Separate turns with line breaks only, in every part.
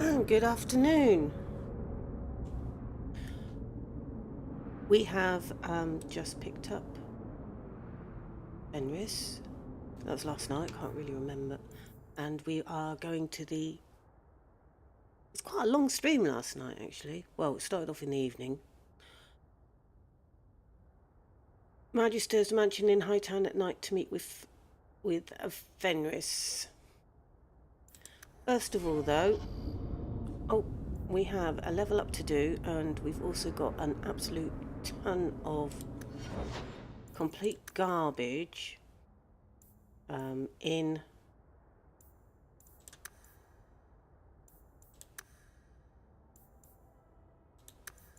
And good afternoon. We have just picked up Fenris. That was last night, can't really remember. And we are going to the... It's quite a long stream last night, actually. Well, it started off in the evening. Magister's mansion in Hightown at night to meet with Fenris. First of all, though... Oh, we have a level up to do, and we've also got an absolute ton of complete garbage in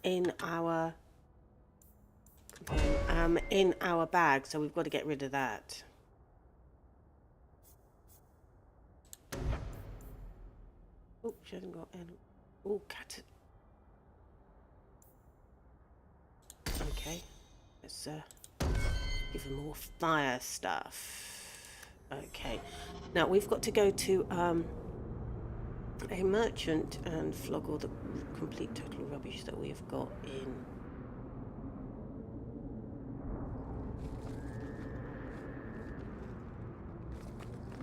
our bag, so we've got to get rid of that. Oh, she hasn't got any. Oh, cat. Okay, let's give her more fire stuff. Okay, now we've got to go to a merchant and flog all the complete total rubbish that we have got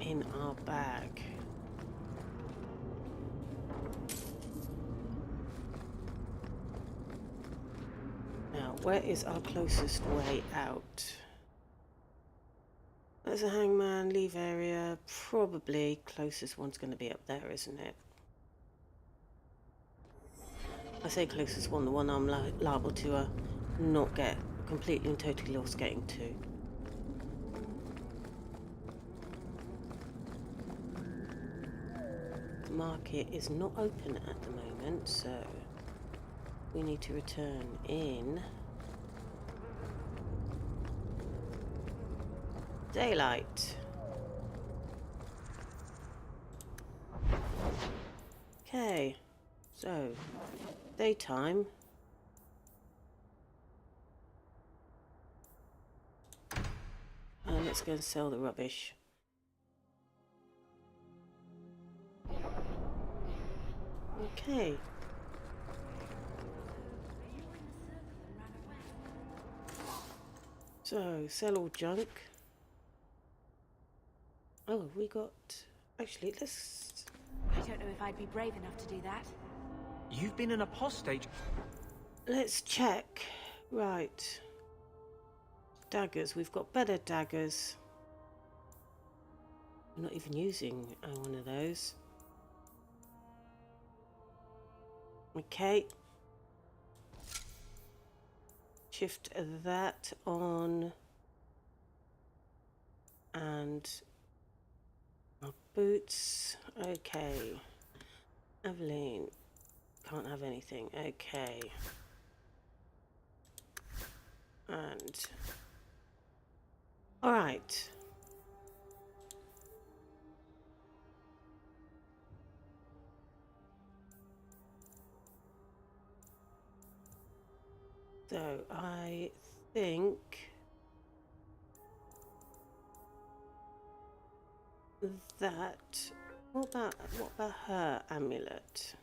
in our bag. Now, where is our closest way out? There's a hangman, leave area. Probably closest one's going to be up there, isn't it? I say closest one, the one I'm liable to not get completely and totally lost getting to. The market is not open at the moment, so we need to return in daylight. Okay, so daytime. And let's go and sell the rubbish. Okay. So, sell all junk. Oh, we got... Actually, let's...
I don't know if I'd be brave enough to do that.
You've been an apostate.
Let's check. Right. Daggers. We've got better daggers. We're not even using one of those. Okay. Shift that on. And our boots. Okay. Evelyn. Can't have anything. Okay. And... Alright. So, I think... that... What about her amulet?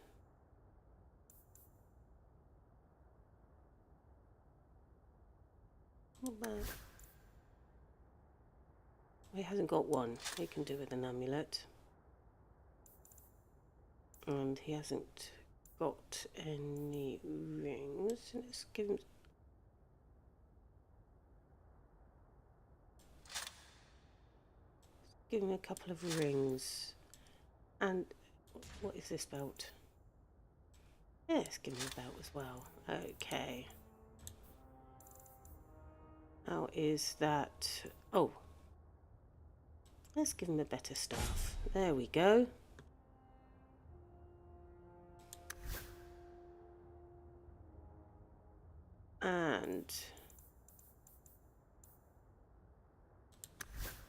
What about... He hasn't got one. He can do with an amulet. And he hasn't got any rings. Let's give him... Give him a couple of rings. And what is this belt? Yes, give him a belt as well. Okay. How is that? Oh. Let's give him a better staff. There we go. And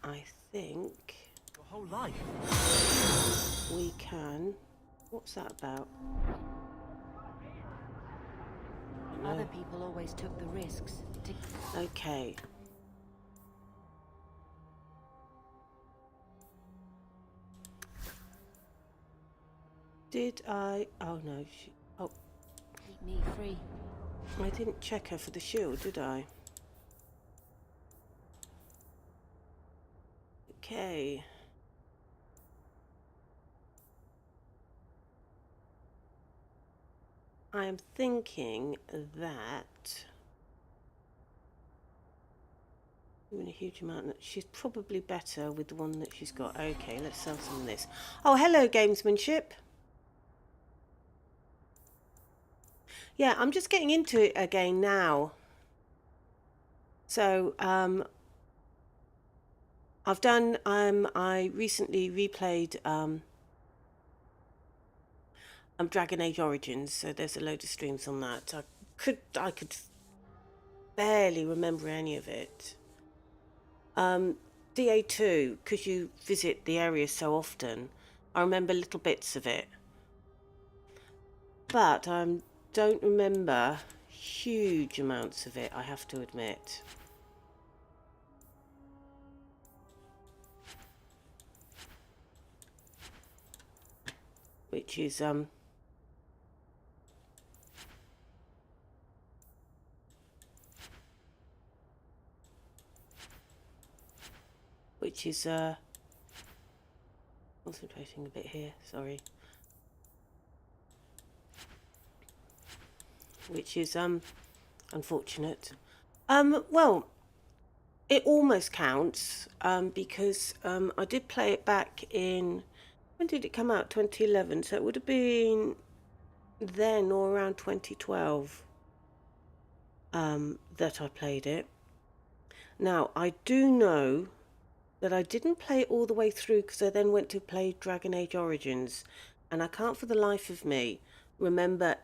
I think
Your whole life.
we can... What's that about?
Other people always took the risks to...
Okay. Did I? Oh no. Oh,
Keep me free.
I didn't check her for the shield, did I? Okay. I am thinking that doing a huge amount. She's probably better with the one that she's got. Okay, let's sell some of this. Oh, hello, gamesmanship. Yeah, I'm just getting into it again now. So, I've done. I recently replayed Dragon Age Origins. So there's a load of streams on that. I could barely remember any of it. DA2, because you visit the area so often, I remember little bits of it. But I don't remember huge amounts of it, I have to admit. Which is concentrating a bit here, sorry. Which is unfortunate. Well, it almost counts because I did play it back in, when did it come out? 2011, so it would have been then or around 2012 that I played it. Now, I do know that I didn't play it all the way through because I then went to play Dragon Age Origins, and I can't for the life of me remember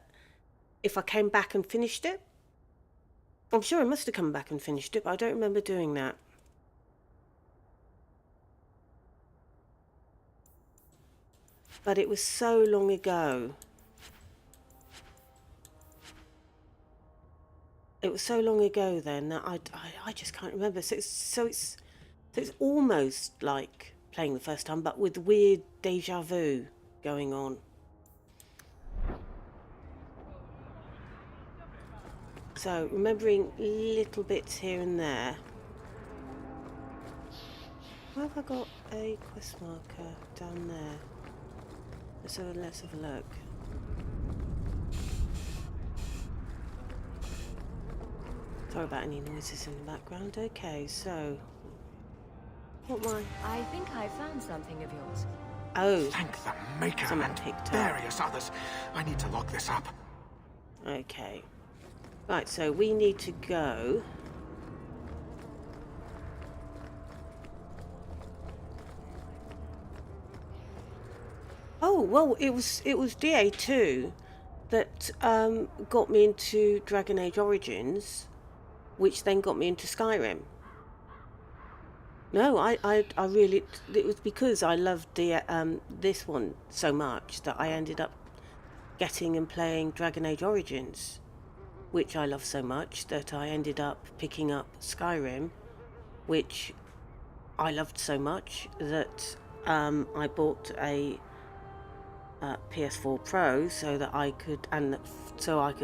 if I came back and finished it. I'm sure I must have come back and finished it, but I don't remember doing that. But it was so long ago. It was so long ago then that I just can't remember. So it's almost like playing the first time, but with weird deja vu going on. So remembering little bits here and there. Why have I got a quest marker down there? Let's have a look. Sorry about any noises in the background. Okay, so
I think I found something of yours.
Oh,
Thank the Maker
someone
and
picked up.
various others. I need to lock this up.
Okay. Right, so we need to go. Oh, well, it was DA2 that got me into Dragon Age Origins, which then got me into Skyrim. No, I really, it was because I loved this one so much that I ended up getting and playing Dragon Age Origins, which I love so much that I ended up picking up Skyrim, which I loved so much that I bought a PS4 Pro so that I could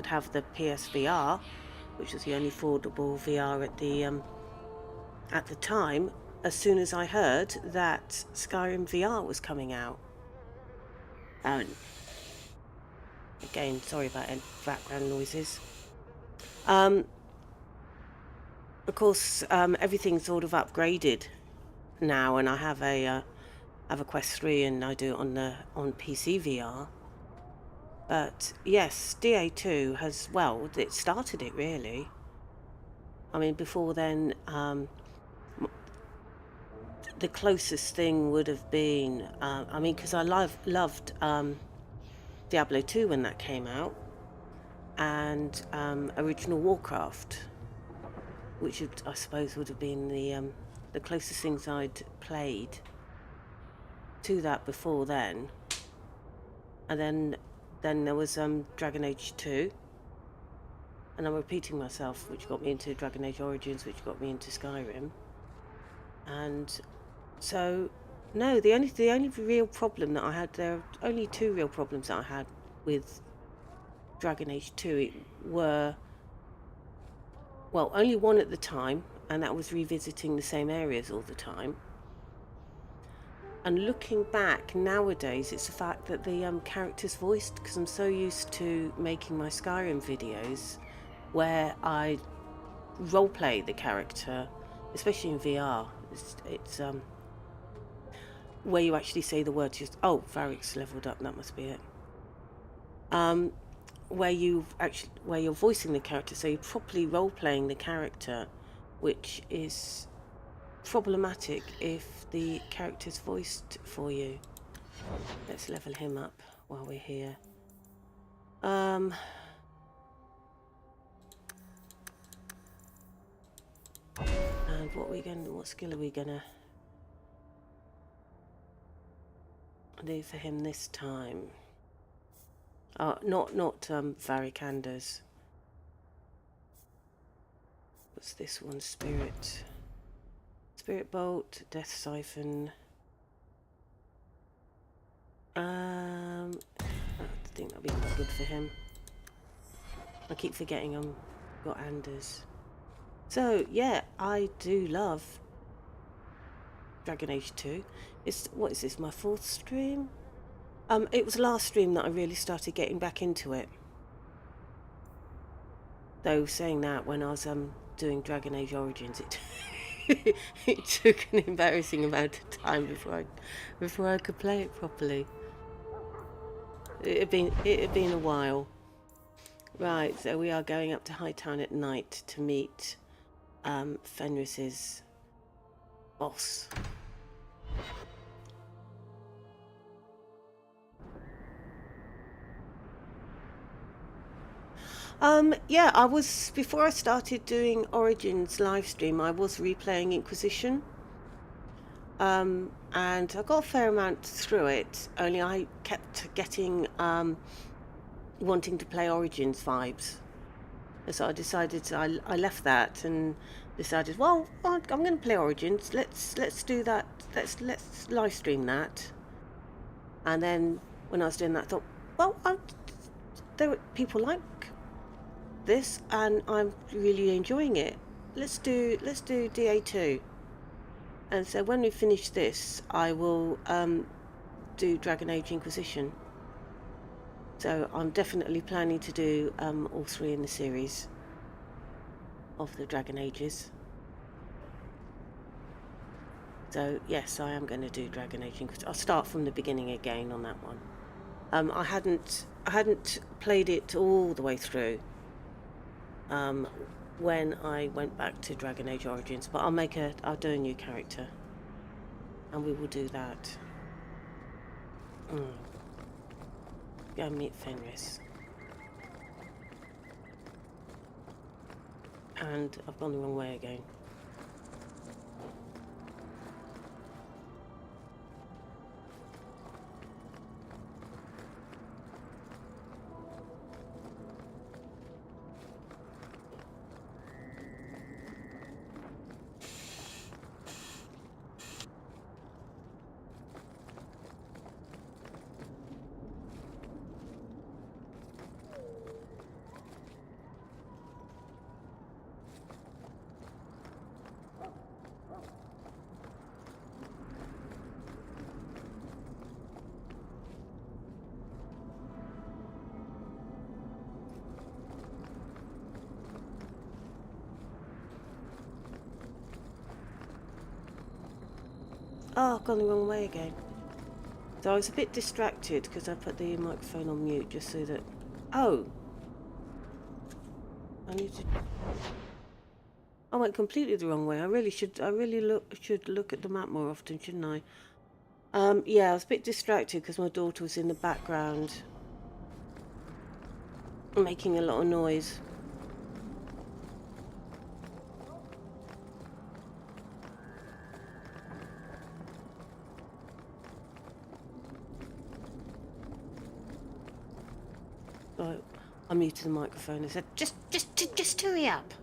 have the PSVR, which was the only affordable VR at the time. As soon as I heard that Skyrim VR was coming out. Again, sorry about any background noises. Of course, everything's sort of upgraded now, and I have a Quest 3, and I do it on PC VR. But yes, DA2 has, well, it started it really. I mean, before then, the closest thing would have been, I mean, because I loved Diablo 2 when that came out, and original Warcraft, which I suppose would have been the closest things I'd played to that before then. And then there was Dragon Age 2, and I'm repeating myself, which got me into Dragon Age Origins, which got me into Skyrim. And so No, the only real problem that I had, there are only two real problems that I had with Dragon Age 2. It were, well, only one at the time, and that was revisiting the same areas all the time. And looking back nowadays, it's the fact that the character's voiced, because I'm so used to making my Skyrim videos where I roleplay the character, especially in VR. It's where you actually say the words. Just oh, Varric's leveled up. That must be it. Where you're voicing the character, so you're properly role-playing the character, which is problematic if the character's voiced for you. Let's level him up while we're here. And what skill are we gonna do for him this time? Not Varicander's. What's this one? Spirit Bolt, Death Siphon. I think that'll be quite good for him. I keep forgetting I'm got Anders. So yeah, I do love Dragon Age 2. What is this? My fourth stream? It was last stream that I really started getting back into it. Though saying that, when I was doing Dragon Age Origins, it took an embarrassing amount of time before I could play it properly. It had been a while. Right, so we are going up to Hightown at night to meet Fenris's boss. Yeah, before I started doing Origins live stream, I was replaying Inquisition. And I got a fair amount through it, only I kept getting wanting to play Origins vibes. And so I decided I left that and decided, well, I'm going to play Origins. Let's do that. Let's live stream that. And then when I was doing that, I thought, well, people like this, and I'm really enjoying it. Let's do DA2. And so when we finish this, I will do Dragon Age Inquisition. So I'm definitely planning to do all three in the series of the Dragon Ages. So yes, I am going to do Dragon Age Inquisition. I'll start from the beginning again on that one. I hadn't played it all the way through when I went back to Dragon Age Origins, but I'll do a new character, and we will do that. Go and meet Fenris. And I've gone the wrong way again. Oh, I've gone the wrong way again. So I was a bit distracted because I put the microphone on mute just so that... Oh! I went completely the wrong way. I really should look at the map more often, shouldn't I? Yeah, I was a bit distracted because my daughter was in the background making a lot of noise. So I muted the microphone and said, just hurry up.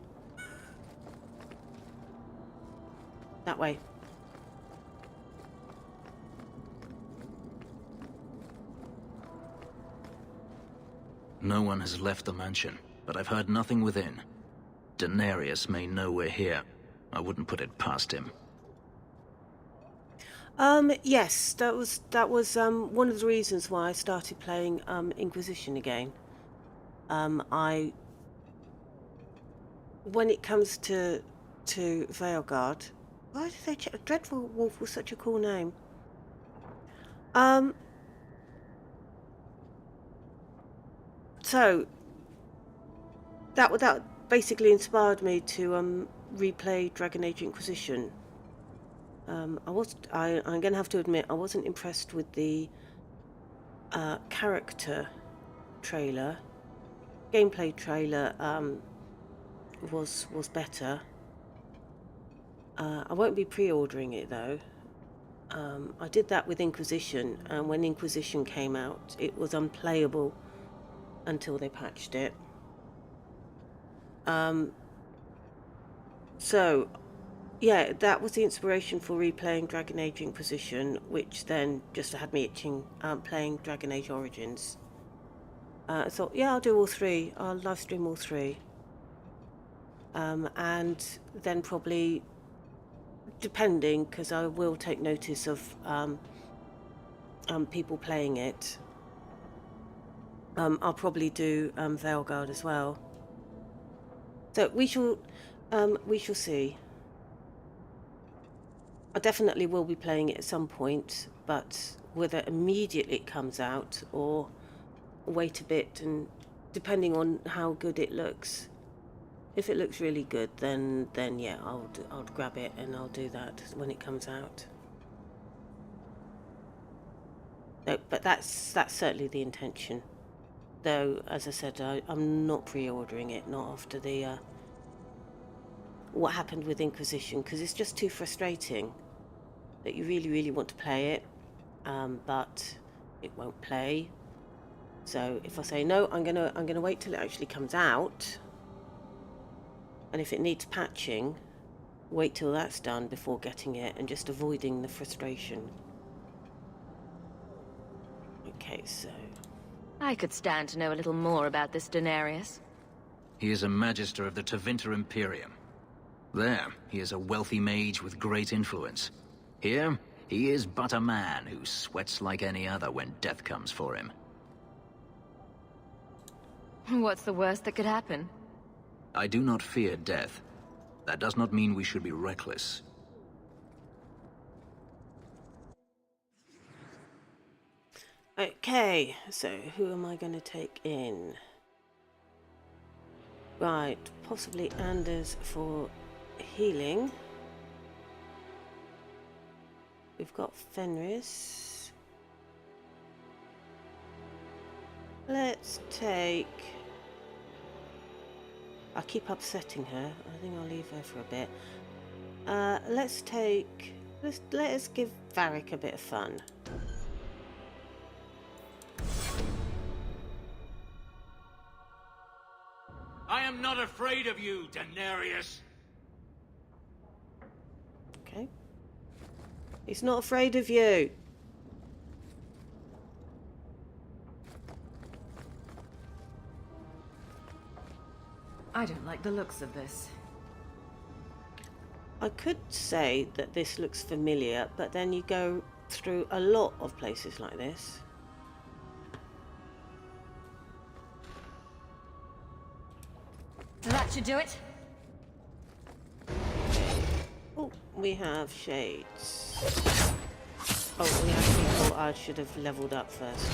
That way.
No one has left the mansion, but I've heard nothing within. Daenerys may know we're here. I wouldn't put it past him.
Yes, that was one of the reasons why I started playing Inquisition again. When it comes to Veilguard, why did they check? Dreadful Wolf was such a cool name. So that basically inspired me to replay Dragon Age Inquisition. I'm going to have to admit I wasn't impressed with the character trailer. Gameplay trailer was better. I won't be pre-ordering it though. I did that with Inquisition, and when Inquisition came out it was unplayable until they patched it. So yeah, that was the inspiration for replaying Dragon Age Inquisition, which then just had me itching playing Dragon Age Origins. I thought, yeah, I'll do all three. I'll live stream all three. And then probably, depending, because I will take notice of people playing it, I'll probably do Veilguard as well. So we shall see. I definitely will be playing it at some point, but whether immediately it comes out or wait a bit, and depending on how good it looks. If it looks really good, then yeah, I'll grab it and I'll do that when it comes out. So, but that's certainly the intention. Though, as I said, I'm not pre-ordering it, not after the what happened with Inquisition, because it's just too frustrating that you really want to play it, but it won't play. So if I say no, I'm gonna wait till it actually comes out, and if it needs patching, wait till that's done before getting it, and just avoiding the frustration. Okay, so
I could stand to know a little more about this Daenerys.
He is a magister of the Tevinter Imperium. There, he is a wealthy mage with great influence. Here, he is but a man who sweats like any other when death comes for him.
What's the worst that could happen?
I do not fear death. That does not mean we should be reckless.
okay, so who am I going to take in? Right, possibly Anders for healing. We've got Fenris. Let's take... I'll keep upsetting her. I think I'll leave her for a bit. Let's take... Let us give Varric a bit of fun.
I am not afraid of you, Daenerys.
Okay. He's not afraid of you.
I don't like the looks of this.
I could say that this looks familiar, but then you go through a lot of places like this.
That should do it.
Oh, we have shades. Oh, we have people. I should have leveled up first.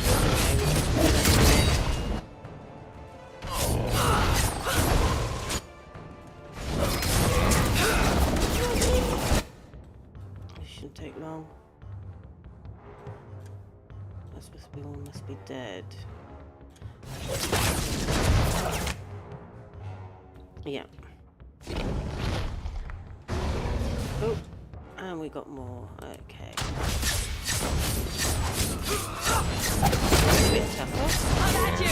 This shouldn't take long. That's supposed to be all must be dead. Yeah. Oh, and we got more. Okay. A bit tougher.
I've had you!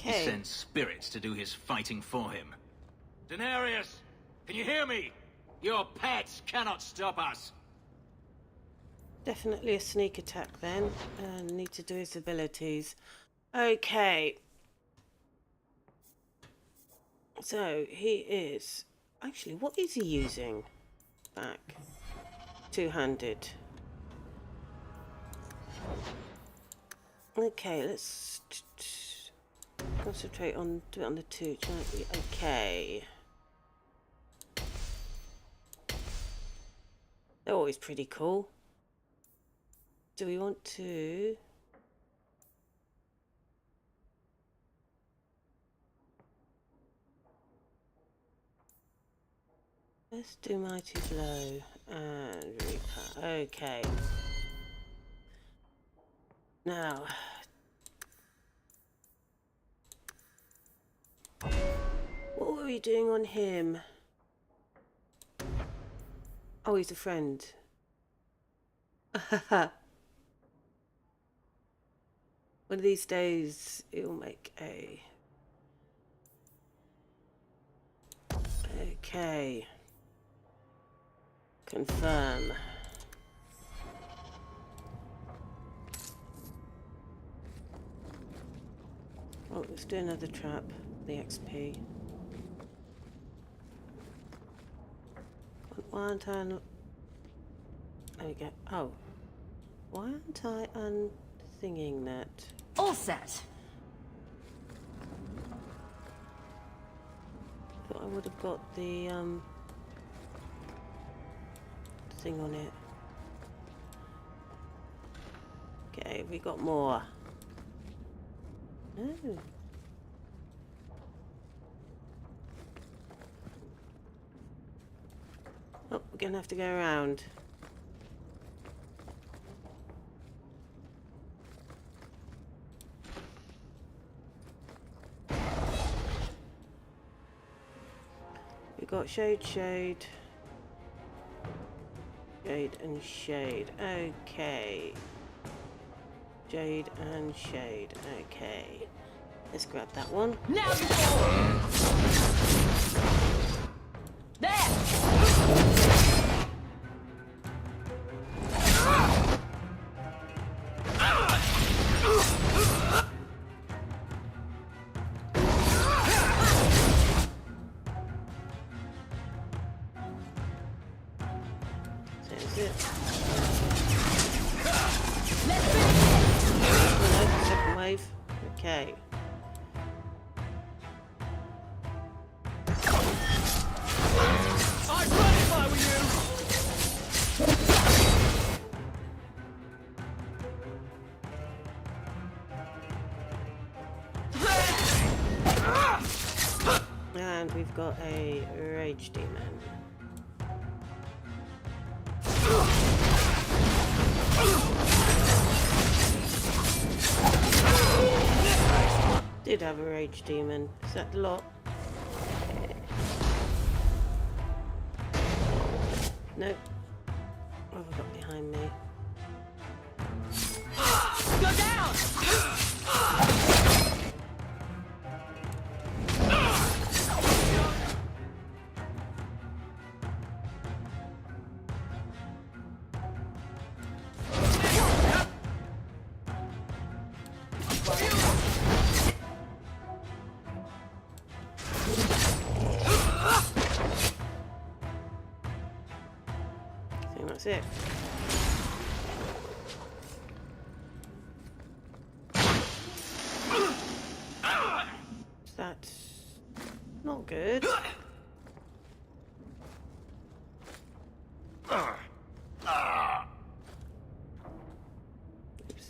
He sends spirits to do his fighting for him.
Daenerys, can you hear me? Your pets cannot stop us.
Definitely a sneak attack then. Need to do his abilities. Okay. So he is... Actually, what is he using? Back. Two-handed. Okay, let's concentrate on do it on the two. Okay. They're always pretty cool. Do we want to... Let's do Mighty Blow and Reaper. Okay. Now... What were we doing on him? Oh, he's a friend. One of these days, it'll make a... Okay. Confirm. Oh, let's do another trap. The XP. Why aren't I... There we go. Oh. Why aren't I unthinking that?
All set.
Thought I would have got the thing on it. Okay, we got more. No. Oh, we're gonna have to go around. We got shade, shade, shade and shade. Okay. Jade and shade. Okay. Let's grab that one.
Now there.
That's it. Second wave. Okay.
I'd run if I were you!
And we've got a rage demon. Did have a rage demon. Is that the lot? Nope. What have I got behind me?
Go down.
I think that's it. That's not good. Oops.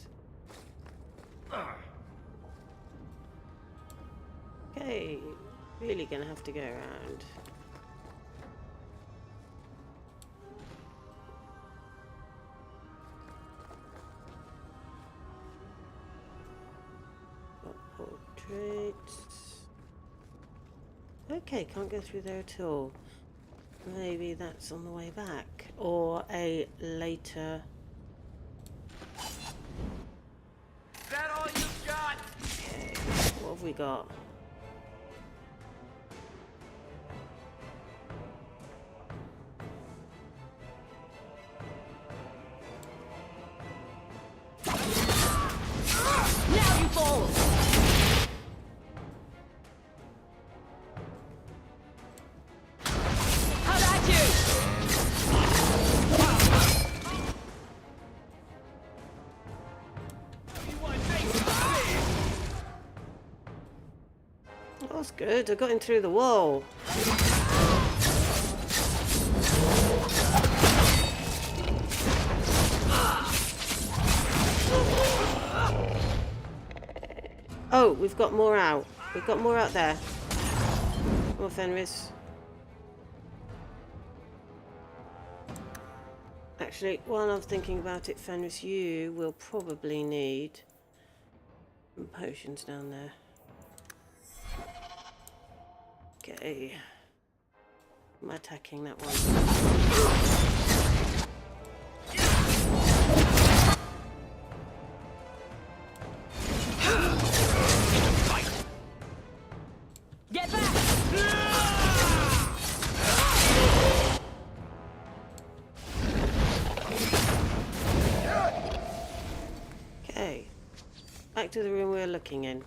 Okay, really gonna have to go around. Portraits. Okay, can't go through there at all. Maybe that's on the way back, or a later.
Is that all you got?
Okay, what have we got?
Now you fall! How about you?
That was good. I got him through the wall. Oh, we've got more out. We've got more out there. Come on, Fenris. Actually, while I'm thinking about it, Fenris, you will probably need some potions down there. Okay. I'm attacking that one.
Get back!
Okay. Back to the room we're looking in.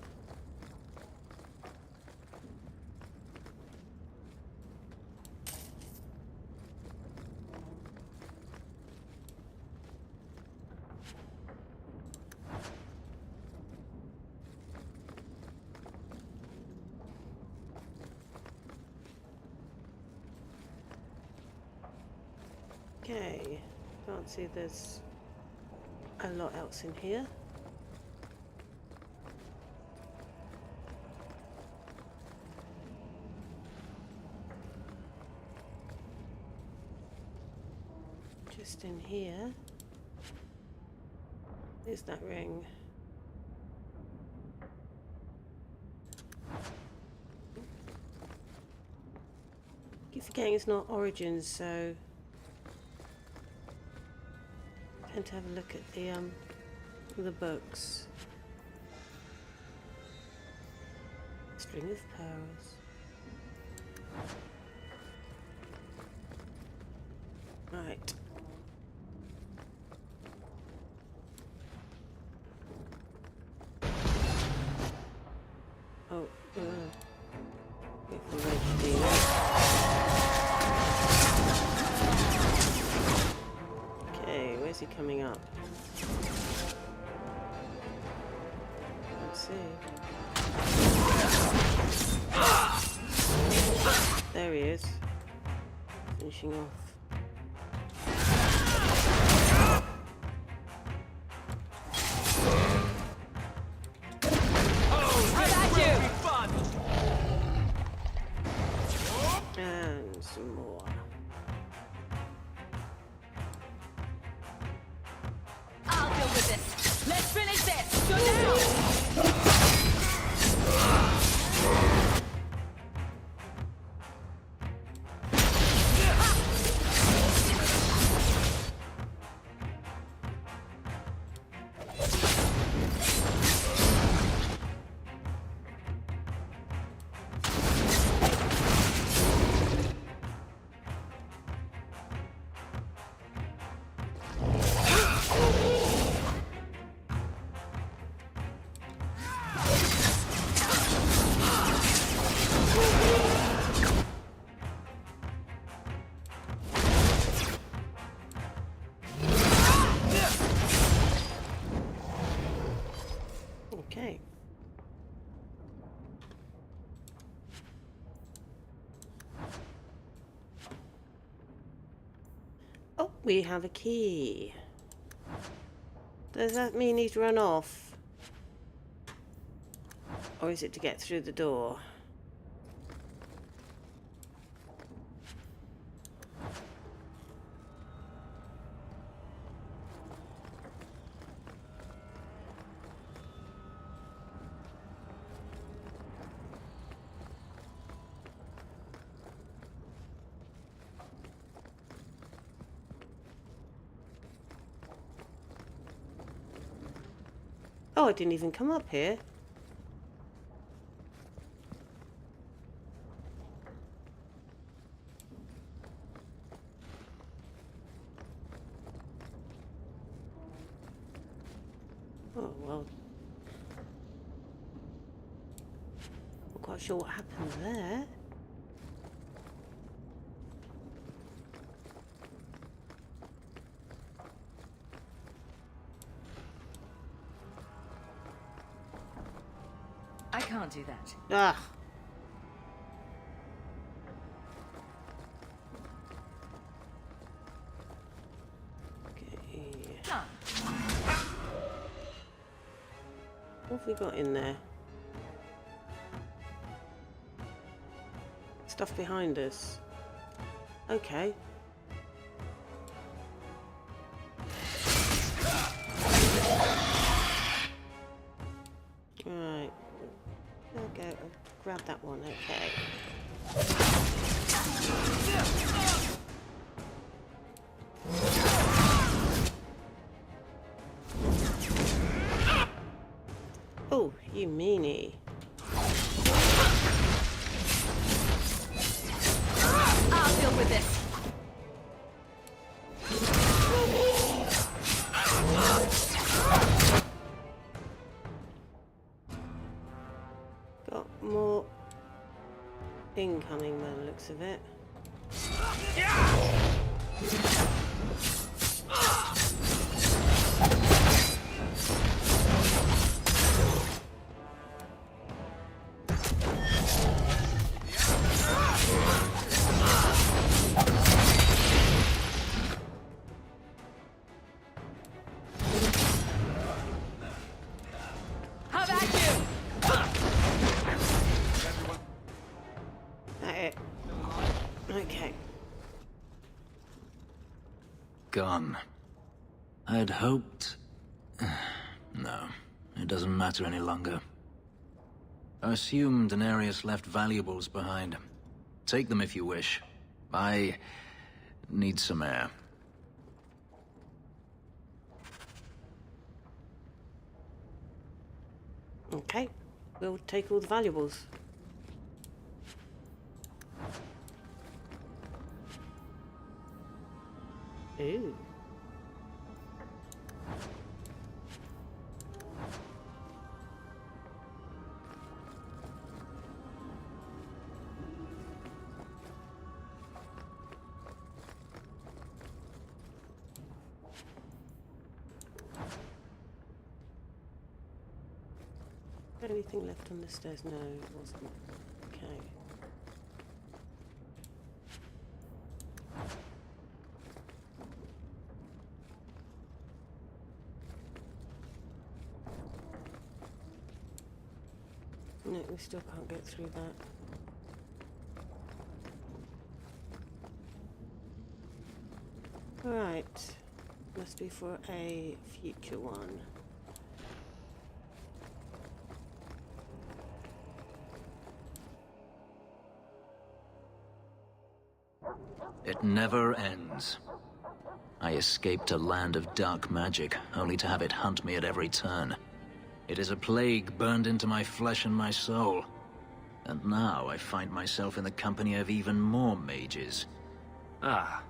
Okay, can't see there's a lot else in here. Just in here is that ring. Keep forgetting it's not Origins, so I tend to have a look at the books. String of Pearls. Right. Oh, wait for Reg to do that. Okay, where's he coming up? Let's see. There he is. Finishing off. And some more.
I'll deal with this. Let's finish this. Go down.
Okay. Oh, we have a key. Does that mean he's run off? Or is it to get through the door? Oh, I didn't even come up here. Oh, well. Not quite sure what happened there.
I can't do that.
Ah. Okay.
Ah.
What have we got in there? Stuff behind us. Okay. Right. Okay, I'll grab that one, okay. Oh, you meanie.
I'll deal with this.
Got more incoming by the looks of it.
How about you?
That it. Okay.
Gone. I'd hoped... No, it doesn't matter any longer. I assume Denarius left valuables behind. Take them if you wish. I need some air.
Okay. We'll take all the valuables. Ooh. Anything left on the stairs? No, it wasn't. Okay. No, we still can't get through that. Right. Must be for a future one.
It never ends. I escaped a land of dark magic, only to have it hunt me at every turn. It is a plague burned into my flesh and my soul. And now I find myself in the company of even more mages.
Ah,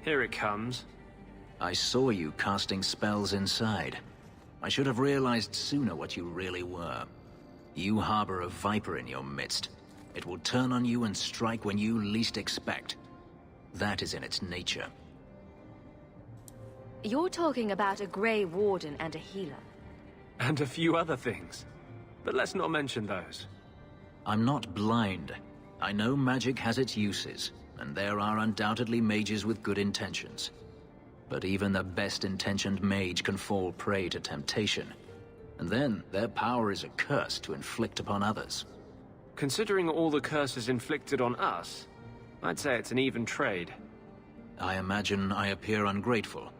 here it comes.
I saw you casting spells inside. I should have realized sooner what you really were. You harbor a viper in your midst. It will turn on you and strike when you least expect. That is in its nature.
You're talking about a Grey Warden and a healer.
And a few other things. But let's not mention those.
I'm not blind. I know magic has its uses, and there are undoubtedly mages with good intentions. But even the best-intentioned mage can fall prey to temptation. And then their power is a curse to inflict upon others.
Considering all the curses inflicted on us, I'd say it's an even trade.
I imagine I appear ungrateful.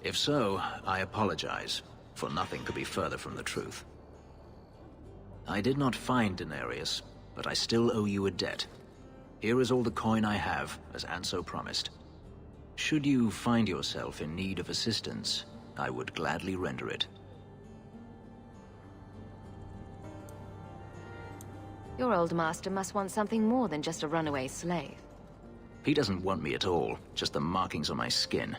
If so, I apologize, for nothing could be further from the truth. I did not find Denarius, but I still owe you a debt. Here is all the coin I have, as Anso promised. Should you find yourself in need of assistance, I would gladly render it.
Your old master must want something more than just a runaway slave.
He doesn't want me at all, just the markings on my skin.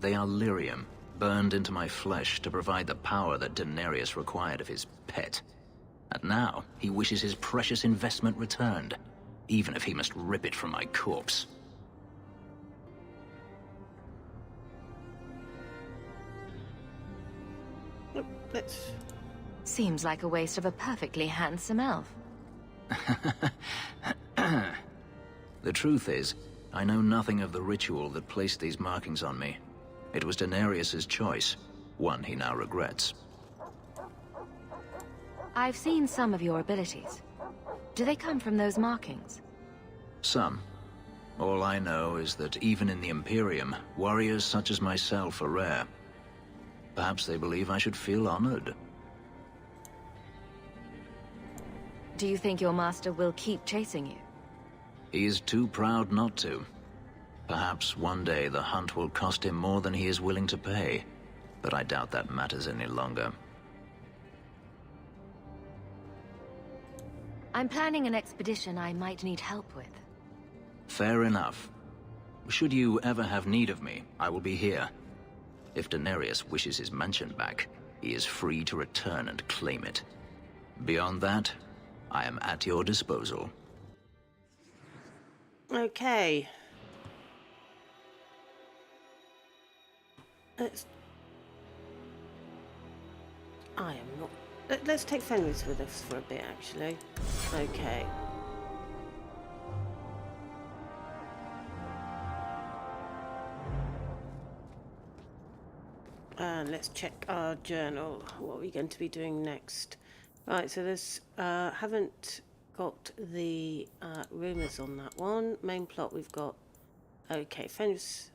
They are lyrium, burned into my flesh to provide the power that Daenerys required of his pet. And now, he wishes his precious investment returned, even if he must rip it from my corpse.
Let's...
Seems like a waste of a perfectly handsome elf.
The truth is, I know nothing of the ritual that placed these markings on me. It was Daenerys' choice, one he now regrets.
I've seen some of your abilities. Do they come from those markings?
Some. All I know is that even in the Imperium, warriors such as myself are rare. Perhaps they believe I should feel honored.
Do you think your master will keep chasing you?
He is too proud not to. Perhaps one day the hunt will cost him more than he is willing to pay, but I doubt that matters any longer.
I'm planning an expedition I might need help with.
Fair enough. Should you ever have need of me, I will be here. If Daenerys wishes his mansion back, he is free to return and claim it. Beyond that, I am at your disposal.
Okay. I am not... Let's take Fenris with us for a bit, actually. Okay. And let's check our journal. What are we going to be doing next? Right, so there's... haven't got the rumours on that one. Main plot we've got... Okay, Fenris...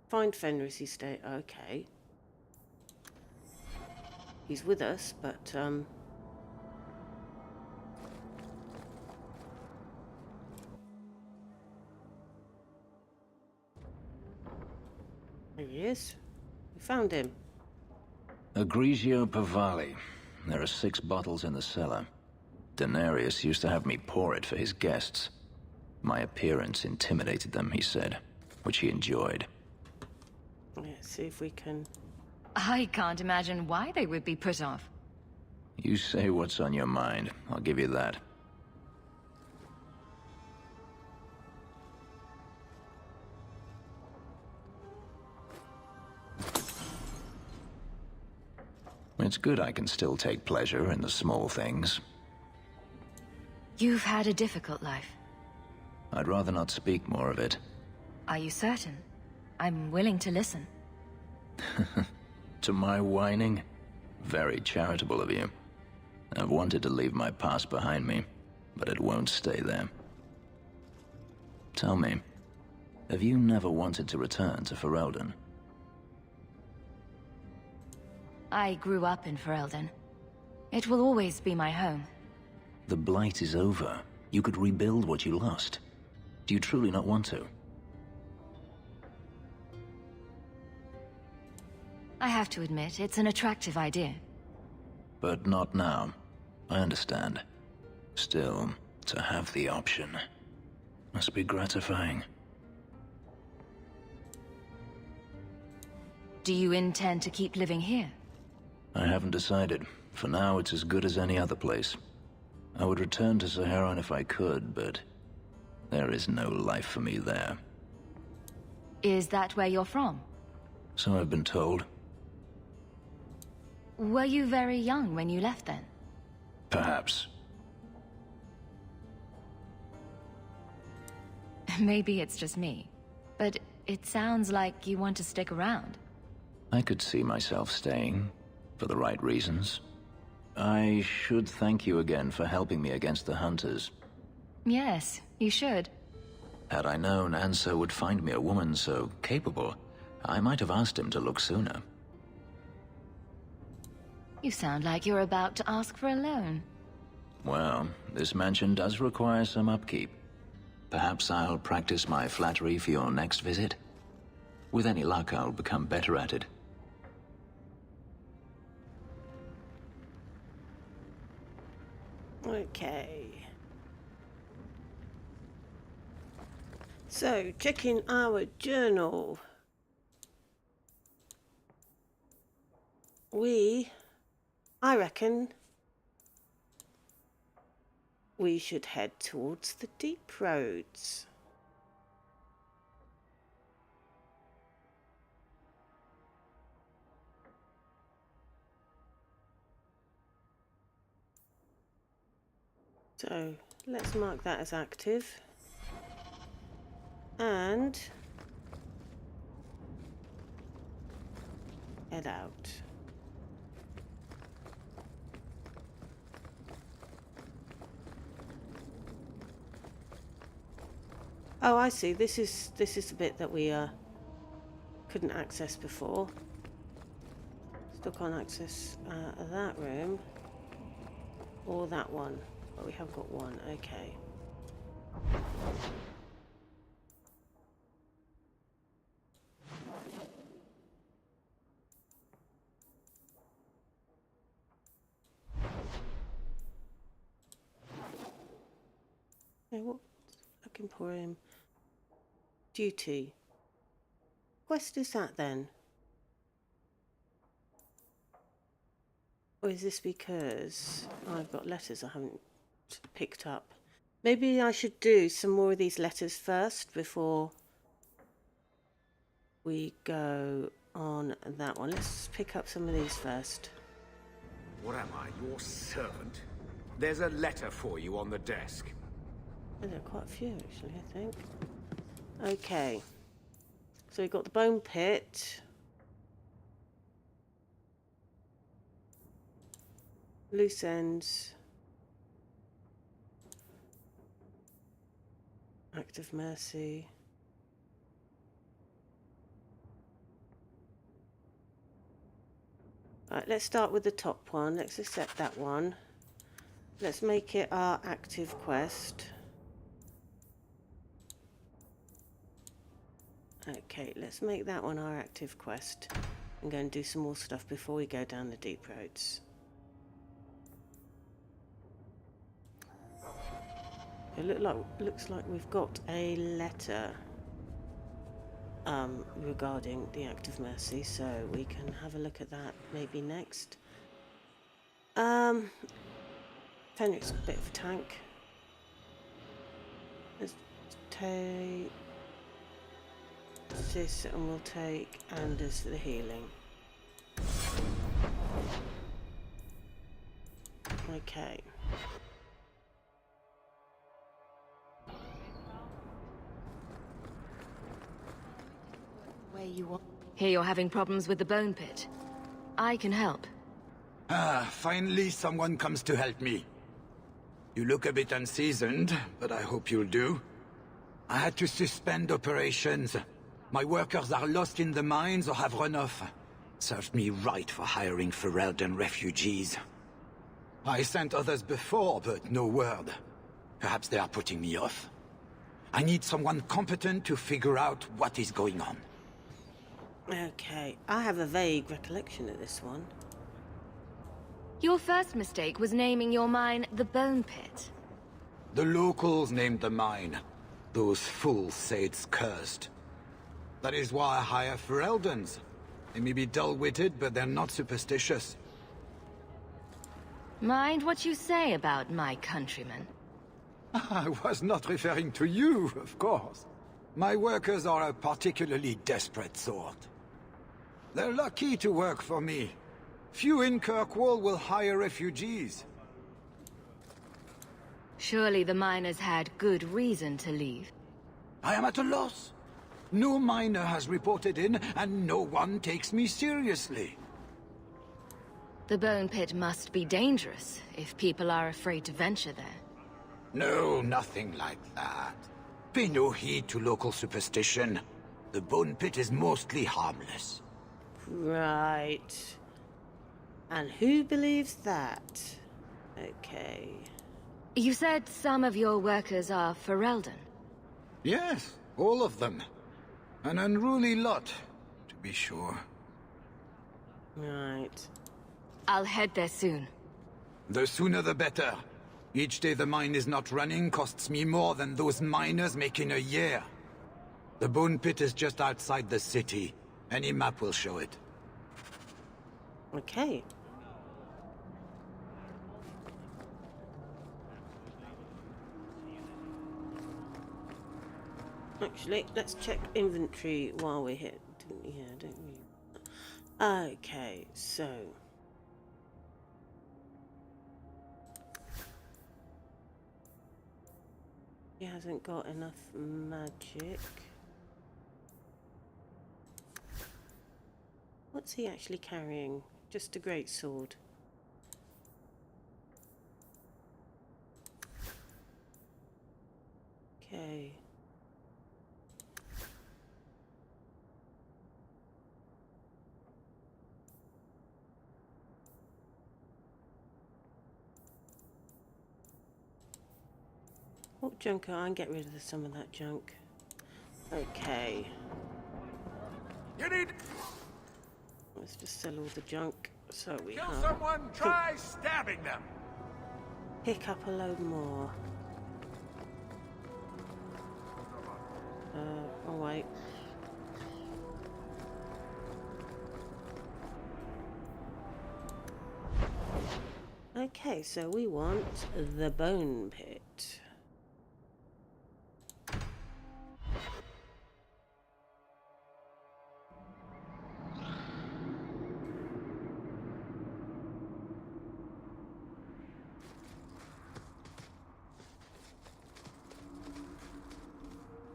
Find Fenris estate. Okay. He's with us, but there he is. We found him.
Egregio Pavali. There are 6 bottles in the cellar. Daenerys used to have me pour it for his guests. My appearance intimidated them, he said, which he enjoyed.
Let's see if we can...
I can't imagine why they would be put off.
You say what's on your mind. I'll give you that. It's good I can still take pleasure in the small things.
You've had a difficult life.
I'd rather not speak more of it.
Are you certain? I'm willing to listen.
To my whining? Very charitable of you. I've wanted to leave my past behind me, but it won't stay there. Tell me, have you never wanted to return to Ferelden?
I grew up in Ferelden. It will always be my home.
The Blight is over. You could rebuild what you lost. Do you truly not want to?
I have to admit, it's an attractive idea.
But not now. I understand. Still, to have the option must be gratifying.
Do you intend to keep living here?
I haven't decided. For now, it's as good as any other place. I would return to Saharan if I could, but there is no life for me there.
Is that where you're from?
So I've been told.
Were you very young when you left then?
Perhaps.
Maybe it's just me, but it sounds like you want to stick around.
I could see myself staying, for the right reasons. I should thank you again for helping me against the Hunters.
Yes, you should.
Had I known Anso would find me a woman so capable, I might have asked him to look sooner.
You sound like you're about to ask for a loan.
Well, this mansion does require some upkeep. Perhaps I'll practice my flattery for your next visit. With any luck, I'll become better at it.
Okay. So, checking our journal. I reckon we should head towards the deep roads. So let's mark that as active. And head out. Oh, I see. This is the bit that we couldn't access before. Still can't access that room or that one, but we have got one. Okay. Okay, what Emporium duty quest is that then? Or is this because I've got letters I haven't picked up? Maybe I should do some more of these letters first before we go on that one. Let's pick up some of these first.
What am I, your servant? There's a letter for you on the desk.
Oh, there are quite a few actually, I think. Okay. So we've got the bone pit. Loose ends. Act of mercy. Right, let's start with the top one. Let's accept that one. Let's make it our active quest. Okay, let's make that one our active quest and go and do some more stuff before we go down the deep roads. It looks like we've got a letter regarding the Act of Mercy, so we can have a look at that maybe next. Fenric's a bit of a tank. Let's take this and we'll take Anders for the healing. Okay.
Where you want? Hear you're having problems with the bone pit. I can help.
Ah, finally someone comes to help me. You look a bit unseasoned, but I hope you'll do. I had to suspend operations. My workers are lost in the mines or have run off. Served me right for hiring Ferelden refugees. I sent others before, but no word. Perhaps they are putting me off. I need someone competent to figure out what is going on.
Okay, I have a vague recollection of this one.
Your first mistake was naming your mine the Bone Pit.
The locals named the mine. Those fools say it's cursed. That is why I hire Fereldens. They may be dull-witted, but they're not superstitious.
Mind what you say about my countrymen.
I was not referring to you, of course. My workers are a particularly desperate sort. They're lucky to work for me. Few in Kirkwall will hire refugees.
Surely the miners had good reason to leave.
I am at a loss. No miner has reported in, and no one takes me seriously.
The Bone Pit must be dangerous if people are afraid to venture there.
No, nothing like that. Pay no heed to local superstition. The Bone Pit is mostly harmless.
Right. And who believes that? Okay.
You said some of your workers are Ferelden.
Yes, all of them. An unruly lot, to be sure.
Right.
I'll head there soon.
The sooner the better. Each day the mine is not running costs me more than those miners make in a year. The Bone Pit is just outside the city. Any map will show it.
Okay. Actually, let's check inventory while we're here. Yeah, don't we? Okay, so he hasn't got enough magic. What's he actually carrying? Just a great sword. Okay. Oh, junk, I can get rid of some of that junk. Okay.
You need
Let's just sell all the junk so we
kill
have
someone. Try stabbing them.
pick up a load more. Oh wait. Okay, so we want the bone pit.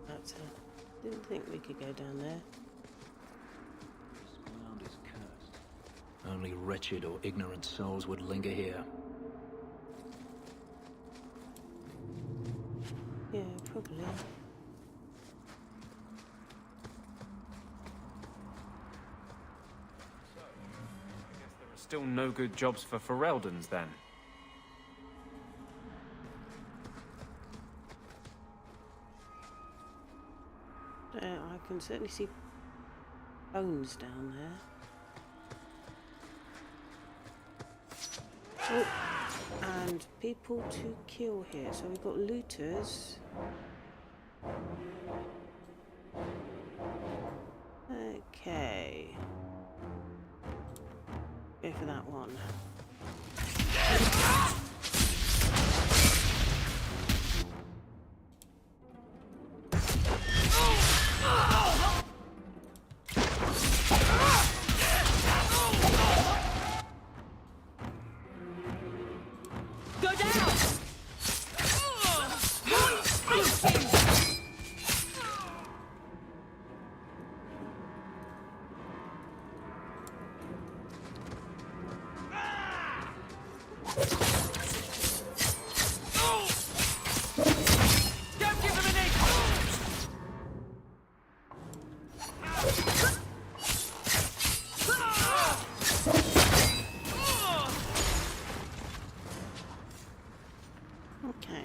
That's it. Didn't think we could go down there.
This ground is cursed. Only wretched or ignorant souls would linger here.
Yeah, probably.
There are still no good jobs for Ferelden's then.
I can certainly see bones down there. Oh, and people to kill here. So we've got looters. Okay. Go for that one.
Go down! Don't give him an inch!
Okay.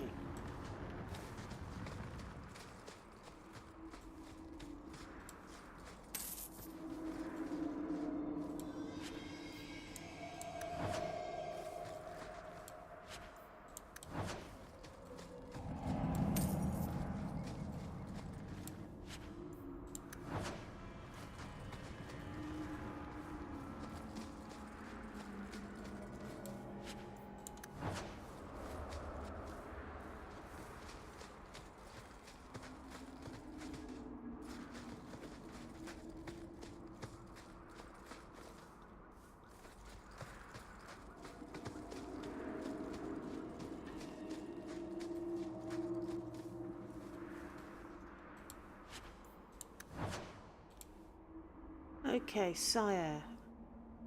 Okay, sire.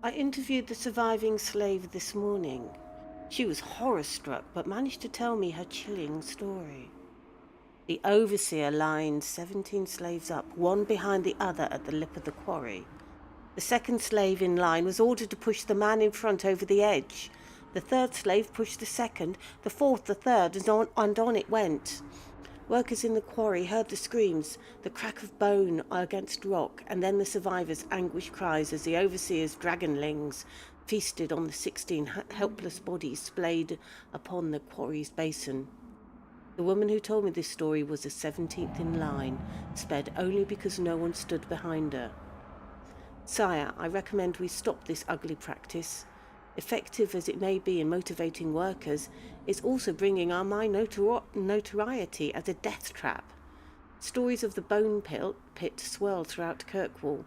I interviewed the surviving slave this morning. She was horror-struck, but managed to tell me her chilling story. The overseer lined 17 slaves up, one behind the other at the lip of the quarry. The second slave in line was ordered to push the man in front over the edge. The third slave pushed the second, the fourth the third, and on it went. Workers in the quarry heard the screams, the crack of bone against rock, and then the survivors' anguished cries as the overseer's dragonlings feasted on the 16 helpless bodies splayed upon the quarry's basin. The woman who told me this story was the 17th in line, spared only because no one stood behind her. Sire, I recommend we stop this ugly practice. Effective as it may be in motivating workers, it's also bringing our mine notoriety as a death trap. Stories of the bone pit swirl throughout Kirkwall.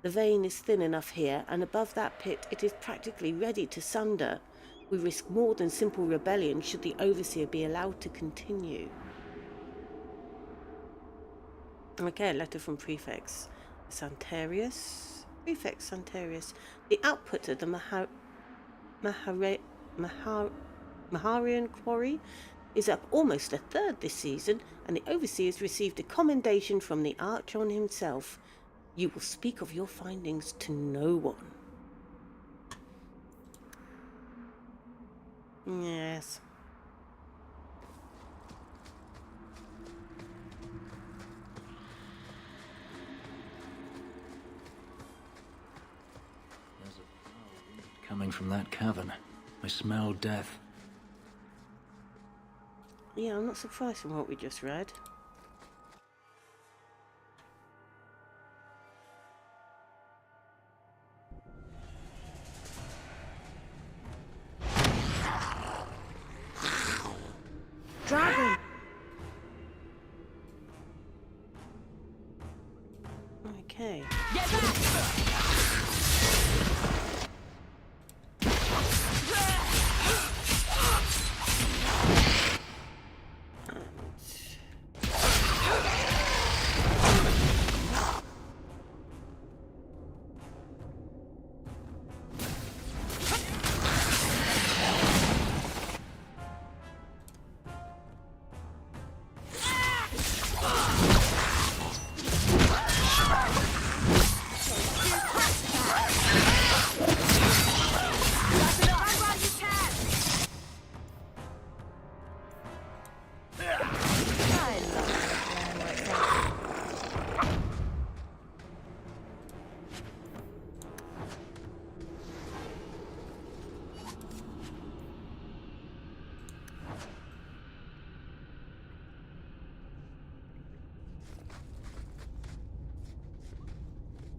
The vein is thin enough here, and above that pit it is practically ready to sunder. We risk more than simple rebellion should the Overseer be allowed to continue. Okay, a letter from Prefects Santarius. Prefect Santarius. The output of the Maharian quarry is up almost a third this season, and the Overseer's received a commendation from the Archon himself. You will speak of your findings to no one. Yes.
There's a foul wind coming from that cavern. I smell death.
Yeah, I'm not surprised from what we just read. Dragon! Okay.
Get back!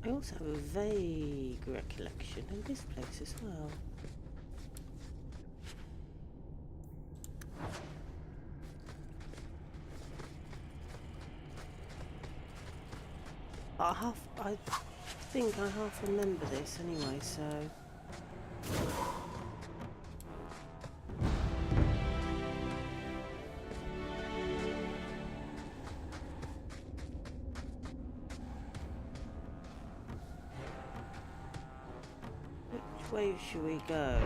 I also have a vague recollection of this place as well. I think I half remember this anyway, so... Which way should we go?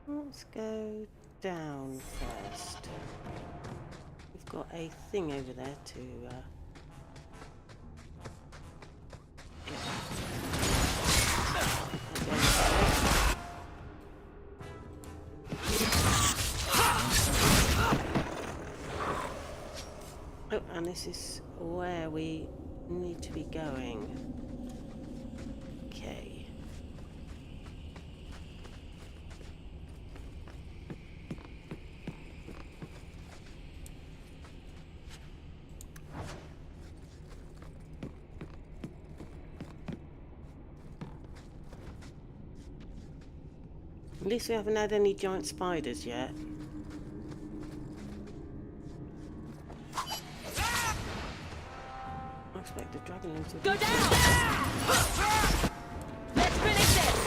Let's go down first. We've got a thing over there to oh, and this is where we need to be going. Okay. At least we haven't had any giant spiders yet. I expect the dragon to
Go down! Let's finish this!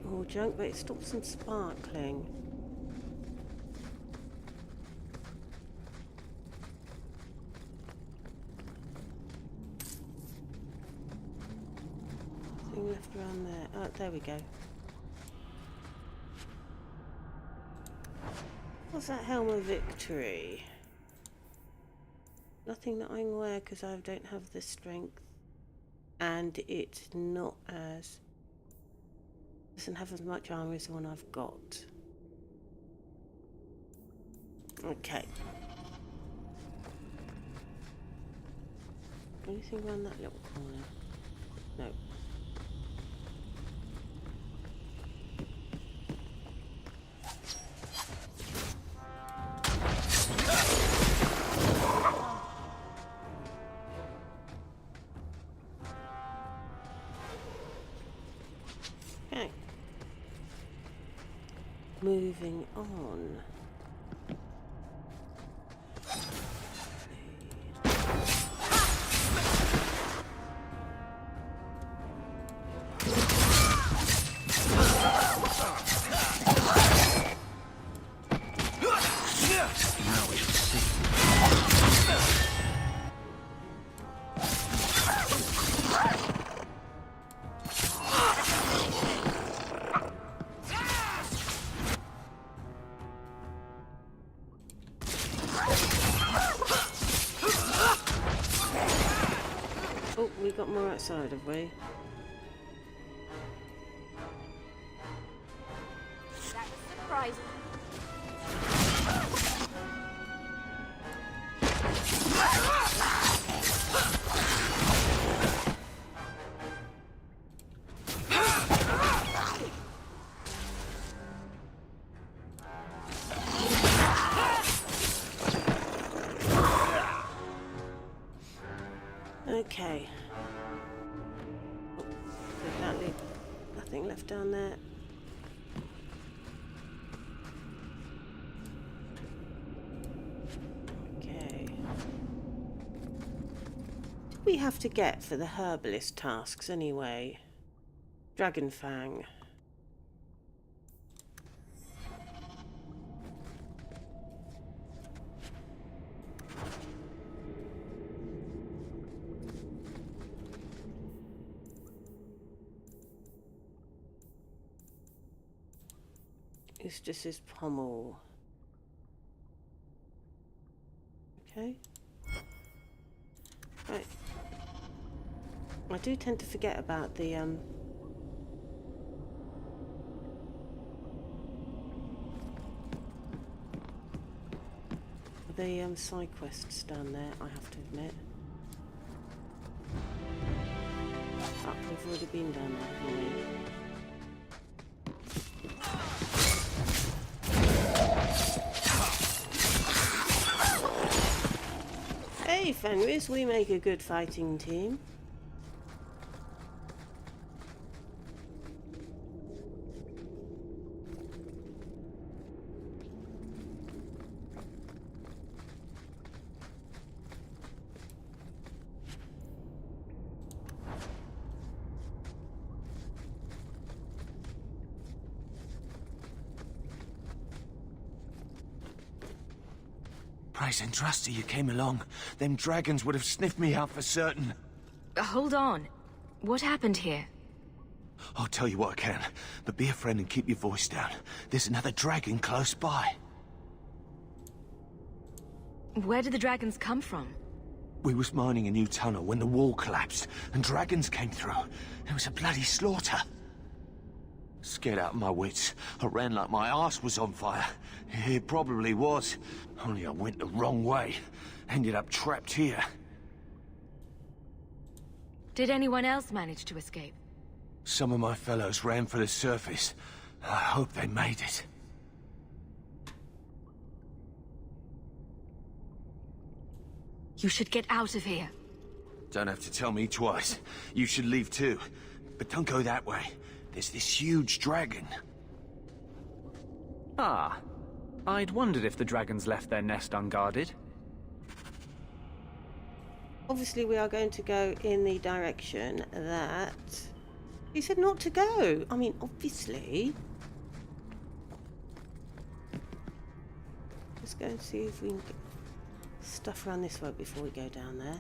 More junk, but it stops them sparkling. Thing left around there. Oh, there we go.
What's that Helm of Victory? Nothing that I can wear because I don't have the strength. And it's not as... doesn't have as much armor as the one I've got. Okay. Anything around that little corner? No. Okay. Moving on. Oh, we got more outside, have we?
That was surprising.
Okay. Oh, definitely nothing left down there. Okay. What do we have to get for the herbalist tasks anyway? Dragon Fang. It's just his pommel. Okay. Right. I do tend to forget about the side quests down there, I have to admit. Oh, we've already been down there, haven't we? Hey Fenris, we make a good fighting team.
Praise and trusty you came along. Them dragons would have sniffed me out for certain.
Hold on. What happened here?
I'll tell you what I can, but be a friend and keep your voice down. There's another dragon close by.
Where did the dragons come from?
We was mining a new tunnel when the wall collapsed, and dragons came through. It was a bloody slaughter. Scared out of my wits, I ran like my arse was on fire. It probably was, only I went the wrong way. Ended up trapped here.
Did anyone else manage to escape?
Some of my fellows ran for the surface. I hope they made it.
You should get out of here.
Don't have to tell me twice. You should leave too. But don't go that way. There's this huge dragon.
Ah. I'd wondered if the dragons left their nest unguarded.
Obviously we are going to go in the direction that he said not to go. I mean, obviously. Let's go and see if we can get stuff around this way before we go down there.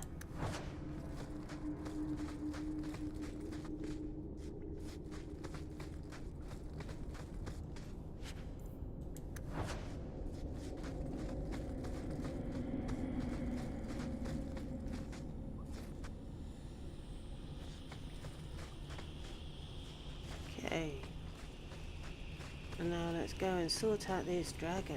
go and sort out this dragon.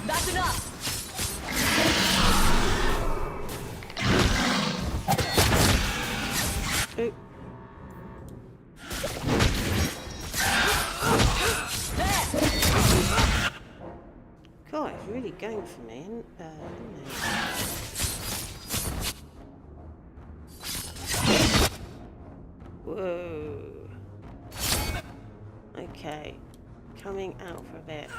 That's enough.
Oh. God, it's really going for me, isn't it? Whoa. Okay. Coming out for a bit.
Not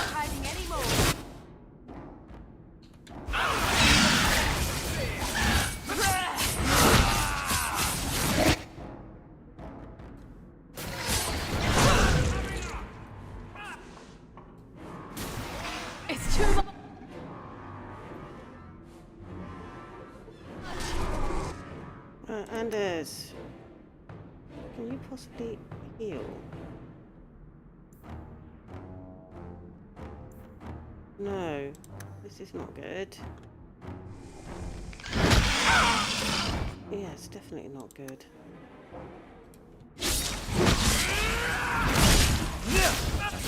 hiding anymore. It's too much.
Anders, can you possibly heal? No, this is not good. Yeah, it's definitely not good.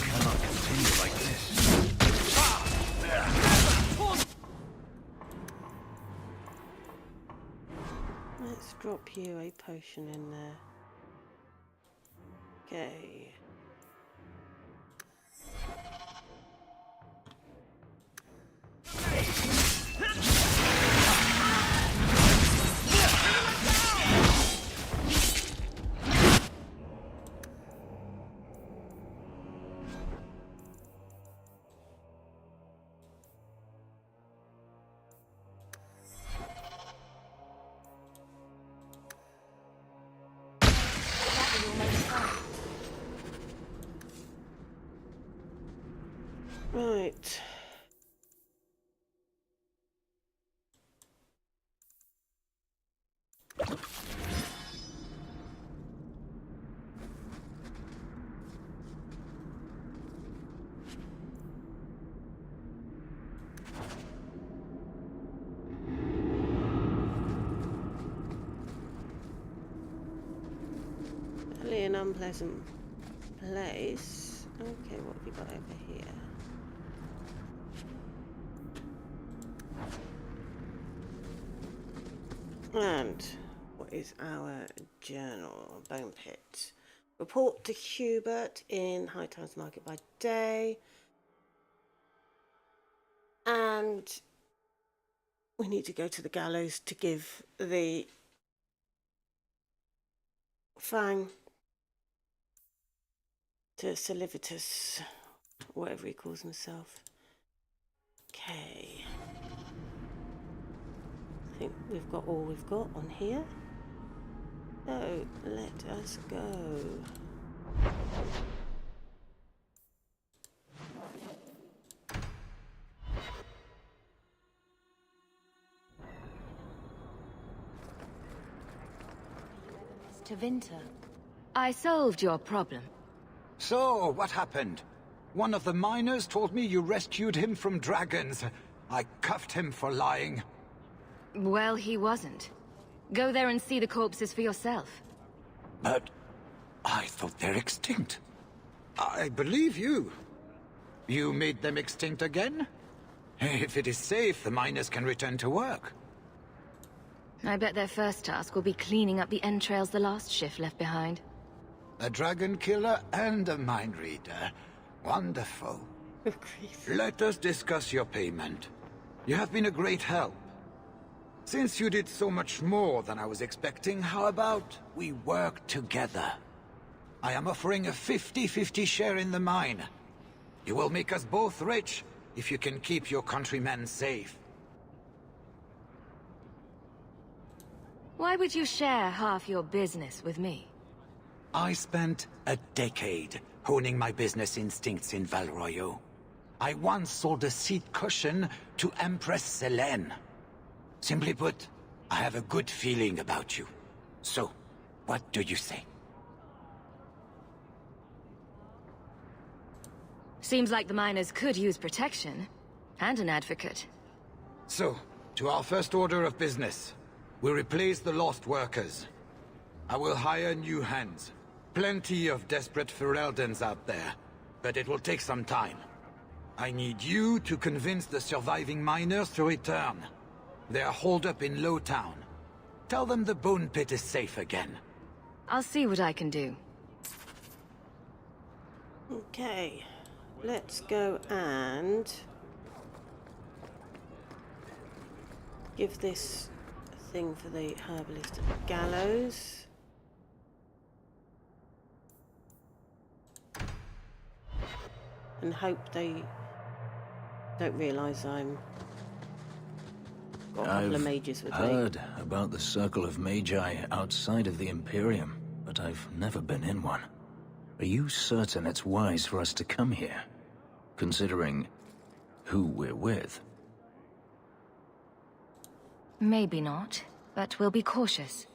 Cannot continue like this.
Let's drop you a potion in there. Okay. Right. Really an unpleasant place. Okay, what have we got over here? And what is our journal? Bone Pit. Report to Hubert in High Times Market by day. And we need to go to the gallows to give the Fang to Solivitus, whatever he calls himself. Okay. I think we've got all we've got on here. So let us go.
Mr. Winter, I solved your problem.
So, what happened? One of the miners told me you rescued him from dragons. I cuffed him for lying.
Well, he wasn't. Go there and see the corpses for yourself.
But I thought they're extinct. I believe you. You made them extinct again? If it is safe, the miners can return to work.
I bet their first task will be cleaning up the entrails the last shift left behind.
A dragon killer and a mind reader. Wonderful. Let us discuss your payment. You have been a great help. Since you did so much more than I was expecting, how about we work together? I am offering a 50-50 share in the mine. You will make us both rich if you can keep your countrymen safe.
Why would you share half your business with me?
I spent a decade honing my business instincts in Val Royeaux. I once sold a seat cushion to Empress Selene. Simply put, I have a good feeling about you. So, what do you say?
Seems like the miners could use protection. And an advocate.
So, to our first order of business. We replace the lost workers. I will hire new hands. Plenty of desperate Ferelden's out there. But it will take some time. I need you to convince the surviving miners to return. They are holed up in Lowtown. Tell them the Bone Pit is safe again.
I'll see what I can do.
Okay, let's go and give this thing for the herbalist at the gallows. And hope they don't realise I'm got a couple of mages with me.
I've heard about the Circle of Magi outside of the Imperium, but I've never been in one. Are you certain it's wise for us to come here, considering who we're with?
Maybe not, but we'll be cautious.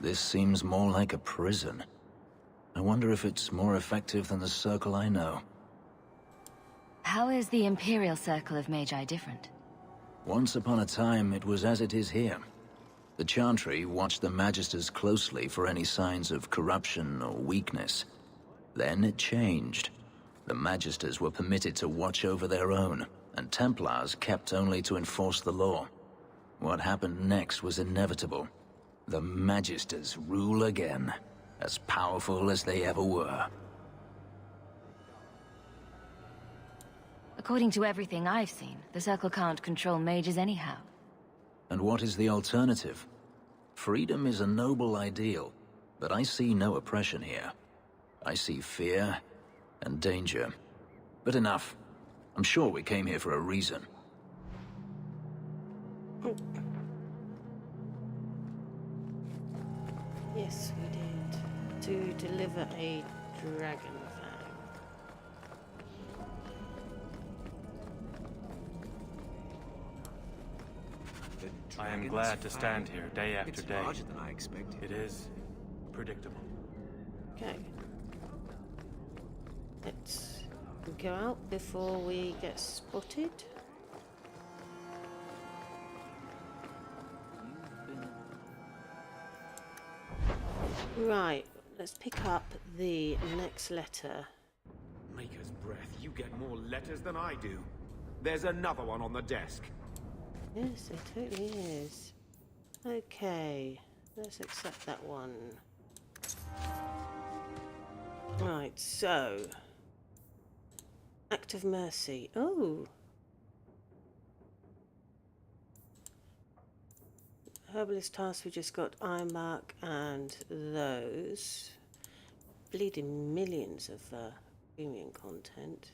This seems more like a prison. I wonder if it's more effective than the Circle I know.
How is the Imperial Circle of Magi different?
Once upon a time, it was as it is here. The Chantry watched the Magisters closely for any signs of corruption or weakness. Then it changed. The Magisters were permitted to watch over their own, and Templars kept only to enforce the law. What happened next was inevitable. The Magisters rule again, as powerful as they ever were.
According to everything I've seen, the Circle can't control mages anyhow.
And what is the alternative? Freedom is a noble ideal, but I see no oppression here. I see fear and danger. But enough. I'm sure we came here for a reason.
Yes, we did. To deliver a dragon fang.
I am glad to stand here day after day.
Larger than I expected.
It is predictable.
Okay. Let's go out before we get spotted. Right, let's pick up the next letter.
Maker's breath, you get more letters than I do. There's another one on the desk.
Yes, it totally is. Okay, let's accept that one. Right, so... Act of Mercy. Oh! Herbalist task, we just got Ironbark and those. Bleeding millions of premium content.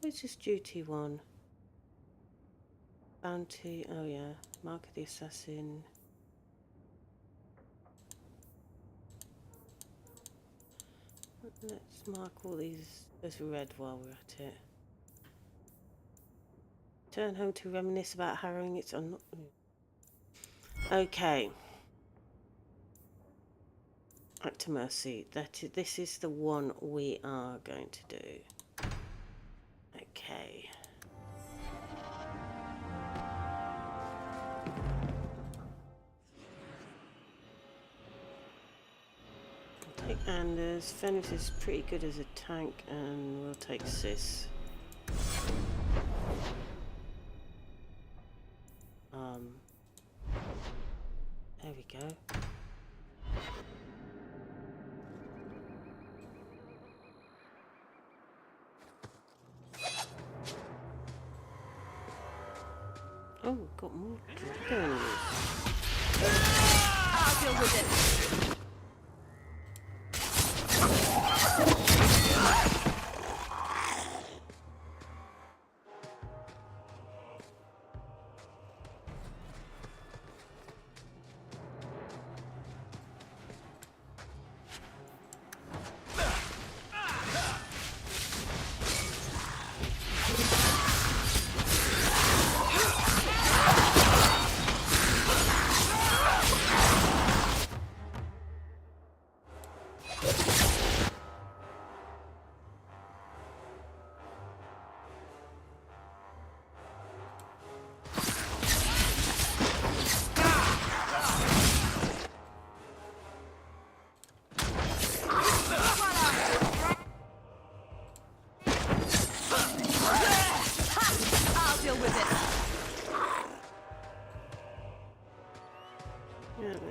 Where's this duty one? Bounty, oh yeah. Mark of the Assassin. Let's mark all these as red while we're at it. Turn home to reminisce about harrowing its on. Okay. Act of Mercy. This is the one we are going to do. Okay. We'll take Anders. Fenris is pretty good as a tank, and we'll take Sis. There we go. Oh, got more dragons.
I'll deal with this.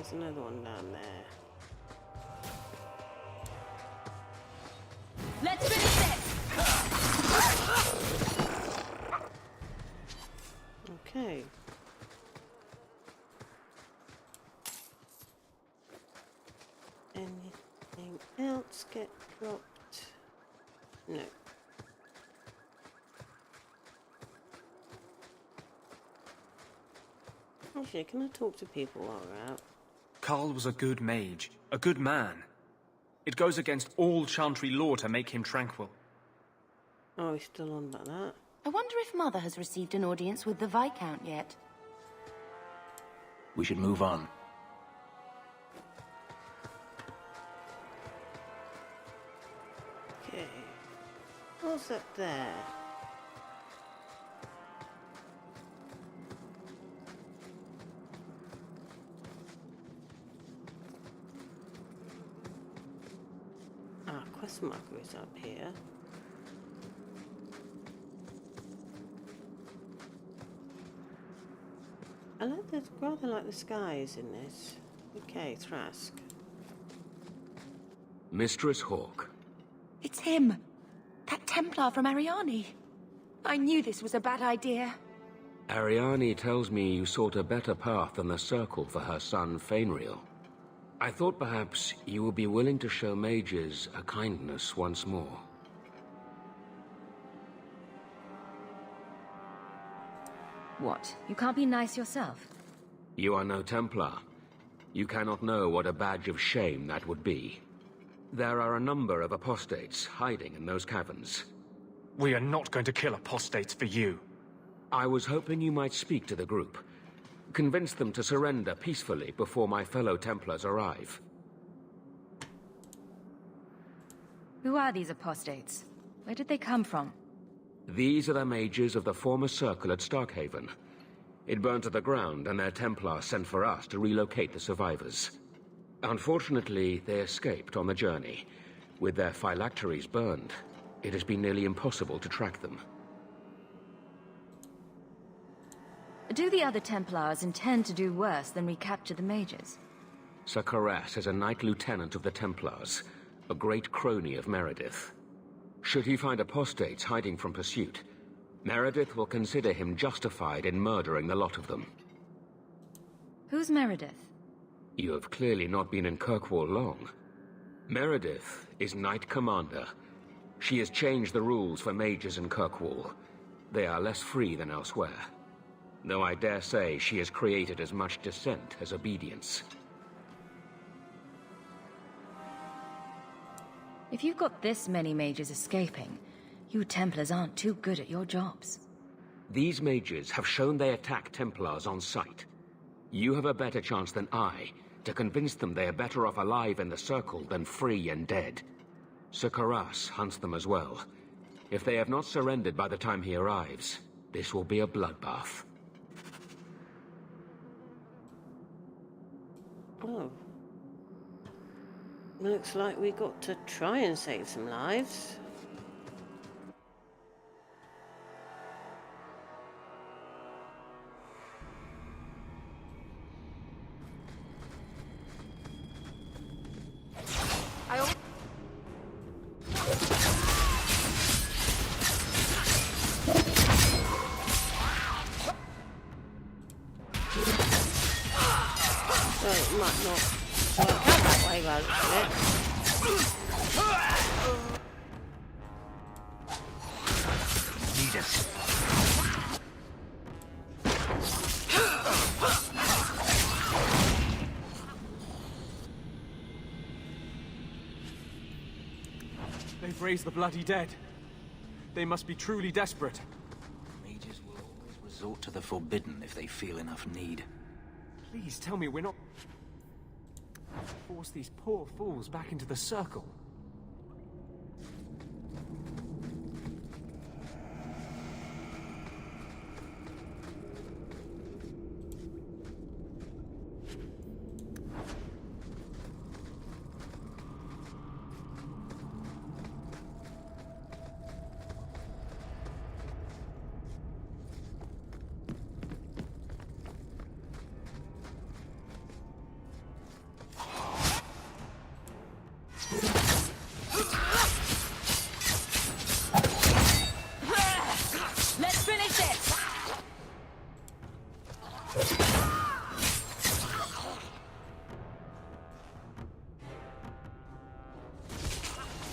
there's another one down there.
Let's finish this!
Okay. Anything else get dropped? No. Actually, can I talk to people while we're out?
Carl was a good mage, a good man. It goes against all Chantry law to make him tranquil.
Oh, he's still on about that.
I wonder if Mother has received an audience with the Viscount yet.
We should move on.
Okay. What's up there? Ah, quest marker is up here. Rather like the skies in this. Okay, Thrask.
Mistress Hawke.
It's him! That Templar from Ariani. I knew this was a bad idea.
Ariani tells me you sought a better path than the Circle for her son, Fainriel. I thought perhaps you would be willing to show mages a kindness once more.
What? You can't be nice yourself?
You are no Templar. You cannot know what a badge of shame that would be. There are a number of apostates hiding in those caverns.
We are not going to kill apostates for you.
I was hoping you might speak to the group. Convince them to surrender peacefully before my fellow Templars arrive.
Who are these apostates? Where did they come from?
These are the mages of the former Circle at Starkhaven. It burned to the ground, and their Templar sent for us to relocate the survivors. Unfortunately, they escaped on the journey. With their phylacteries burned, it has been nearly impossible to track them.
Do the other Templars intend to do worse than recapture the mages?
Sir Karas is a Knight Lieutenant of the Templars, a great crony of Meredith. Should he find apostates hiding from pursuit, Meredith will consider him justified in murdering the lot of them.
Who's Meredith?
You have clearly not been in Kirkwall long. Meredith is Knight Commander. She has changed the rules for mages in Kirkwall. They are less free than elsewhere. Though I dare say she has created as much dissent as obedience.
If you've got this many mages escaping, you Templars aren't too good at your jobs.
These mages have shown they attack Templars on sight. You have a better chance than I to convince them they are better off alive in the Circle than free and dead. Sir Karas hunts them as well. If they have not surrendered by the time he arrives, this will be a bloodbath.
Oh. Looks like we got to try and save some lives. Well, it might not work out that way, well,
Need us.
They've raised the bloody dead. They must be truly desperate.
Mages will always resort to the forbidden if they feel enough need.
Please tell me we're not... Force these poor fools back into the Circle.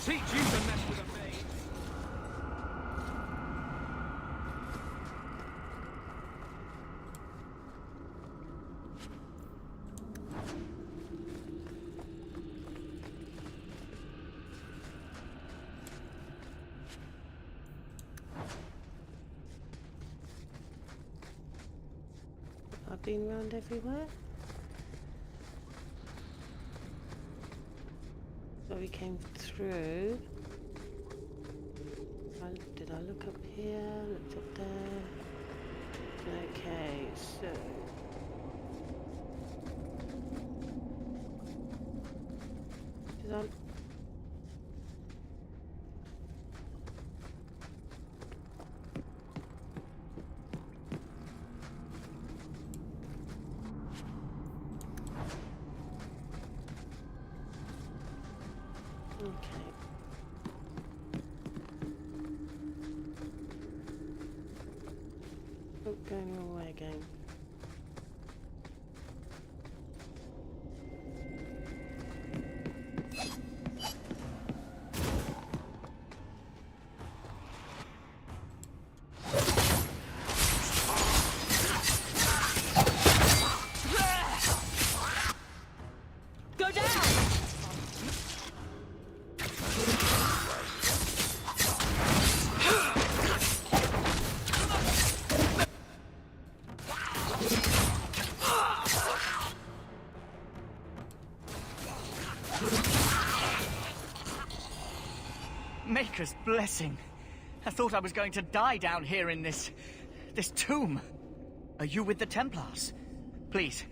Teach you to mess with a maid.
I've been round everywhere. So we came through. Did I look up here? Looked up there. Okay, so did I? Okay. Oh, going the wrong way again.
Go down!
Maker's blessing. I thought I was going to die down here in this tomb. Are you with the Templars? Please,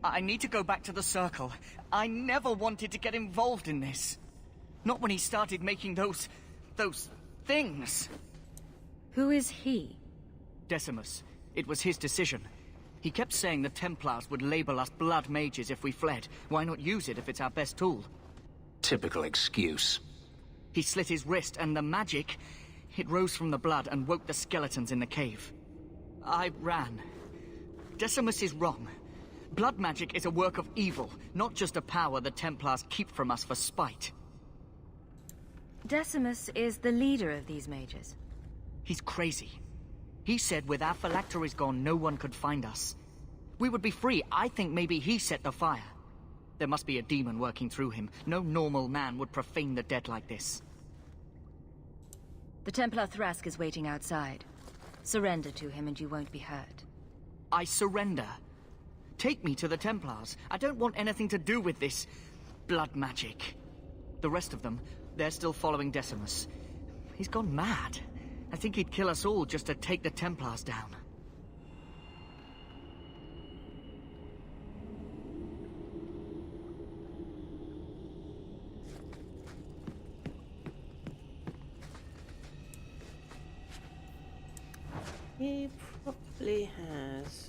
I need to go back to the Circle. I never wanted to get involved in this. Not when he started making those things.
Who is he?
Decimus. It was his decision. He kept saying the Templars would label us blood mages if we fled. Why not use it if it's our best tool?
Typical excuse.
He slit his wrist, and the magic, it rose from the blood and woke the skeletons in the cave. I ran. Decimus is wrong. Blood magic is a work of evil, not just a power the Templars keep from us for spite.
Decimus is the leader of these mages.
He's crazy. He said with our phylacteries gone, no one could find us. We would be free. I think maybe he set the fire. There must be a demon working through him. No normal man would profane the dead like this.
The Templar Thrask is waiting outside. Surrender to him and you won't be hurt.
I surrender. Take me to the Templars. I don't want anything to do with this blood magic. The rest of them, they're still following Decimus. He's gone mad. I think he'd kill us all just to take the Templars down.
He probably has.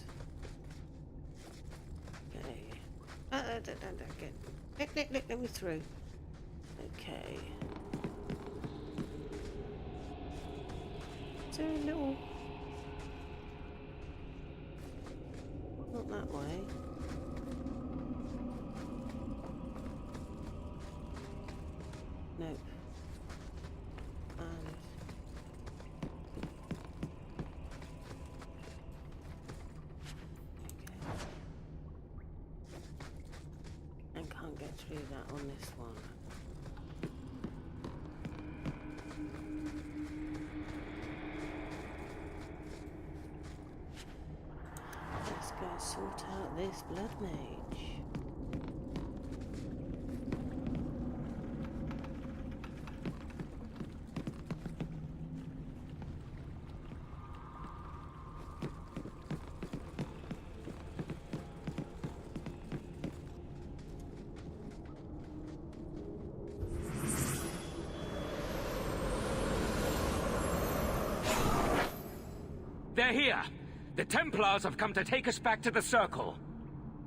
Okay. Let me through. Okay. Is there a little... Not that way. Nope. Get through that on this one. Let's go sort out this blood mage.
They're here! The Templars have come to take us back to the Circle.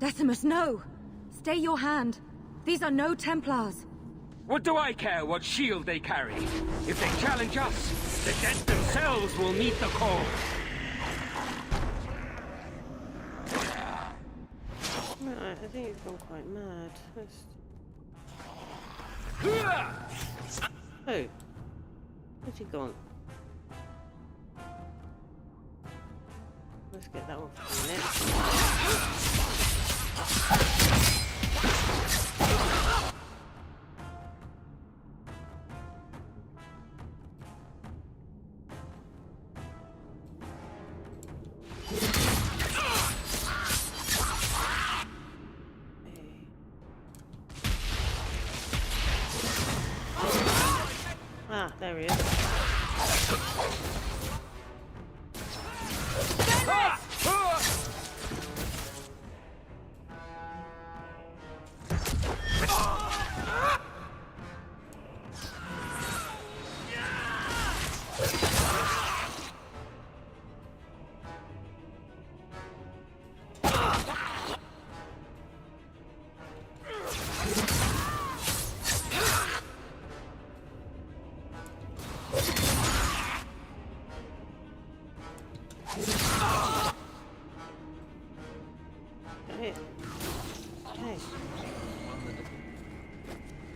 Decimus, no! Stay your hand. These are no Templars.
What do I care what shield they carry? If they challenge us, the dead themselves will meet the call.
Right, I think he's gone quite mad. Oh, where's he gone? Let's get that one for a minute. Ah, there he is.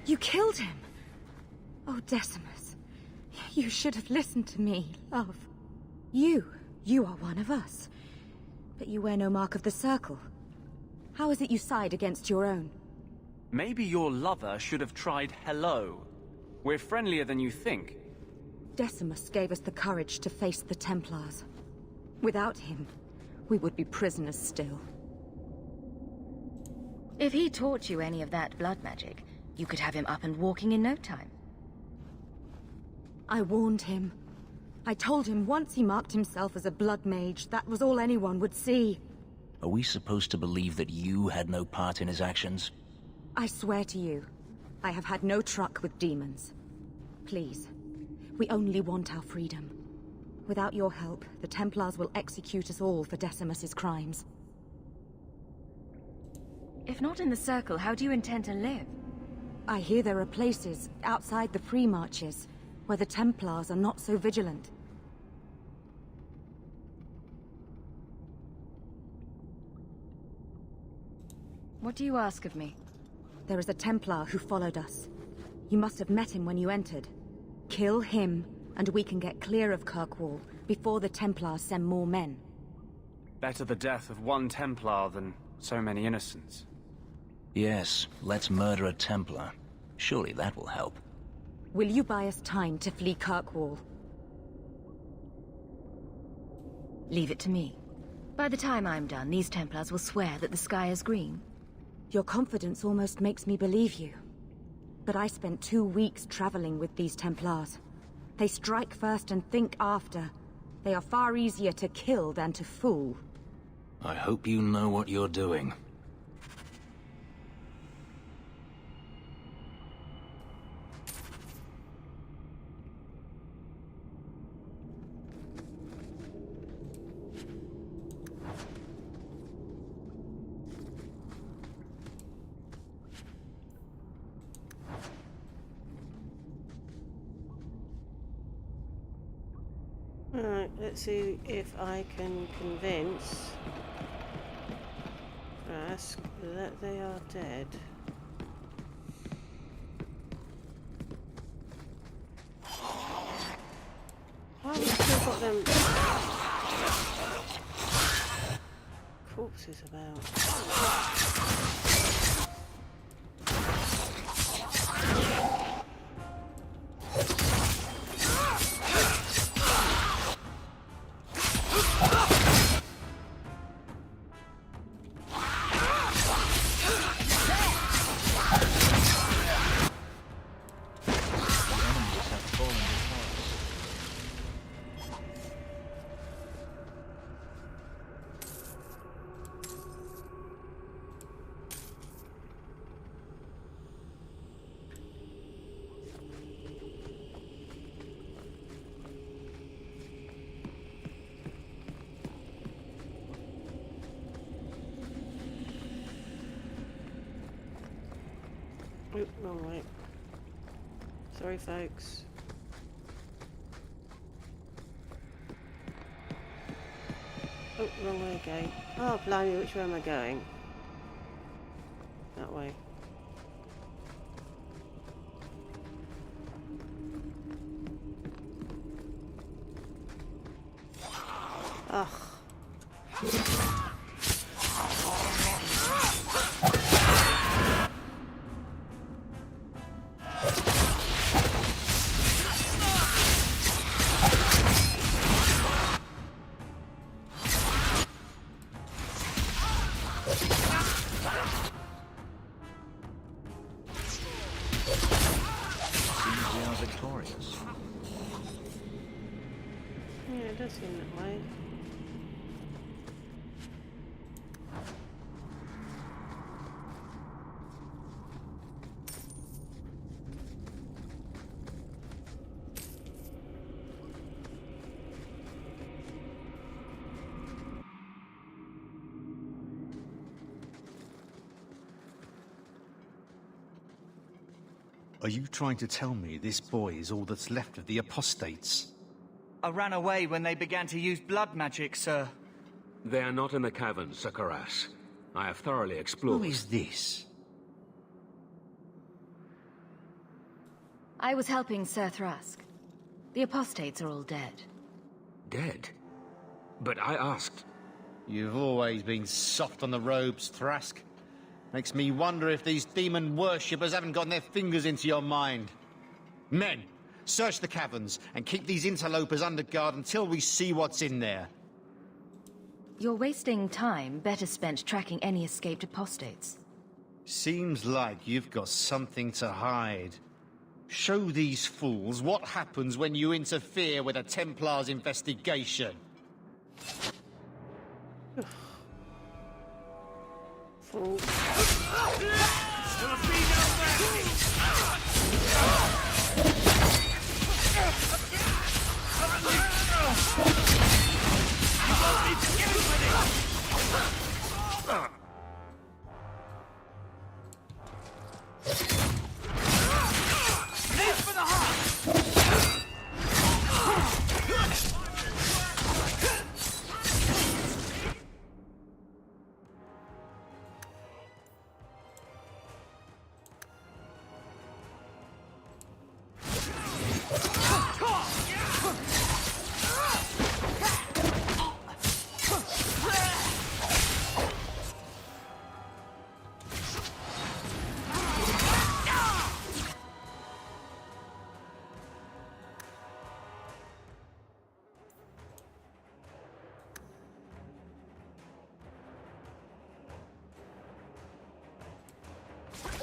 You killed him! Oh, Decimus. You should have listened to me, love. You are one of us. But you wear no mark of the Circle. How is it you side against your own?
Maybe your lover should have tried hello. We're friendlier than you think.
Decimus gave us the courage to face the Templars. Without him, we would be prisoners still.
If he taught you any of that blood magic, you could have him up and walking in no time.
I warned him. I told him once he marked himself as a blood mage, that was all anyone would see.
Are we supposed to believe that you had no part in his actions?
I swear to you, I have had no truck with demons. Please, we only want our freedom. Without your help, the Templars will execute us all for Decimus's crimes.
If not in the Circle, how do you intend to live?
I hear there are places, outside the pre-marches, where the Templars are not so vigilant.
What do you ask of me?
There is a Templar who followed us. You must have met him when you entered. Kill him, and we can get clear of Kirkwall before the Templars send more men.
Better the death of one Templar than so many innocents.
Yes, let's murder a Templar. Surely that will help.
Will you buy us time to flee Kirkwall?
Leave it to me. By the time I'm done, these Templars will swear that the sky is green.
Your confidence almost makes me believe you. But I spent 2 weeks traveling with these Templars. They strike first and think after. They are far easier to kill than to fool.
I hope you know what you're doing.
Alright, let's see if I can convince Rask that they are dead. Why have we still got them corpses about? Oop, wrong way. Sorry, folks. Oh, wrong way again. Oh, blimey, which way am I going? that way. Ugh.
Victorious.
Yeah, it does seem that way.
Are you trying to tell me this boy is all that's left of the apostates?
I ran away when they began to use blood magic, sir.
They are not in the caverns, Sir Karas. I have thoroughly explored.
Who is this?
I was helping Sir Thrusk. The apostates are all dead.
Dead? But I asked...
You've always been soft on the robes, Thrusk. Makes me wonder if these demon worshippers haven't gotten their fingers into your mind. Men, search the caverns and keep these interlopers under guard until we see what's in there.
You're wasting time better spent tracking any escaped apostates.
Seems like you've got something to hide. Show these fools what happens when you interfere with a Templar's investigation.
Fool.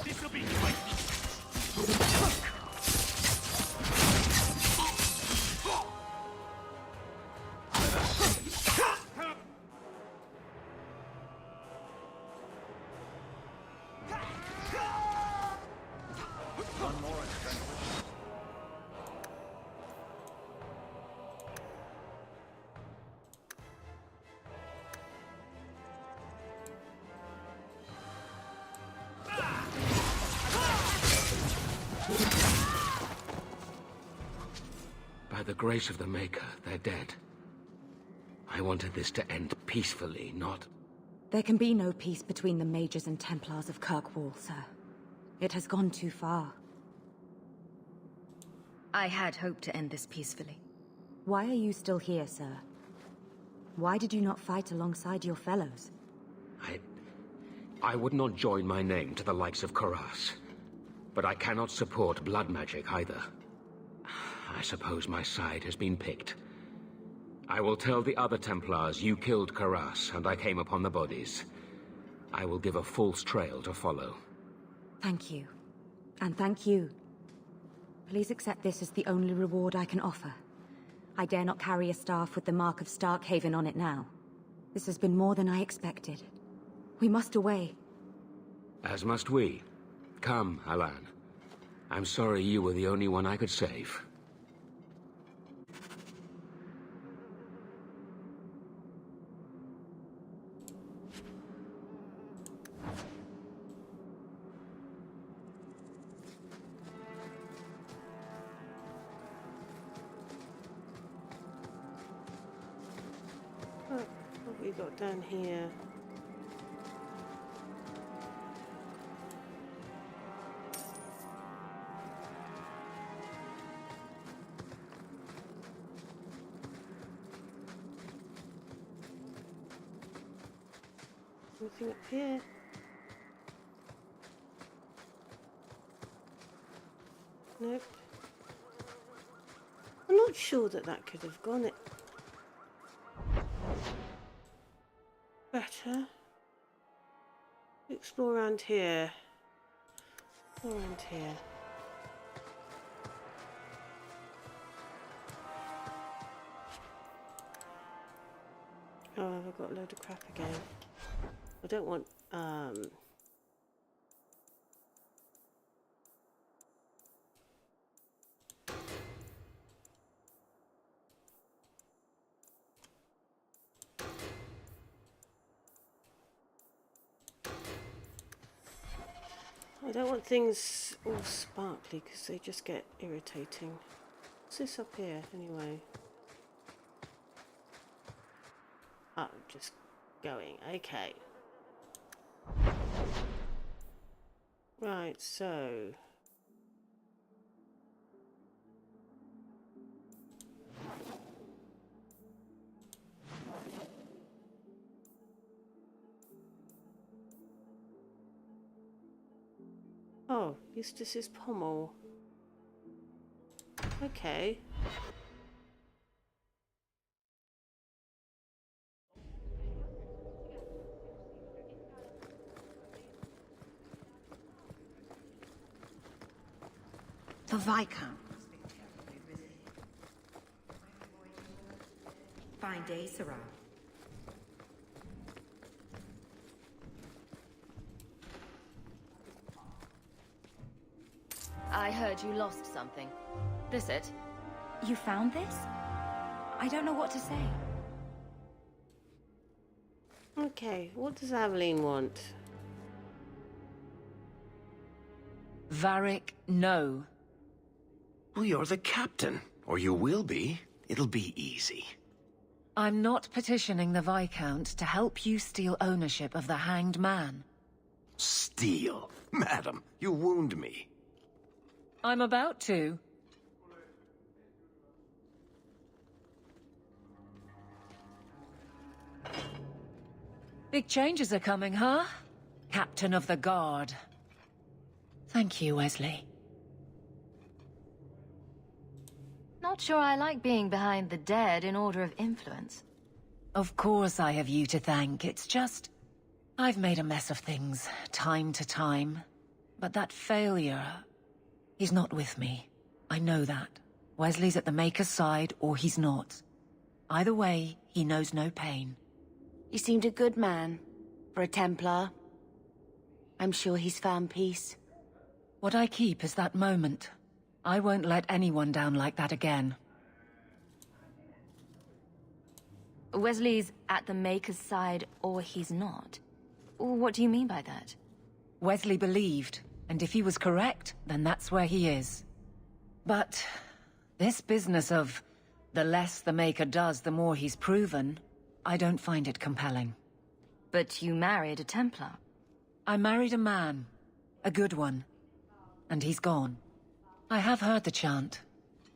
This'll be quick.
By the grace of the Maker, they're dead. I wanted this to end peacefully, not...
There can be no peace between the Mages and Templars of Kirkwall, sir. It has gone too far.
I had hoped to end this peacefully.
Why are you still here, sir? Why did you not fight alongside your fellows?
I would not join my name to the likes of Karas. But I cannot support blood magic either. I suppose my side has been picked. I will tell the other Templars you killed Karas and I came upon the bodies. I will give a false trail to follow.
Thank you. And thank you. Please accept this as the only reward I can offer. I dare not carry a staff with the mark of Starkhaven on it now. This has been more than I expected. We must away.
As must we. Come, Alan. I'm sorry you were the only one I could save.
What have we got down here? Anything up here? Nope. I'm not sure that that could have gone it better. Explore around here. Explore around here. Oh, I've got a load of crap again. I don't want, I don't want things all sparkly because they just get irritating. What's this up here anyway? Oh, just going. Okay. Right, so... Oh, Eustace's pommel. Okay.
The Viscount.
Fine day, Sarah.
I heard you lost something. This it?
You found this? I don't know what to say.
Okay, what does Aveline want?
Varric, no.
Well, you're the captain. Or you will be. It'll be easy.
I'm not petitioning the Viscount to help you steal ownership of the Hanged Man.
Steal? Madam, you wound me.
I'm about to. Big changes are coming, huh? Captain of the Guard. Thank you, Wesley.
Not sure I like being behind the dead in order of influence.
Of course I have you to thank. It's just... I've made a mess of things, time to time. But that failure... He's not with me. I know that. Wesley's at the Maker's side, or he's not. Either way, he knows no pain.
He seemed a good man. For a Templar. I'm sure he's found peace.
What I keep is that moment. I won't let anyone down like that again.
Wesley's at the Maker's side, or he's not. What do you mean by that?
Wesley believed, and if he was correct, then that's where he is. But this business of the less the Maker does, the more he's proven, I don't find it compelling.
But you married a Templar.
I married a man. A good one. And he's gone. I have heard the chant.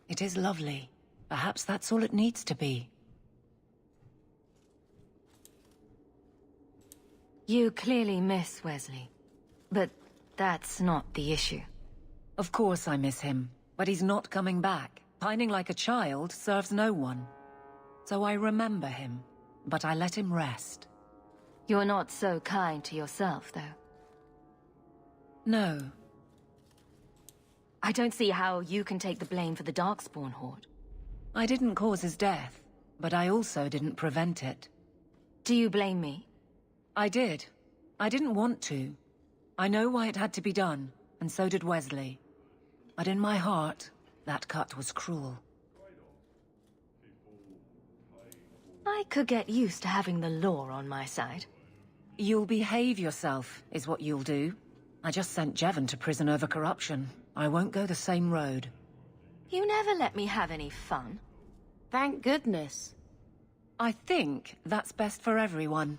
It is lovely. Perhaps that's all it needs to be.
You clearly miss Wesley. But that's not the issue.
Of course I miss him, but he's not coming back. Pining like a child serves no one. So I remember him, but I let him rest.
You're not so kind to yourself, though.
No.
I don't see how you can take the blame for the Darkspawn Horde.
I didn't cause his death, but I also didn't prevent it.
Do you blame me?
I did. I didn't want to. I know why it had to be done, and so did Wesley. But in my heart, that cut was cruel.
I could get used to having the law on my side.
You'll behave yourself, is what you'll do. I just sent Jevon to prison over corruption. I won't go the same road.
You never let me have any fun.
Thank goodness.
I think that's best for everyone.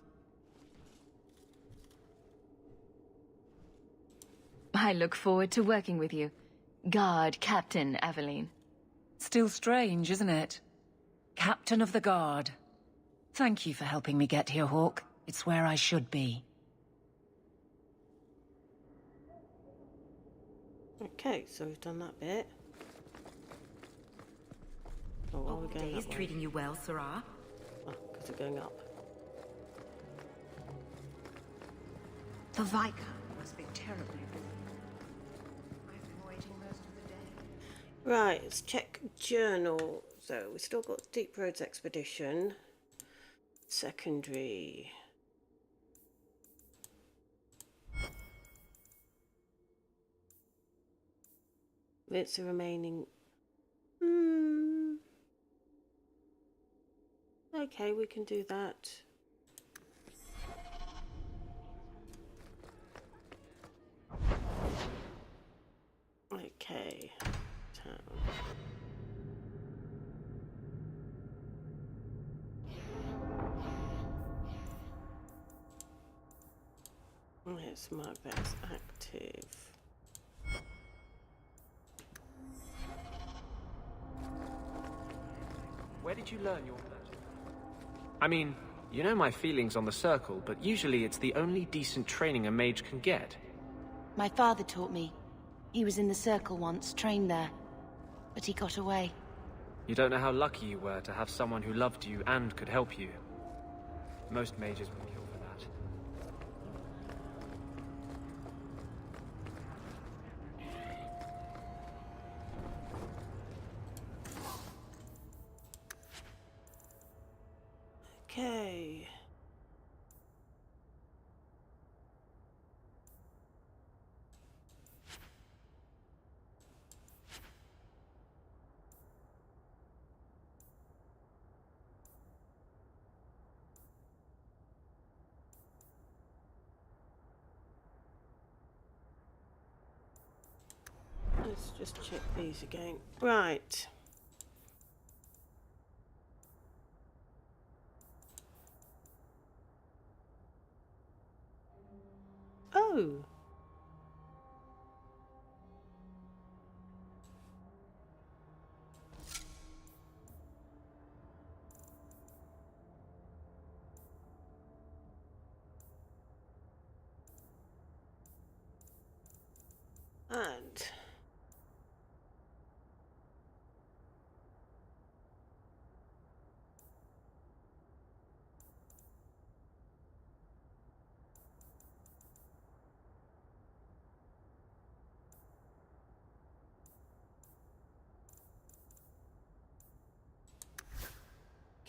I look forward to working with you. Guard Captain Aveline.
Still strange, isn't it? Captain of the Guard. Thank you for helping me get here, Hawke. It's where I should be.
Okay, so we've done that bit. Oh, are we going
Days
that way?
treating you well, Sarah?
Oh, because we're going up.
The Vicar must be terribly busy. I've been waiting most of the day.
Right, let's check journal. So we've still got Deep Roads Expedition. Secondary. It's the remaining. Okay, we can do that. Okay. Town. Let's mark that as active.
Where did you learn your magic? I mean, you know my feelings on the Circle, but usually it's the only decent training a mage can get.
My father taught me. He was in the Circle once, trained there. But he got away.
You don't know how lucky you were to have someone who loved you and could help you. Most mages would kill for that.
Okay. Let's just check these again. Right. Oh. And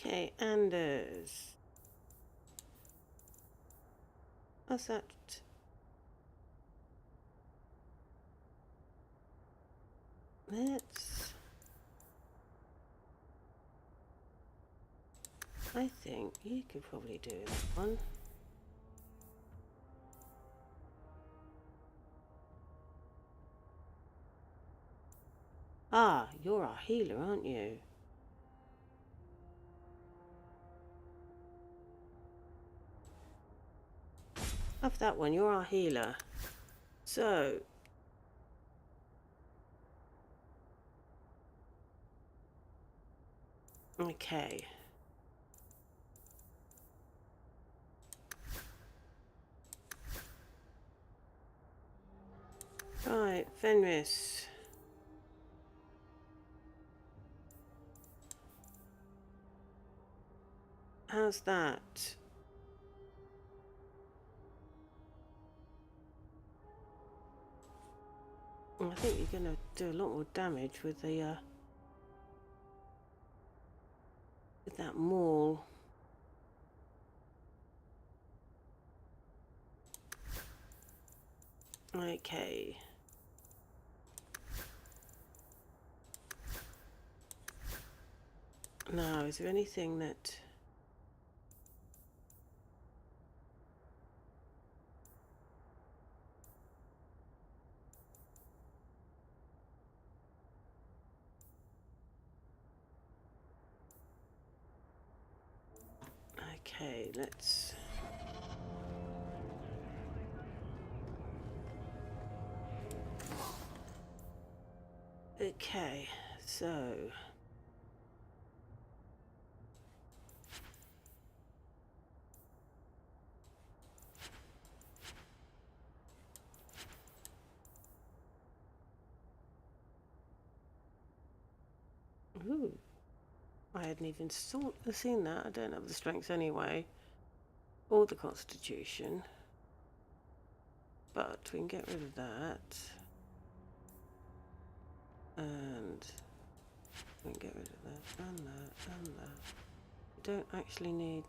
okay, Anders. What's that? Let's. I think you could probably do that one. Ah, you're our healer, aren't you? Have that one, you're our healer. So. Okay. Right, Fenris. How's that? I think you're going to do a lot more damage with the with that maul. Okay. Now, is there anything that... Okay, let's... Okay, so... Ooh. I hadn't even seen that. I don't have the strength anyway. Or the constitution. But we can get rid of that. And we can get rid of that and that and that. We don't actually need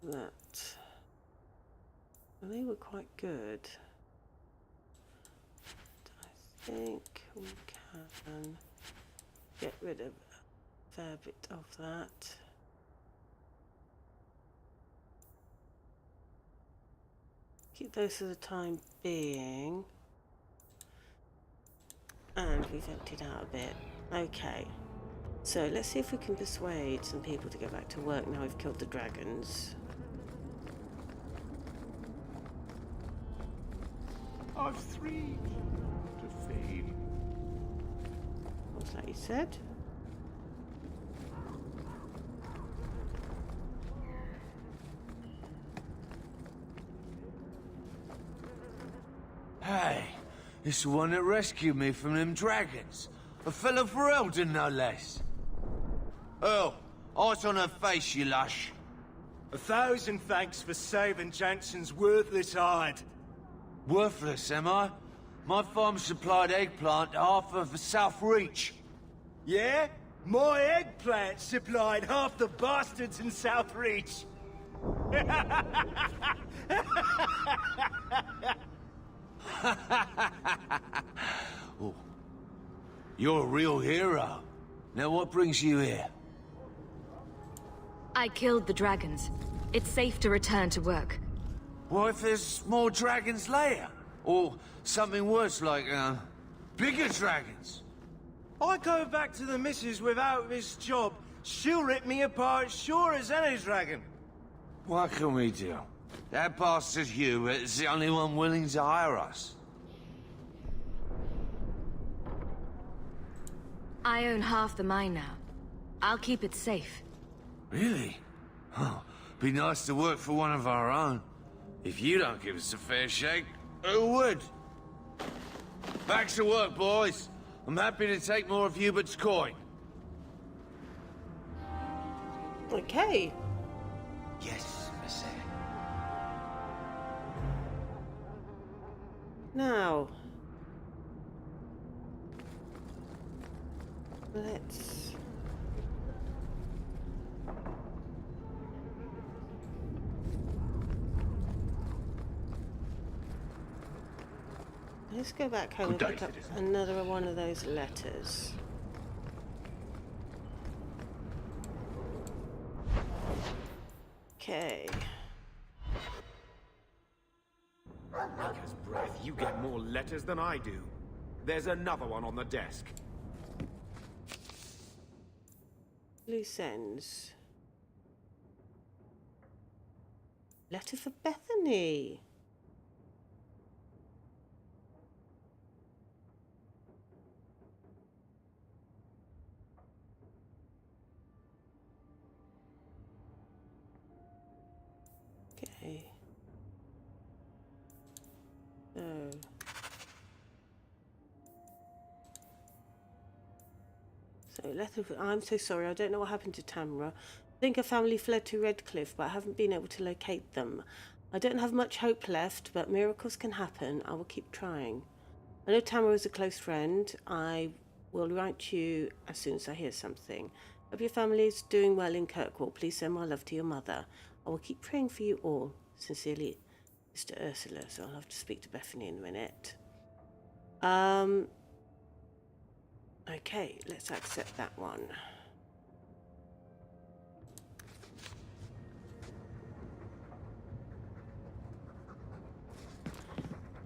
that. Well, they were quite good. I think we can get rid of a fair bit of that. Keep those for the time being. And we've emptied out a bit. Okay. So let's see if we can persuade some people to go back to work now we've killed the dragons.
I've 3 to feed.
What's that you said?
Hey, it's the one that rescued me from them dragons. A fellow for Eldon, no less. Earl, eyes on her face, you lush.
1,000 thanks for saving Jansen's worthless hide.
Worthless, am I? My farm supplied eggplant to half of the South Reach.
Yeah? My eggplant supplied half the bastards in South Reach.
Oh. You're a real hero. Now what brings you here?
I killed the dragons. It's safe to return to work.
What if there's more dragons later? Or something worse like, bigger dragons?
I go back to the missus without this job. She'll rip me apart sure as any dragon.
What can we do? That bastard Hubert is the only one willing to hire us.
I own half the mine now. I'll keep it safe.
Really? Oh, be nice to work for one of our own. If you don't give us a fair shake, who would? Back to work, boys. I'm happy to take more of Hubert's coin.
Okay.
Yes, monsieur.
Now, let's go back home and pick up another one of those letters. Okay.
Maker's breath, you get more letters than I do. There's another one on the desk.
Loose ends. Letter for Bethany. Okay. So letter for, I'm so sorry, I don't know what happened to Tamra. I think her family fled to Redcliffe, but I haven't been able to locate them. I don't have much hope left, but miracles can happen. I will keep trying. I know Tamra is a close friend. I will write you as soon as I hear something. Hope your family is doing well in Kirkwall. Please send my love to your mother. I will keep praying for you all. Sincerely, Mr. Ursula. So I'll have to speak to Bethany in a minute. Okay, let's accept that one.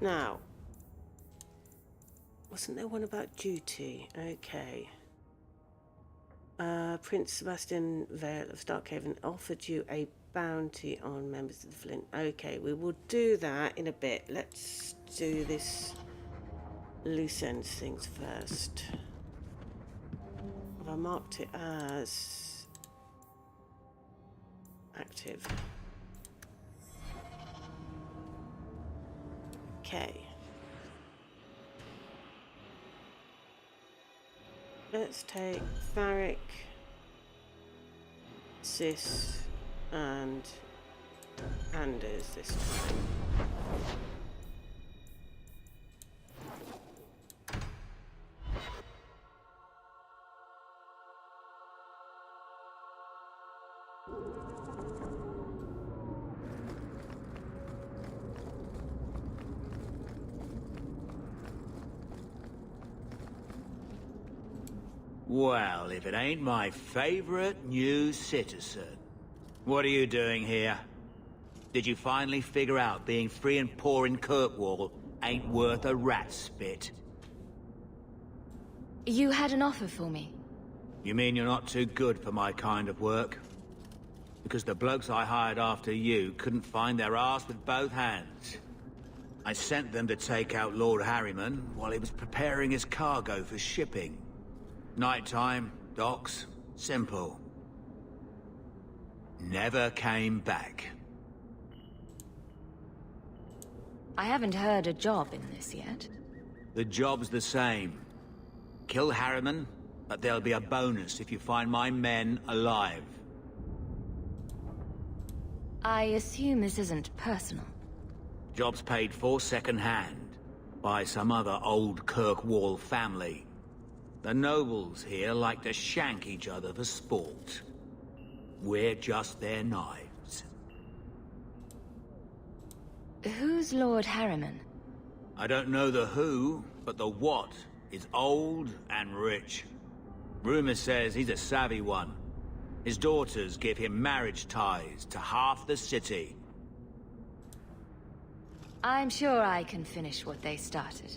Now, wasn't there one about duty? Okay. Prince Sebastian Vale of Starkhaven offered you a bounty on members of the Flint. Okay, we will do that in a bit. Let's do this loose ends things first. I marked it as active. Okay. Let's take Varric, Sis, and Anders this time.
Well, if it ain't my favorite new citizen. What are you doing here? Did you finally figure out being free and poor in Kirkwall ain't worth a rat's spit?
You had an offer for me.
You mean you're not too good for my kind of work? Because the blokes I hired after you couldn't find their arse with both hands. I sent them to take out Lord Harriman while he was preparing his cargo for shipping. Nighttime, docks, simple. Never came back.
I haven't heard a job in this yet.
The job's the same. Kill Harriman, but there'll be a bonus if you find my men alive.
I assume this isn't personal.
Job's paid for second-hand by some other old Kirkwall family. The nobles here like to shank each other for sport. We're just their knives.
Who's Lord Harriman?
I don't know the who, but the what is old and rich. Rumor says he's a savvy one. His daughters give him marriage ties to half the city.
I'm sure I can finish what they started.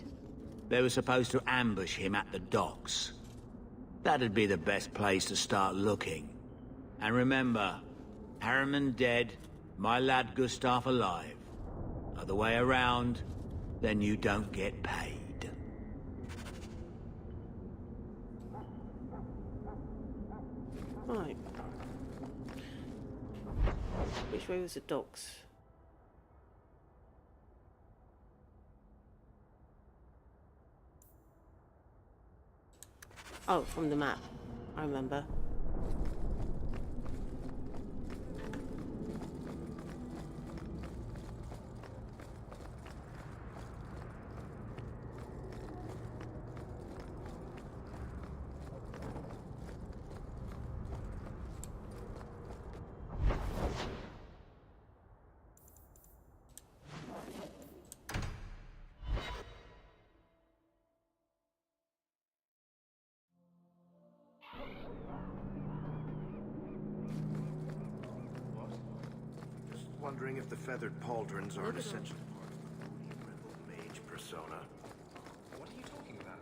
They were supposed to ambush him at the docks. That'd be the best place to start looking. And remember, Harriman dead, my lad Gustav alive. Other way around, then you don't get paid.
Right. Which way was the docks? Oh, from the map. I remember.
Wondering if the feathered pauldrons are an essential part of the mage persona.
What are you talking about?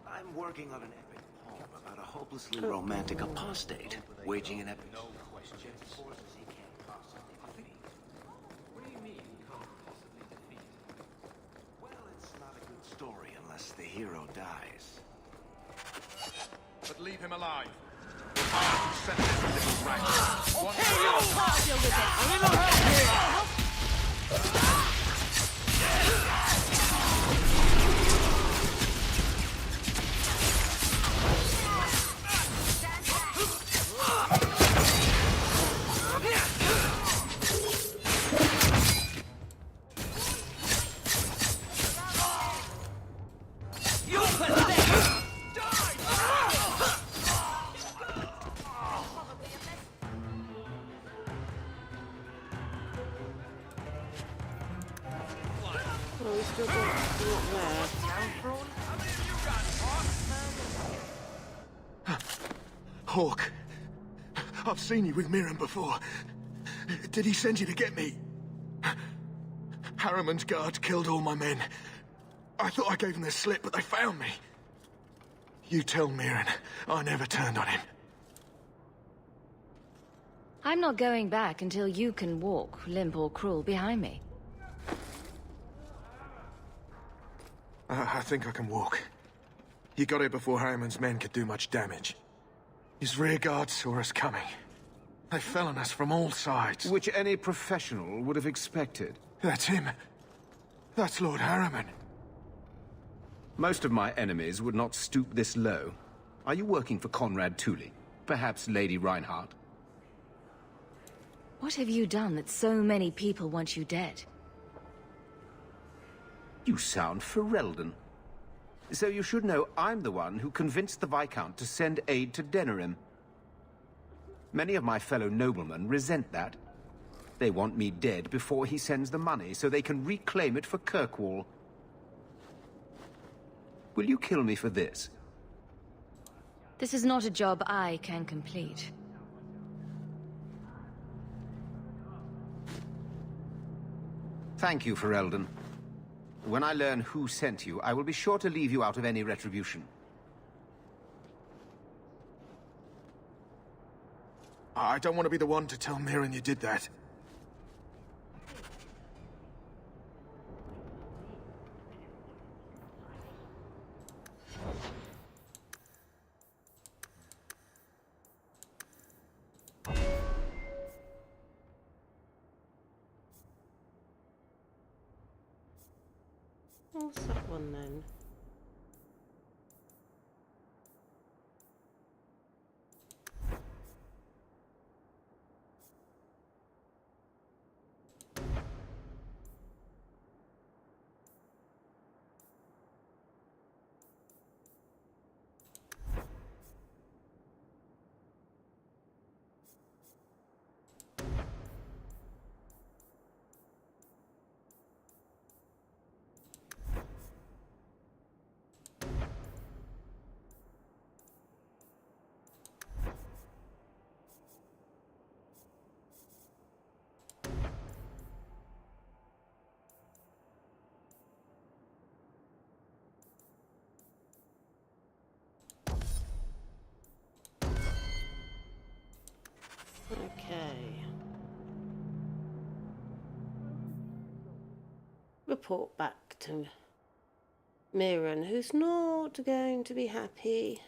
I'm working on an epic poem about a hopelessly romantic apostate, waging an epic... No questions. Forces he can't possibly defeat.
What do you mean, can't possibly defeat?
Well, it's not a good story unless the hero dies.
But leave him alive. Set this little right. One
I'll deal with this.
Oh, we still got not there.
Hawk, I've seen you with Miriam before. Did he send you to get me? Harriman's guards killed all my men. I thought I gave them the slip, but they found me. You tell Mirren I never turned on him.
I'm not going back until you can walk, limp or cruel, behind me.
I think I can walk. He got here before Harriman's men could do much damage. His rear guard saw us coming. They fell on us from all sides.
Which any professional would have expected.
That's him.
That's Lord Harriman. Most of my enemies would not stoop this low. Are you working for Conrad Tooley? Perhaps Lady Reinhardt?
What have you done that so many people want you dead?
You sound Ferelden. So you should know I'm the one who convinced the Viscount to send aid to Denerim. Many of my fellow noblemen resent that. They want me dead before he sends the money, so they can reclaim it for Kirkwall. Will you kill me for this?
This is not a job I can complete.
Thank you, Ferelden. When I learn who sent you, I will be sure to leave you out of any retribution.
I don't want to be the one to tell Mirren you did that.
What's that one then? Okay. Report back to Mirren, who's not going to be happy.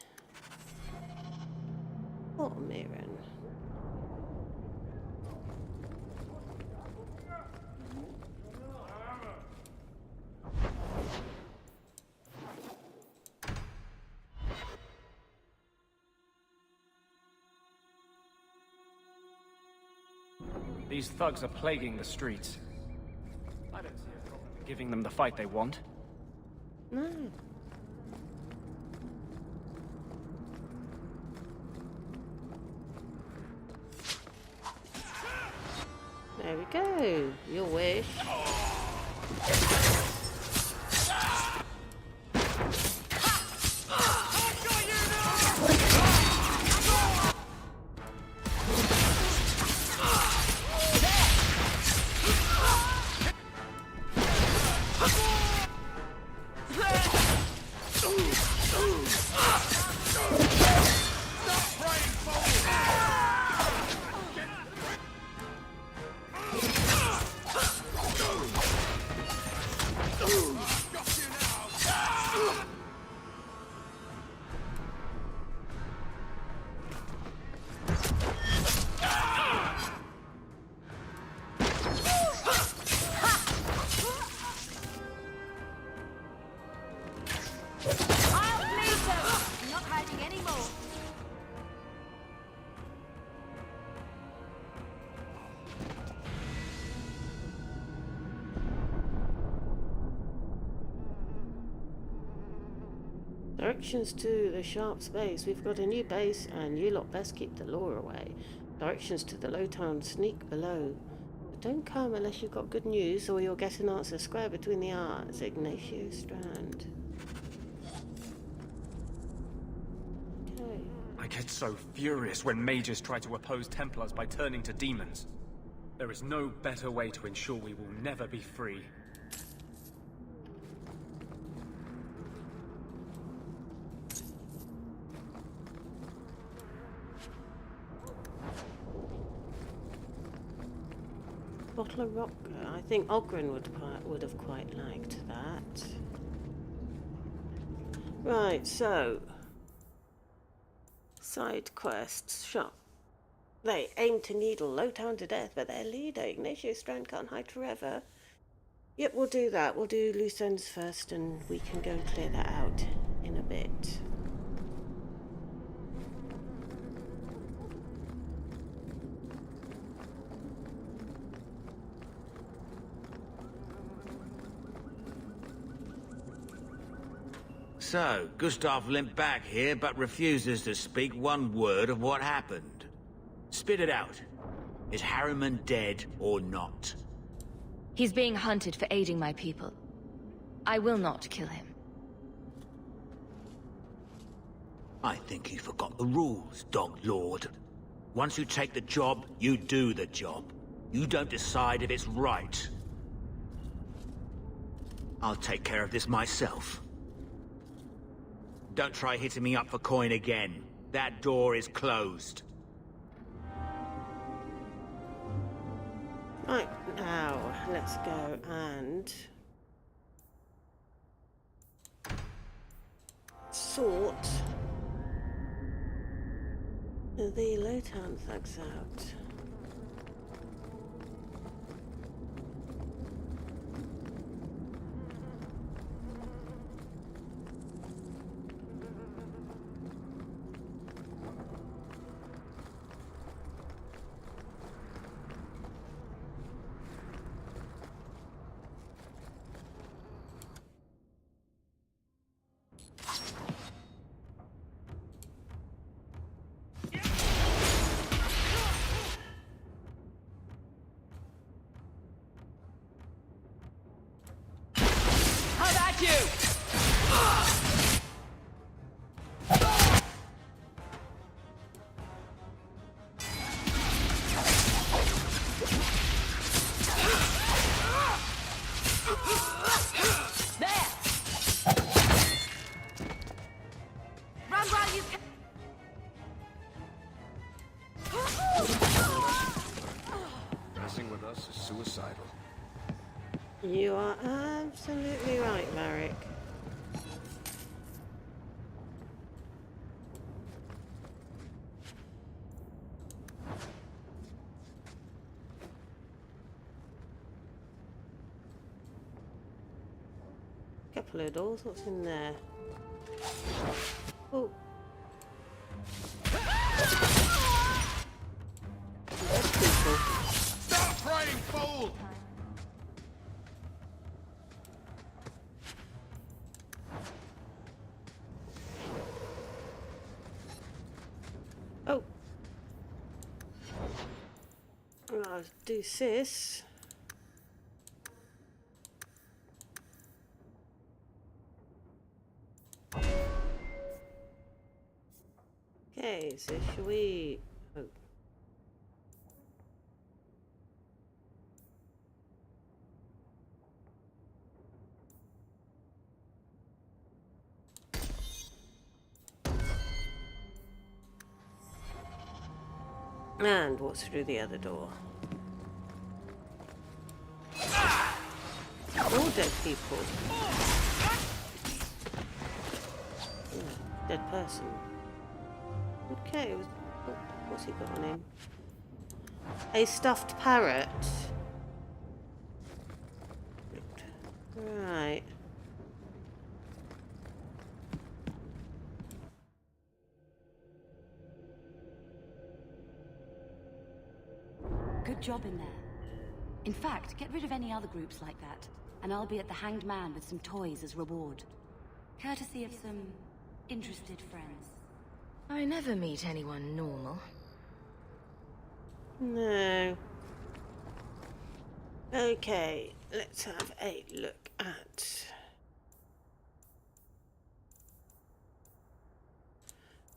Poor Mirren.
These thugs are plaguing the streets. I don't see a problem in giving them the fight they want.
No. There we go. Your wish. Directions to the sharp space. We've got a new base and you lot best keep the law away. Directions to the low town sneak below. But don't come unless you've got good news or you'll get an answer square between the R's. Ignacio Strand. Okay.
I get so furious when mages try to oppose Templars by turning to demons. There is no better way to ensure we will never be free.
Bottle of rock. I think Ogren would have quite liked that. Right, so side quests. Shop. They aim to needle Lowtown to death, but their leader, Ignacio Strand, can't hide forever. Yep, we'll do that. We'll do loose ends first and we can go and clear that out in a bit.
So, Gustav limped back here, but refuses to speak one word of what happened. Spit it out. Is Harriman dead or not?
He's being hunted for aiding my people. I will not kill him.
I think you forgot the rules, Dog Lord. Once you take the job, you do the job. You don't decide if it's right. I'll take care of this myself. Don't try hitting me up for coin again. That door is closed.
Right, now let's go and sort the Lowtown thugs out.
Messing with us is suicidal.
You are absolutely right, Marek. Couple of doors, what's in there? Oh.
Stop praying, fool!
Oh. I'll do this. Okay, so shall we... Oh. And what's through the other door? All dead people. Dead person. Okay, oh, what's he got on him? A stuffed parrot. Right.
Good job in there. In fact, get rid of any other groups like that, and I'll be at the Hanged Man with some toys as reward. Courtesy of some interested friends.
I never meet anyone normal.
No. Okay, let's have a look at...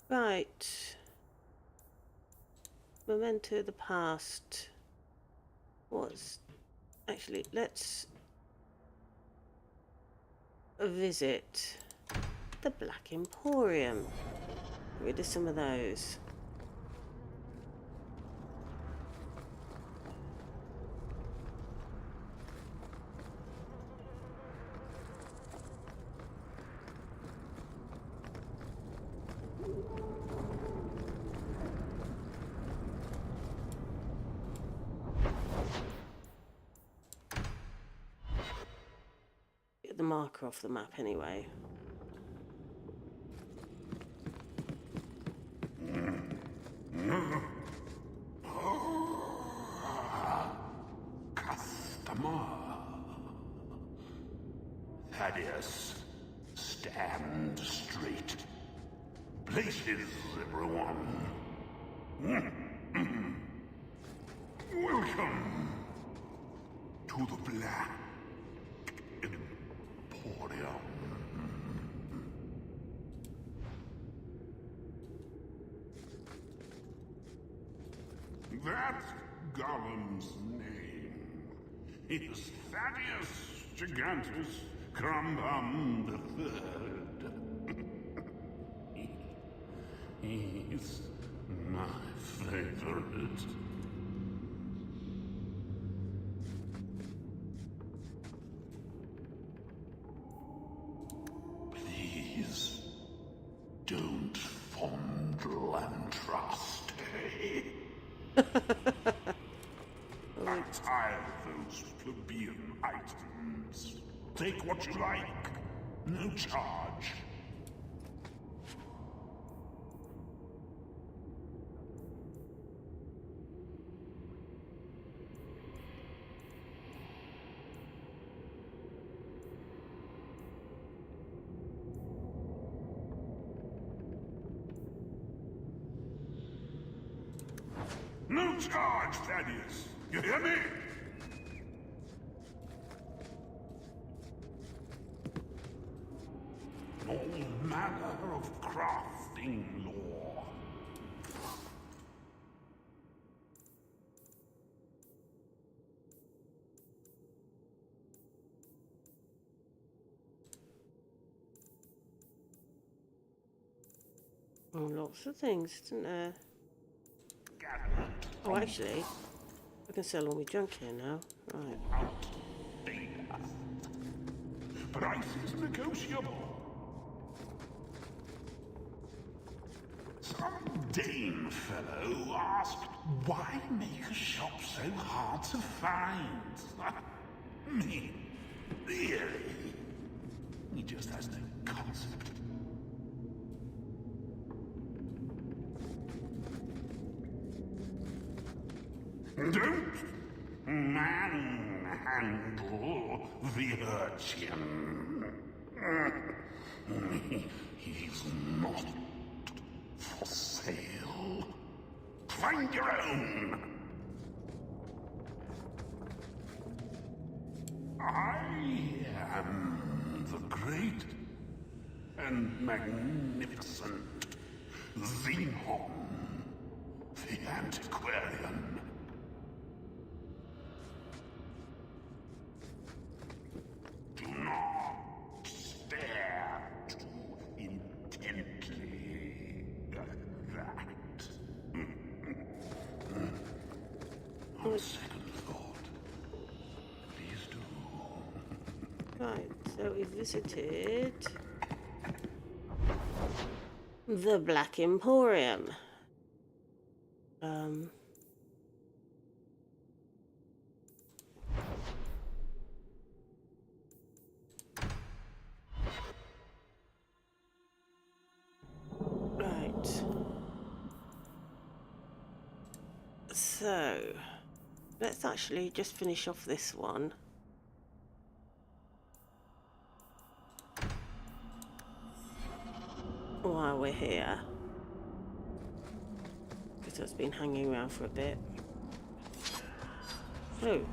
Right. Memento of the past. What's... Actually, let's visit the Black Emporium. Get rid of some of those. get the marker off the map anyway.
Customer. Thaddeus, stand straight. Places, everyone. Welcome to the Black Emporium. That's Gollum's name. Is Thaddeus Gigantus Crumbum the Third. He's my favorite. Please don't fondle and trust, eh? I'm tired of those plebeian items. Take what you like. No charge. No charge, Thaddeus. You hear me? All manner of crafting lore.
Lots of things, isn't there? Oh, actually, I can sell all my junk here now. Right.
Price is negotiable. Some Dane fellow asked, why make a shop so hard to find? Me? Really? He just has no concept. Don't manhandle the urchin. He's not for sale. Find your own. I am the great and magnificent Windhelm, the antiquarian. Do not stare too intently at that. On second thought, please do.
Right, so we visited the Black Emporium. Right. So, let's actually just finish off this one. While we're here. Because it's been hanging around for a bit. Oh.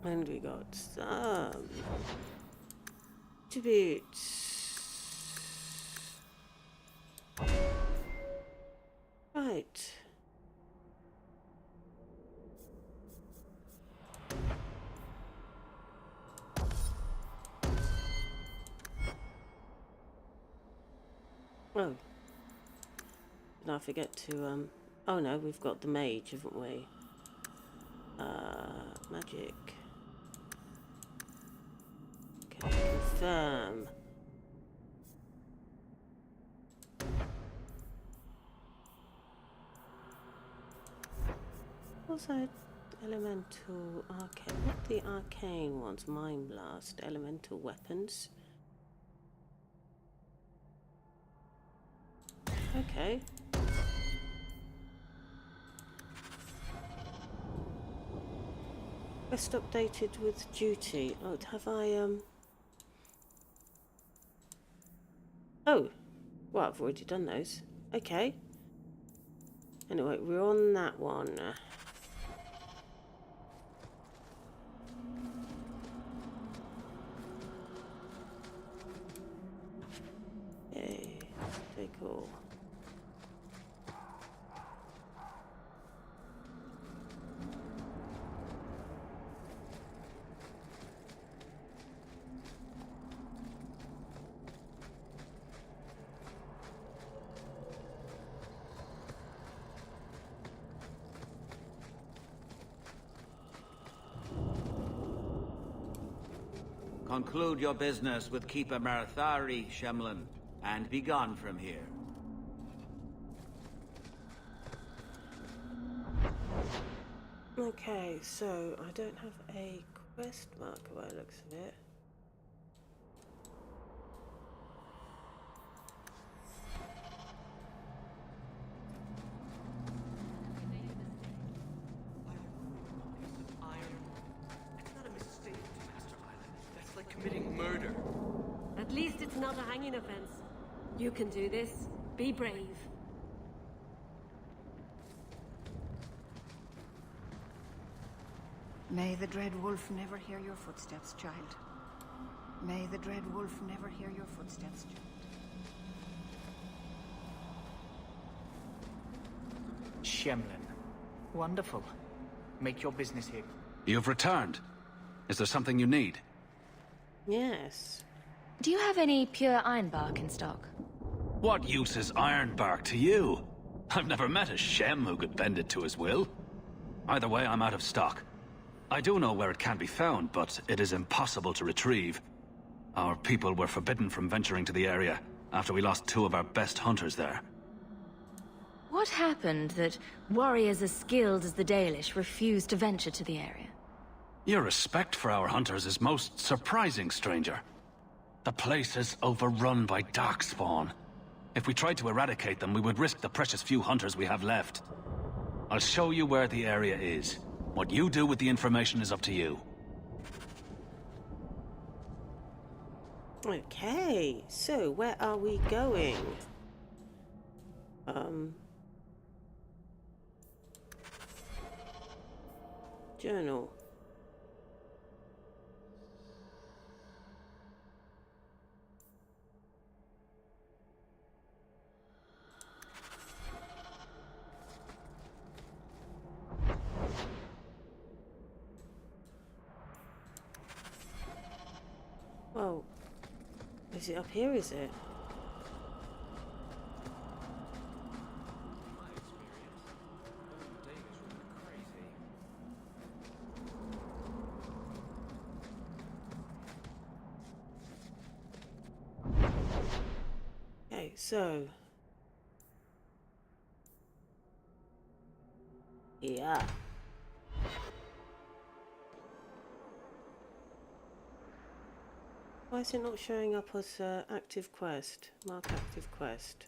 And we got some tributes. Right. Oh. Did I forget to, oh no, we've got the mage, haven't we? Magic. Okay, confirm. Also, elemental arcane. Not the arcane ones. Mind blast. Elemental weapons. Okay. Quest updated with duty. Oh, have I Oh, well, I've already done those. Okay. Anyway, we're on that one. Yay. Okay, cool.
Conclude your business with Keeper Marathari, Shemlin, and be gone from here.
Okay, so I don't have a quest marker by the looks of it.
Committing murder.
At least it's not a hanging offense. You can do this. Be brave.
May the Dread Wolf never hear your footsteps, child. May the Dread Wolf never hear your footsteps, child.
Shemlin. Wonderful. Make your business here.
You've returned. Is there something you need?
Yes.
Do you have any pure ironbark in stock?
What use is ironbark to you? I've never met a Shem who could bend it to his will. Either way, I'm out of stock. I do know where it can be found, but it is impossible to retrieve. Our people were forbidden from venturing to the area after we lost 2 of our best hunters there.
What happened that warriors as skilled as the Dalish refused to venture to the area?
Your respect for our hunters is most surprising, stranger. The place is overrun by darkspawn. If we tried to eradicate them, we would risk the precious few hunters we have left. I'll show you where the area is. What you do with the information is up to you.
Okay, so where are we going? Journal. Well, is it up here, is it? Okay, so... yeah. Why is it not showing up as active quest? Mark active quest.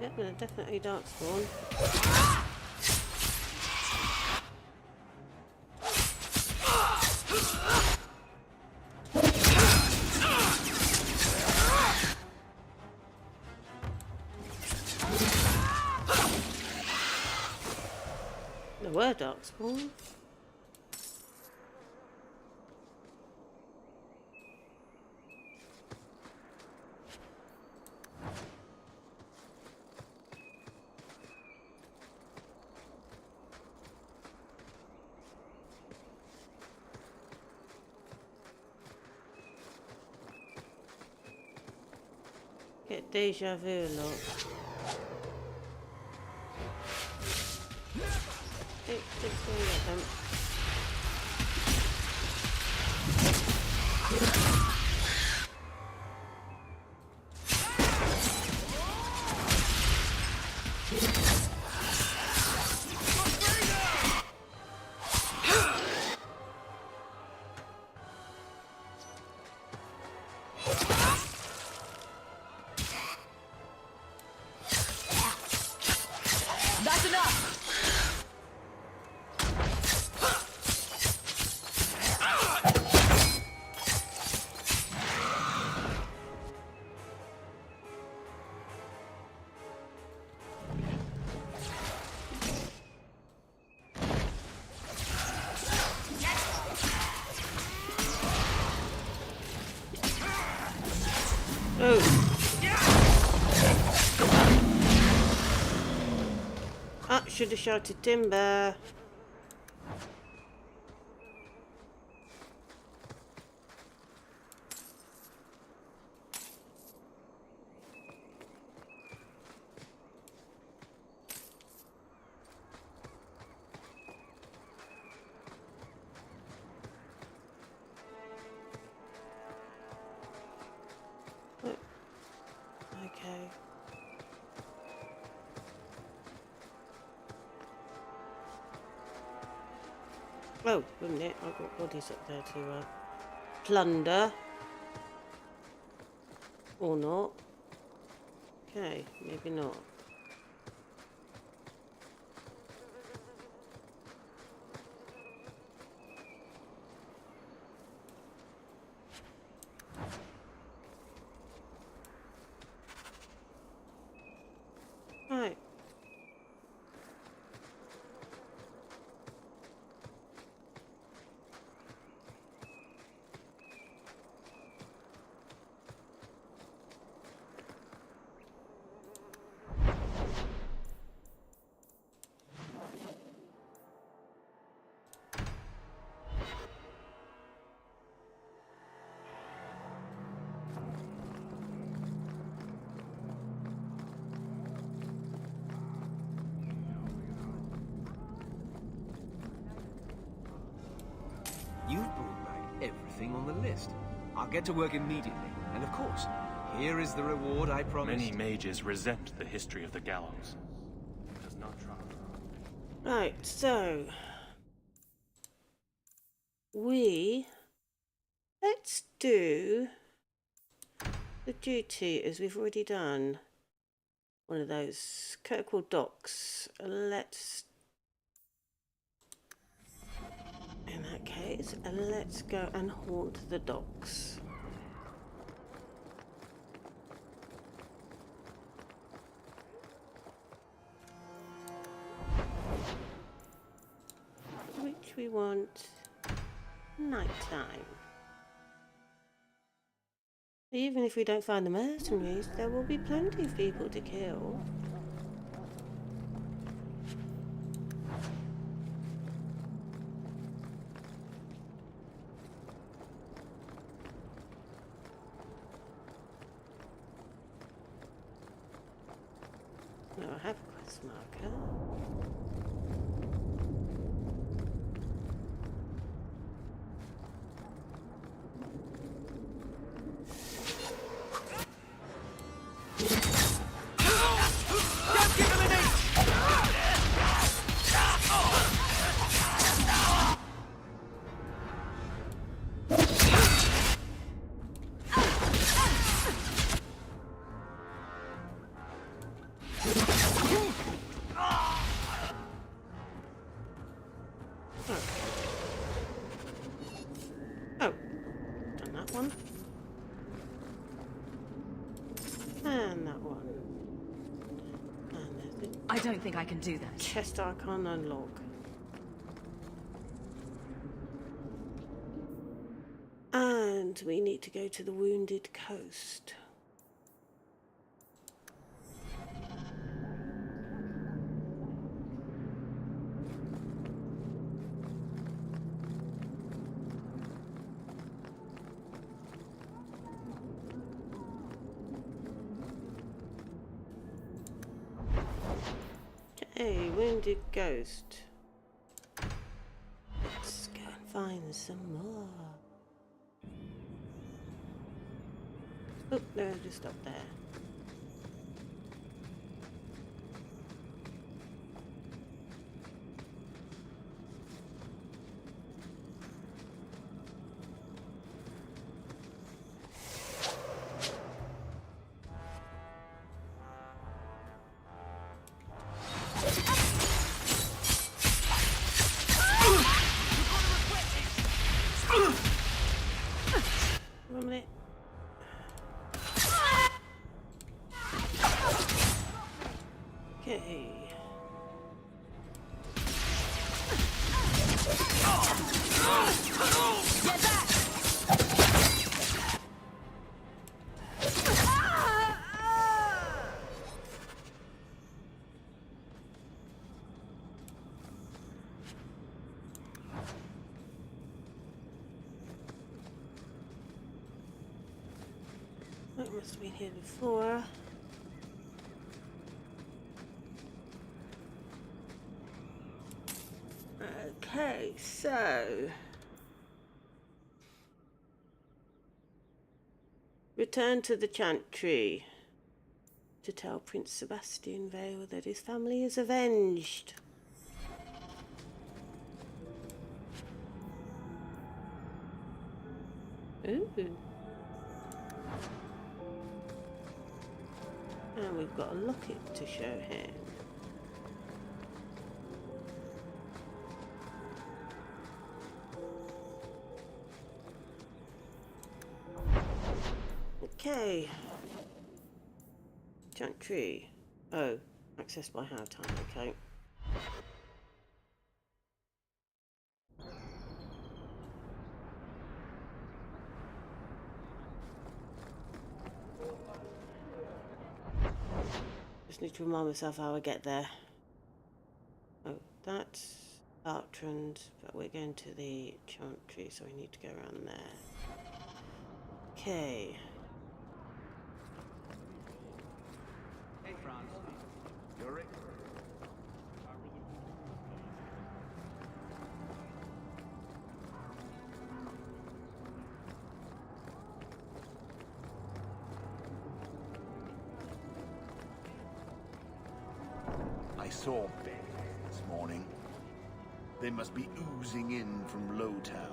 Yep, no, definitely darkspawn. There were darkspawn. Get deja vu a lot. Let's go get them.
That's enough!
Should have shouted timber. Okay. Oh, wait a minute, I've got bodies up there to plunder. Or not. Okay, maybe not. Right.
You've brought back everything on the list. I'll get to work immediately. And of course, here is the reward I promised.
Many mages resent the history of the gallows. It does not try.
Right, so let's do the duty as we've already done one of those Kirkwall docks. In that case, let's go and haunt the docks. Which we want nighttime. Even if we don't find the mercenaries, there will be plenty of people to kill. No, I have a quest marker.
I don't think I can do that.
Chest I can't unlock. And we need to go to the Wounded Coast. wounded ghost. Let's go and find some more. Oh, no, just up there. Okay.
Get back!
That must have been here before. Okay, so return to the Chantry to tell Prince Sebastian Vale that his family is avenged. Ooh. And we've got a locket to show him. Okay. Chantry. Oh, accessed by how time, okay. Just need to remind myself how I get there. Oh, that's Outland, but we're going to the Chantry, so we need to go around there. Okay.
Hey, Franz. You're Rick.
I saw Ben this morning. They must be oozing in from Lowtown.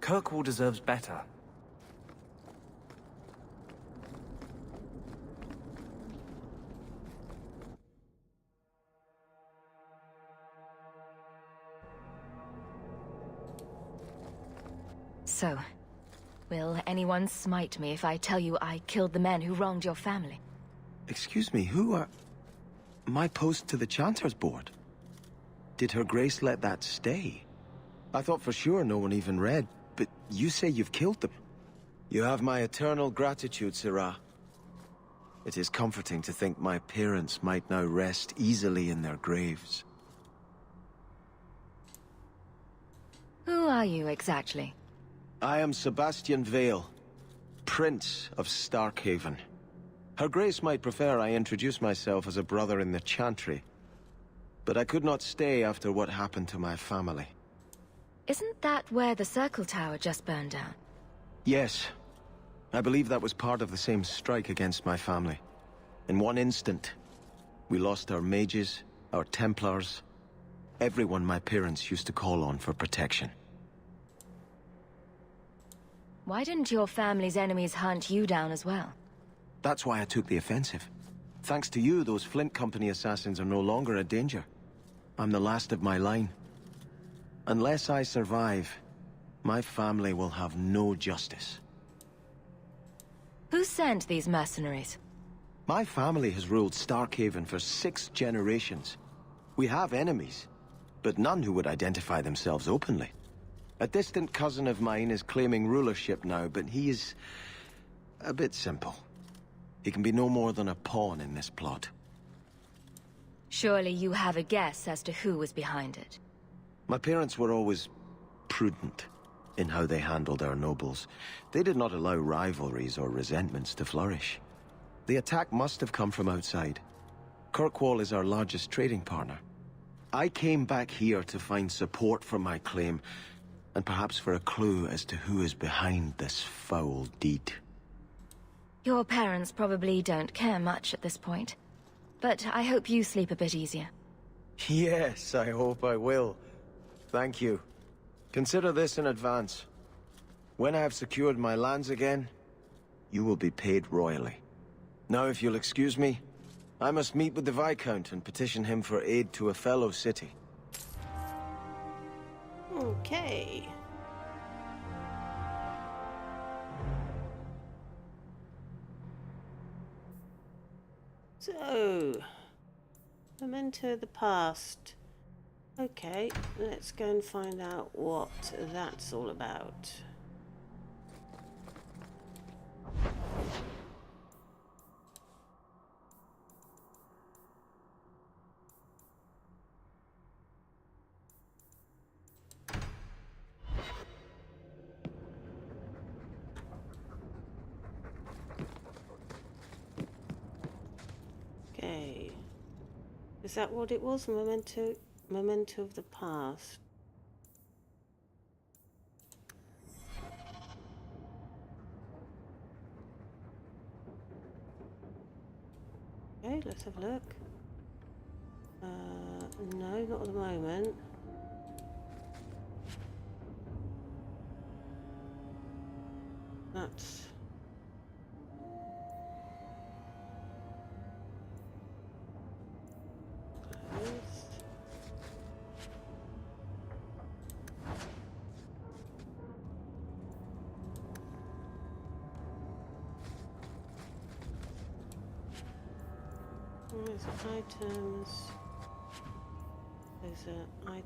Kirkwall deserves better.
So, will anyone smite me if I tell you I killed the men who wronged your family?
Excuse me, who are... My post to the Chanter's Board? Did Her Grace let that stay? I thought for sure no one even read, but you say you've killed them. You have my eternal gratitude, Sirrah. It is comforting to think my parents might now rest easily in their graves.
Who are you exactly?
I am Sebastian Vale, Prince of Starkhaven. Her Grace might prefer I introduce myself as a brother in the Chantry, but I could not stay after what happened to my family.
Isn't that where the Circle Tower just burned down?
Yes. I believe that was part of the same strike against my family. In one instant, we lost our mages, our Templars, everyone my parents used to call on for protection.
Why didn't your family's enemies hunt you down as well?
That's why I took the offensive. Thanks to you, those Flint Company assassins are no longer a danger. I'm the last of my line. Unless I survive, my family will have no justice.
Who sent these mercenaries?
My family has ruled Starkhaven for 6 generations. We have enemies, but none who would identify themselves openly. A distant cousin of mine is claiming rulership now, but he is a bit simple. He can be no more than a pawn in this plot.
Surely you have a guess as to who was behind it.
My parents were always prudent in how they handled our nobles. They did not allow rivalries or resentments to flourish. The attack must have come from outside. Kirkwall is our largest trading partner. I came back here to find support for my claim, and perhaps for a clue as to who is behind this foul deed.
Your parents probably don't care much at this point. But I hope you sleep a bit easier.
Yes, I hope I will. Thank you. Consider this in advance. When I have secured my lands again, you will be paid royally. Now, if you'll excuse me, I must meet with the Viscount and petition him for aid to a fellow city.
Okay. So, memento of the past. Okay, let's go and find out what that's all about. Okay. Is that what it was? Memento of the past. Okay, let's have a look. No, not at the moment. That's... There's items. There's an item.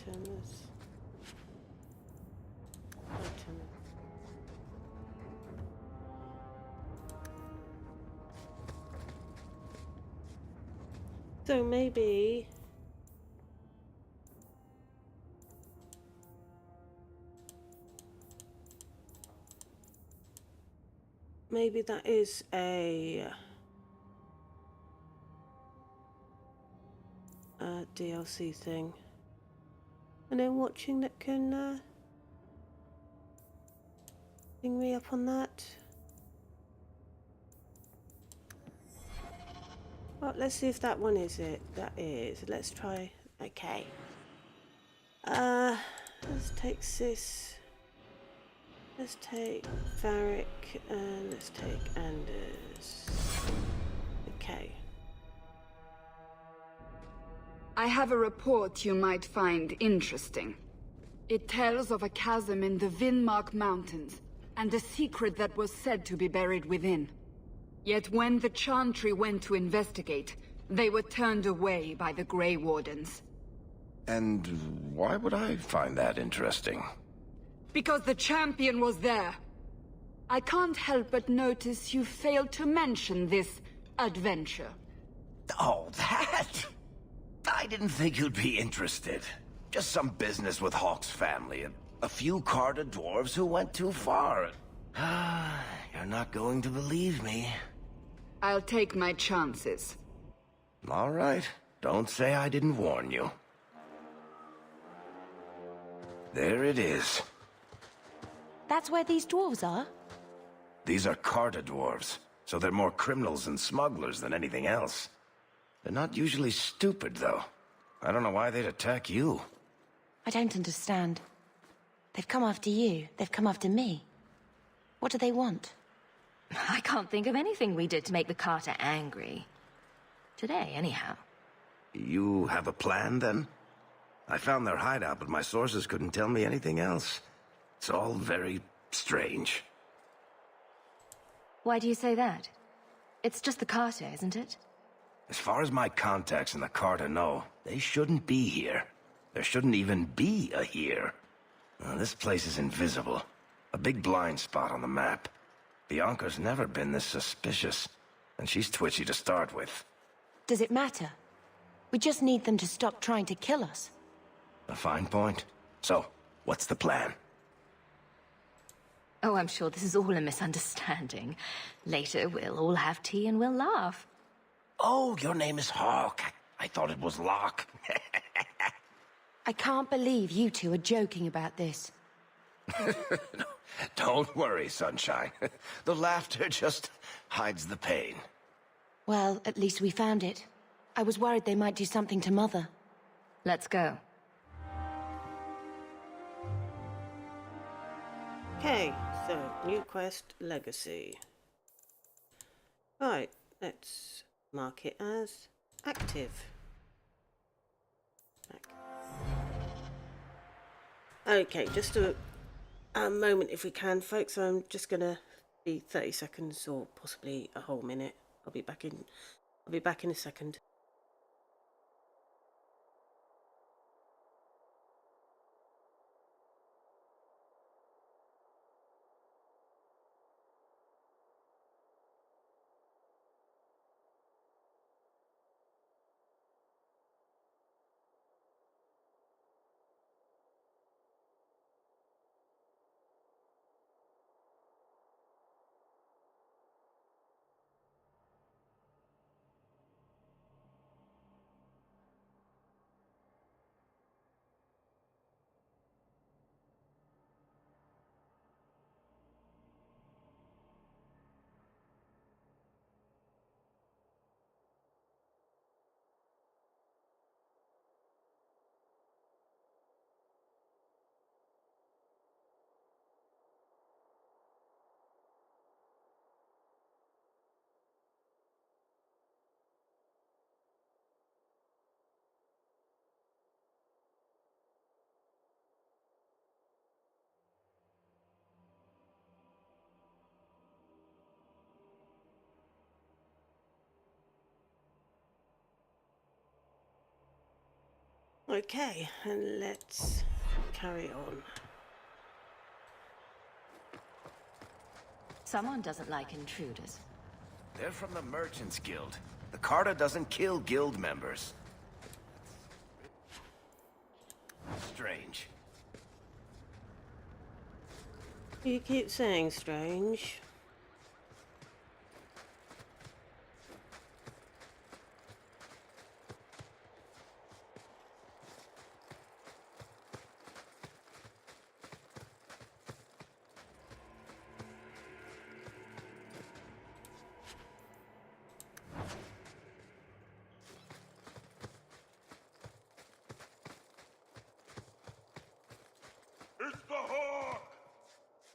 Items. Item. So maybe that is a DLC thing. And then watching that can bring me up on that. Well, let's see if that one is it. That is. Let's try. Okay. Let's take Sis. Let's take Varric, and let's take Anders. Okay.
I have a report you might find interesting. It tells of a chasm in the Vindmark Mountains, and a secret that was said to be buried within. Yet when the Chantry went to investigate, they were turned away by the Grey Wardens.
And why would I find that interesting?
Because the champion was there. I can't help but notice you failed to mention this adventure.
Oh, that? I didn't think you'd be interested. Just some business with Hawke's family and a few Carta dwarves who went too far. You're not going to believe me.
I'll take my chances.
All right. Don't say I didn't warn you. There it is.
That's where these dwarves are?
These are Carta dwarves, so they're more criminals and smugglers than anything else. They're not usually stupid, though. I don't know why they'd attack you.
I don't understand. They've come after you. They've come after me. What do they want?
I can't think of anything we did to make the Carter angry. Today, anyhow.
You have a plan, then? I found their hideout, but my sources couldn't tell me anything else. It's all very strange.
Why do you say that? It's just the Carter, isn't it?
As far as my contacts in the Carta know, They shouldn't be here. There shouldn't even be a here. This place is invisible. A big blind spot on the map. Bianca's never been this suspicious, and she's twitchy to start with.
Does it matter? We just need them to stop trying to kill us.
A fine point. So, what's the plan?
Oh, I'm sure this is all a misunderstanding. Later, we'll all have tea and we'll laugh.
Oh, your name is Hawk. I thought it was Locke.
I can't believe you two are joking about this.
Don't worry, Sunshine. The laughter just hides the pain.
Well, at least we found it. I was worried they might do something to Mother.
Let's go.
Okay, so new quest, Legacy. Right, let's mark it as active. Okay, just a moment if we can, folks. I'm just gonna be 30 seconds or possibly a whole minute. I'll be back in a second. Okay, and let's carry on.
Someone doesn't like intruders.
They're from the Merchants Guild. The Carta doesn't kill guild members. Strange.
You keep saying strange.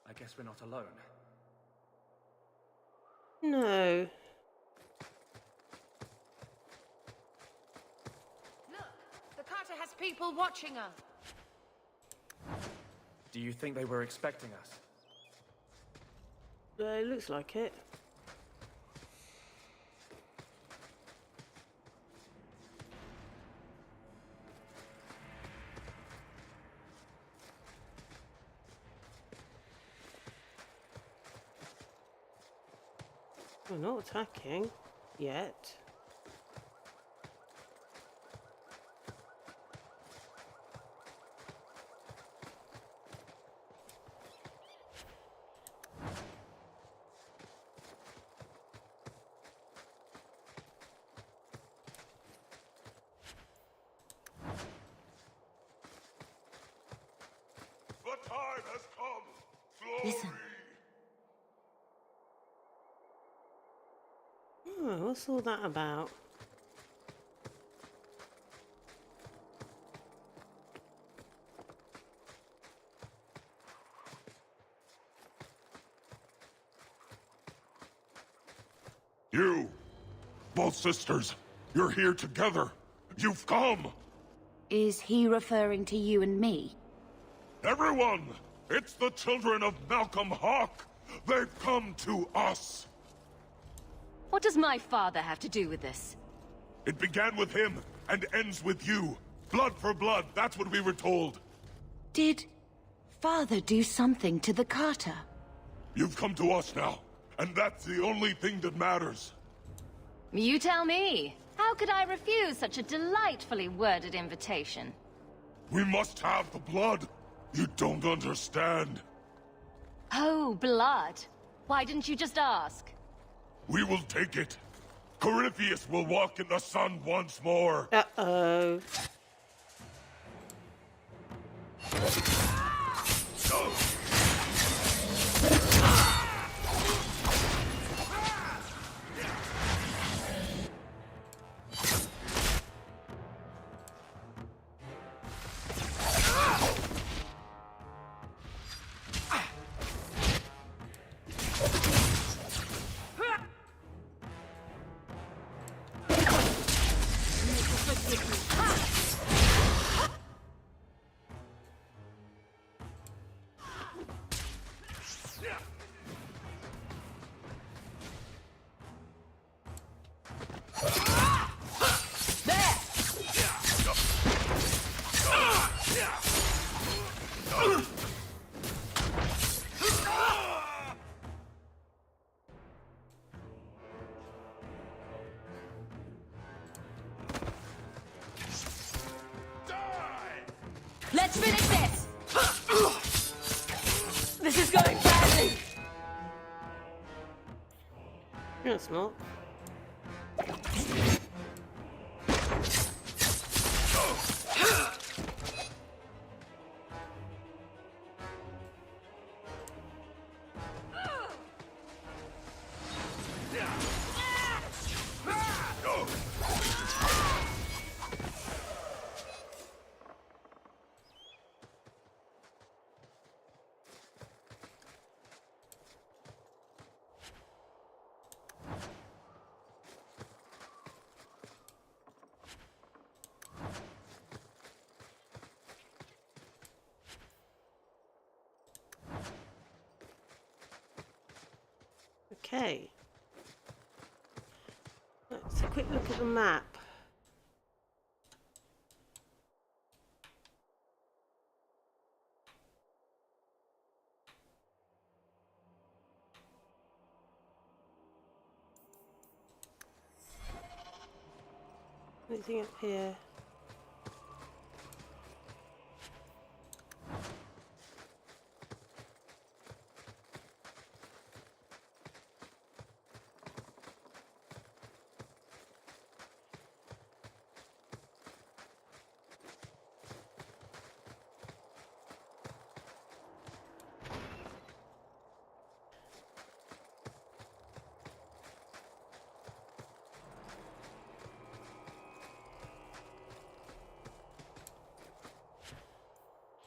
I guess we're not alone.
No.
Look, the Carter has people watching us.
Do you think they were expecting us?
It looks like it. We're not attacking yet.
The time has come. Glory.
Listen.
Oh, what's all that about?
You, both sisters, you're here together. You've come.
Is he referring to you and me?
Everyone, it's the children of Malcolm Hawk. They've come to us.
What does my father have to do with this?
It began with him
and ends with you. Blood for blood, that's what we were told.
Did Father do something to the Carter?
You've come to us now, and that's the only thing that matters.
You tell me. How could I refuse such a delightfully worded invitation?
We must have the blood. You don't understand.
Oh, blood. Why didn't you just ask?
We will take it. Corypheus will walk in the sun once more.
Uh-oh.
Let's finish this! This is going badly!
No, it's not. Okay. Let's have a quick look at the map. Anything up here?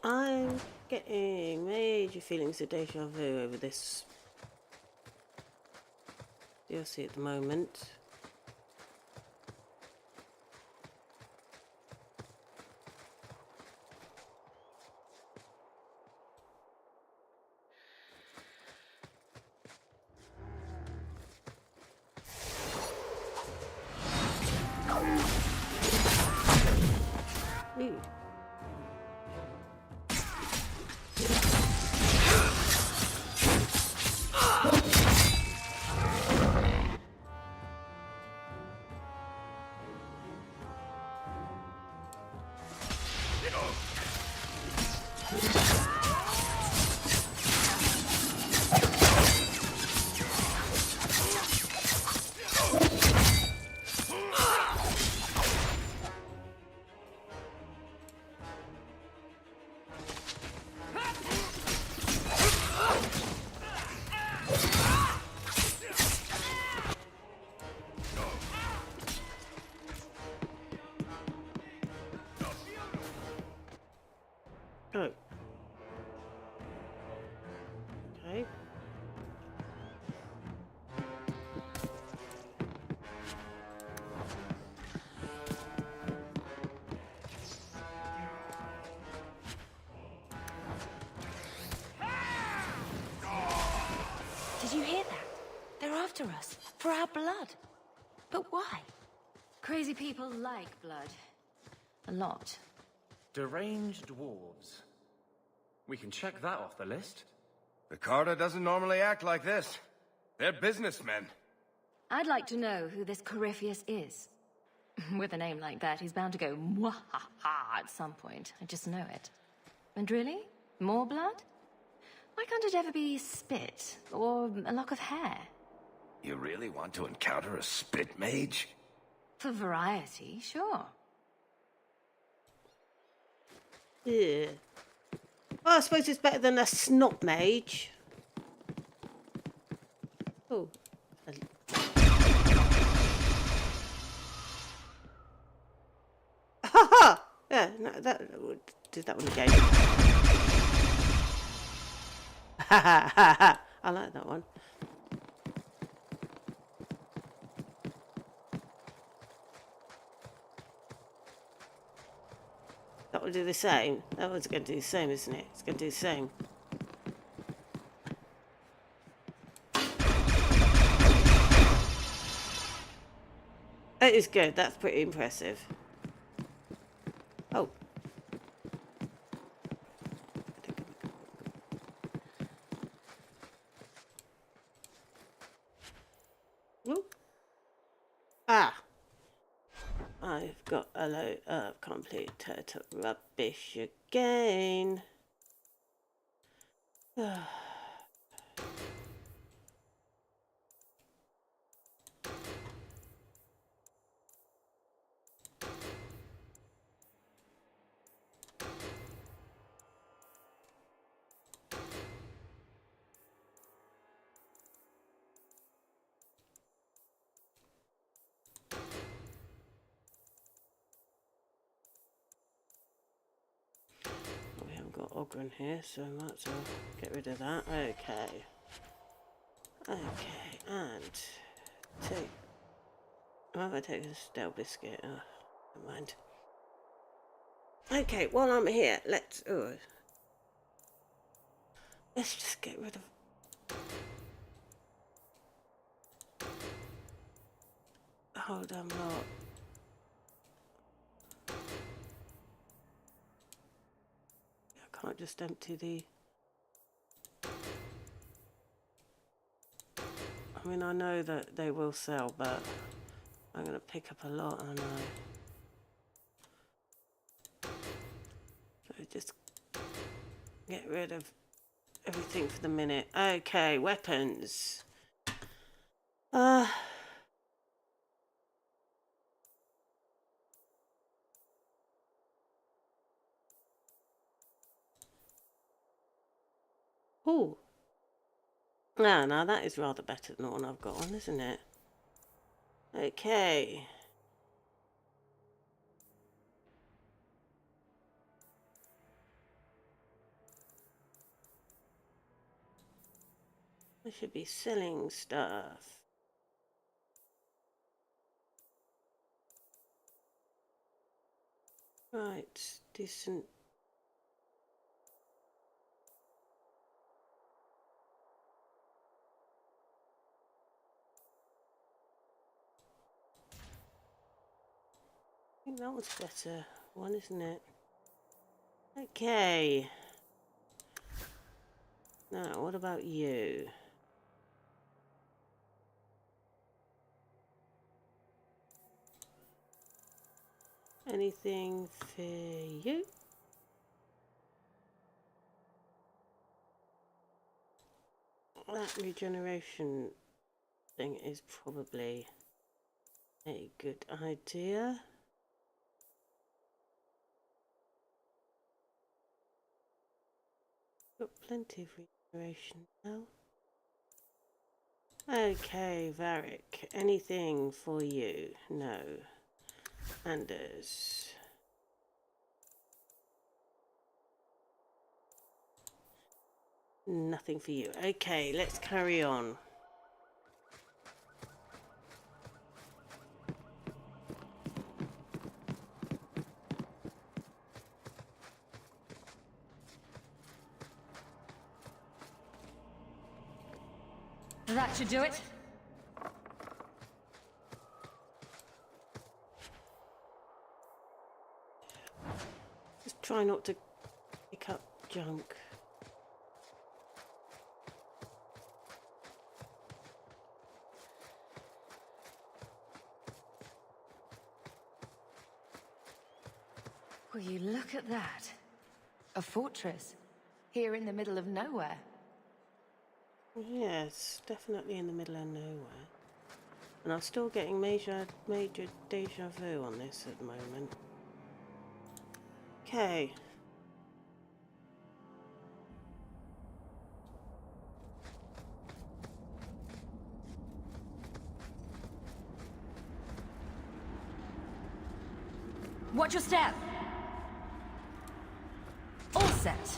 I'm getting major feelings of deja vu over this DLC at the moment. Ooh. Oh. Okay.
Did you hear that? They're after us. For our blood. But why?
Crazy people like blood.
A lot.
Deranged dwarves. We can check that off the list.
The Carter doesn't normally act like this. They're businessmen.
I'd like to know who this Corypheus is. With a name like that, he's bound to go mwahaha at some point. I just know it. And really? More blood? Why can't it ever be spit? Or a lock of hair?
You really want to encounter a spit mage?
For variety, sure.
Yeah. Well, I suppose it's better than a snot mage. Oh. Ha ha! Yeah, no, that would do that one again. Ha ha ha ha! I like that one. That will do the same. That one's going to do the same, isn't it? It's going to do the same. That is good. That's pretty impressive. Oh. Ooh. Ah. I've got a load of complete turtle rubbish again. We haven't got Ogren here, so I might as well get rid of that. Okay. Okay, and take... Why have I taken a stale biscuit? Oh, never mind. Okay, while I'm here, let's just get rid of... Hold on, lot. I can't just empty the... I mean, I know that they will sell, but I'm going to pick up a lot, I know. So just get rid of everything for the minute. Okay, weapons. Ooh. Ah, now that is rather better than the one I've got on, isn't it? Okay. I should be selling stuff. Right, decent. I think that was better one, isn't it? Okay. Now, what about you? Anything for you? That regeneration thing is probably a good idea. Got plenty of regeneration now. Okay, Varric. Anything for you? No. Anders. Nothing for you. Okay, let's carry on.
That should do it.
Try not to pick up junk.
Will you look at that? A fortress. Here in the middle of nowhere.
Yes, definitely in the middle of nowhere. And I'm still getting major deja vu on this at the moment. Okay.
Watch your step. All set.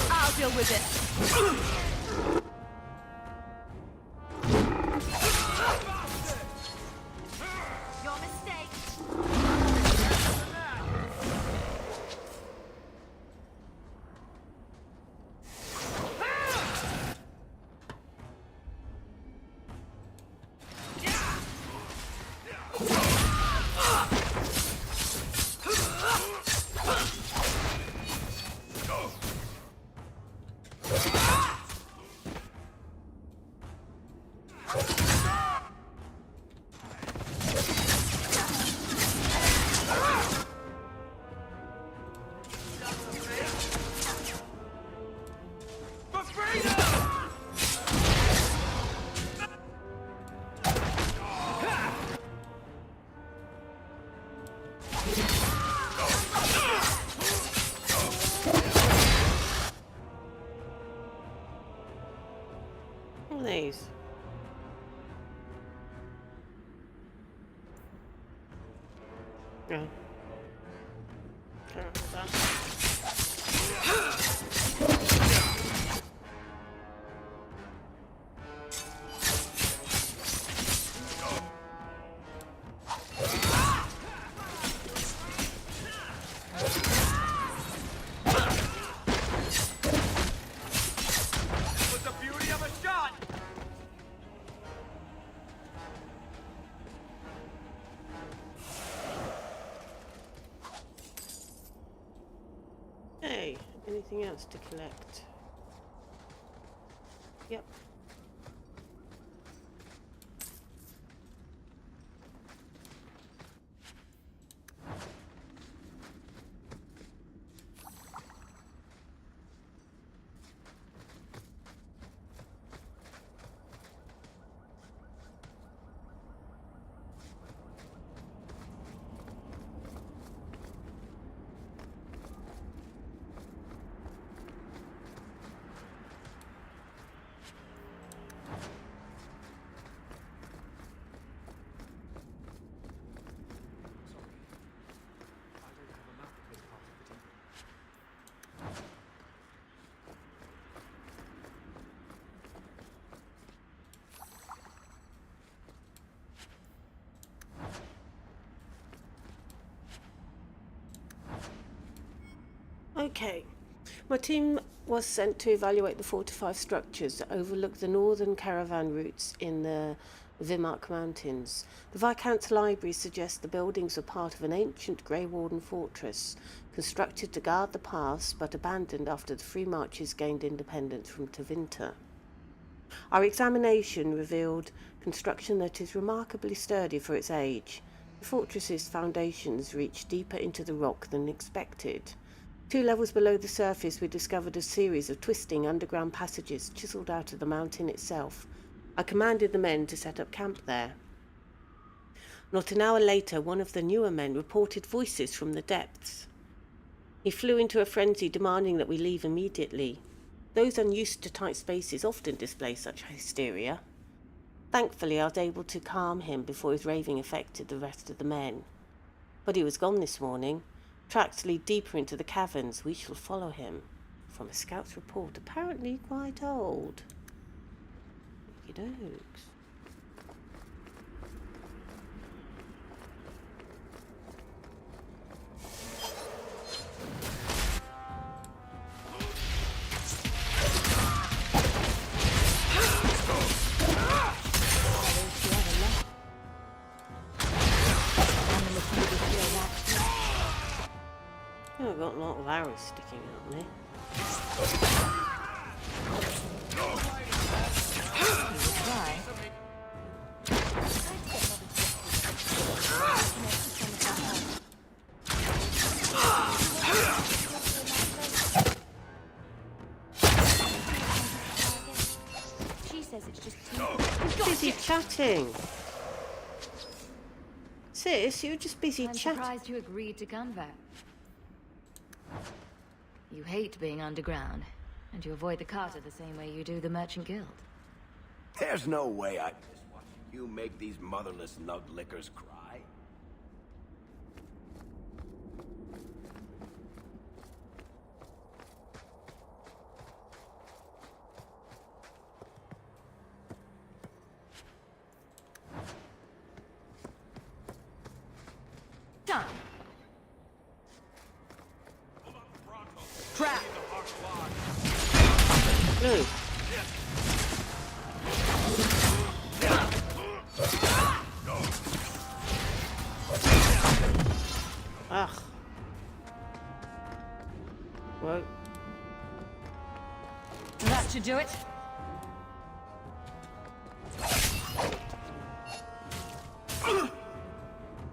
I'll deal with this.
Your mistake.
These. Yeah.
With the beauty of a shot!
Hey, anything else to collect? Yep. Okay. My team was sent to evaluate the fortified structures that overlook the northern caravan routes in the Vimmark Mountains. The Viscount's library suggests the buildings are part of an ancient Grey Warden fortress, constructed to guard the pass but abandoned after the Free Marches gained independence from Tevinter. Our examination revealed construction that is remarkably sturdy for its age. The fortress's foundations reach deeper into the rock than expected. 2 levels below the surface, we discovered a series of twisting underground passages chiselled out of the mountain itself. I commanded the men to set up camp there. Not an hour later, one of the newer men reported voices from the depths. He flew into a frenzy, demanding that we leave immediately. Those unused to tight spaces often display such hysteria. Thankfully, I was able to calm him before his raving affected the rest of the men. But he was gone this morning. Tracks lead deeper into the caverns. We shall follow him. From a scout's report, apparently quite old. dokes. Oh, I've got a lot of arrows sticking out there.
She says it's just
You're busy chatting. Sis, you're just busy
I'm
chatting.
surprised you agreed to convert. You hate being underground, and you avoid the Carter the same way you do the Merchant Guild.
There's no way I just watching you make these motherless nug lickers cry.
Done. Trap.
No. Ugh. Well.
That should do it.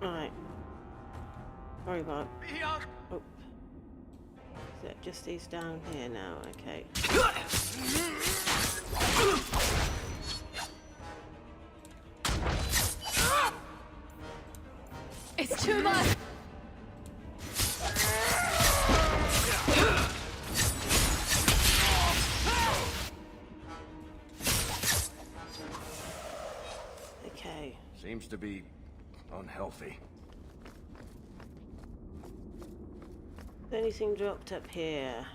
Right. Sorry about. Oh. Is it just these down here now? Okay.
It's too much.
Okay.
Seems to be unhealthy.
Anything dropped up here?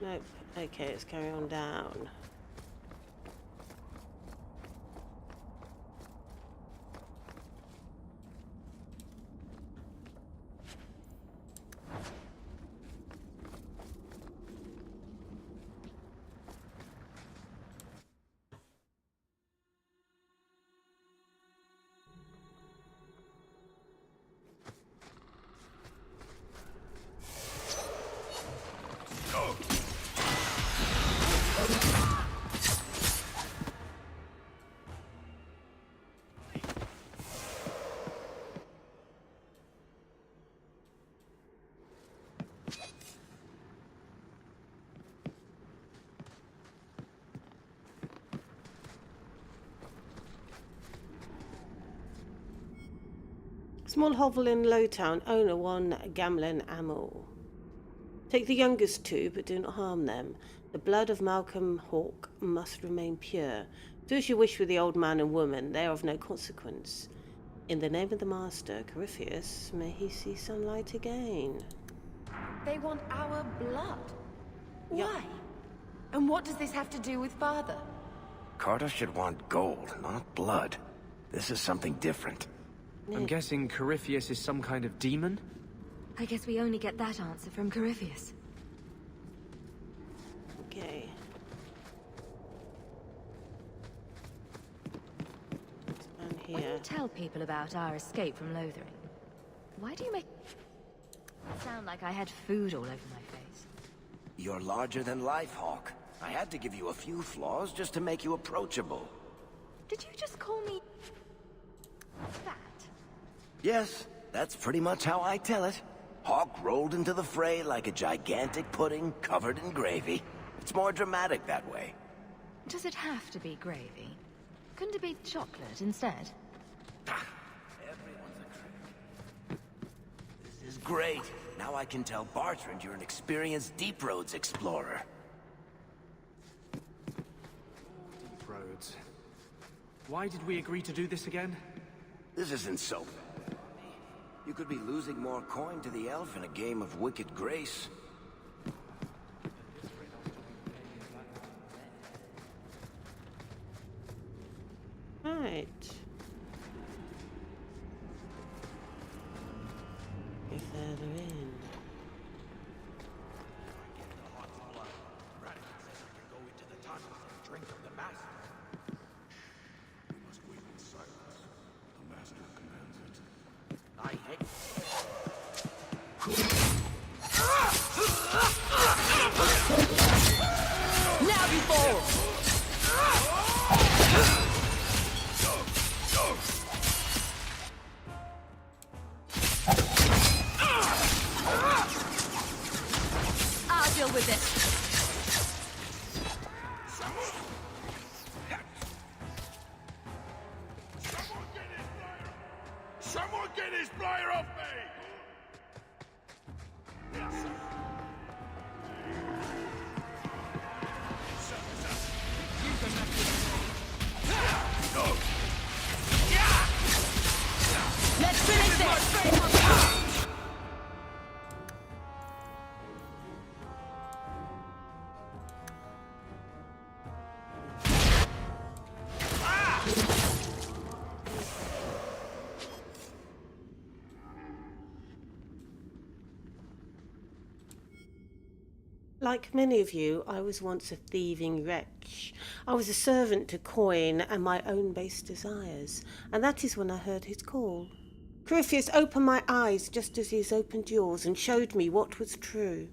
Nope. Okay, let's carry on down. Small hovel in Lowtown, owner 1 Gamlin Amel. Take the youngest 2, but do not harm them. The blood of Malcolm Hawke must remain pure. Do as you wish with the old man and woman, they are of no consequence. In the name of the Master, Corypheus, may he see sunlight again.
They want our blood.
Yep.
Why? And what does this have to do with Father?
Carter should want gold, not blood. This is something different.
I'm guessing Corypheus is some kind of demon?
I guess we only get that answer from Corypheus.
Okay. And
When
here.
you tell people about our escape from Lothering, why do you make it sound like I had food all over my face?
You're larger than life, Hawk. I had to give you a few flaws just to make you approachable.
Did you just call me fat?
Yes, that's pretty much how I tell it. Hawk rolled into the fray like a gigantic pudding covered in gravy. It's more dramatic that way.
Does it have to be gravy? Couldn't it be chocolate instead?
Everyone's a critic. This is great. Now I can tell Bartrand you're an experienced Deep Roads explorer.
Deep Roads. Why did we agree to do this again?
This isn't so bad. You could be losing more coin to the elf in a game of Wicked Grace.
Right. Go further in.
Drink of the master. We must wait in silence. The master commands it. I hate.
Now you fall! I'll deal with this.
Someone get his flyer off me!
Let's finish this!
Like many of you, I was once a thieving wretch. I was a servant to coin and my own base desires, and that is when I heard his call. Corypheus opened my eyes just as he has opened yours and showed me what was true.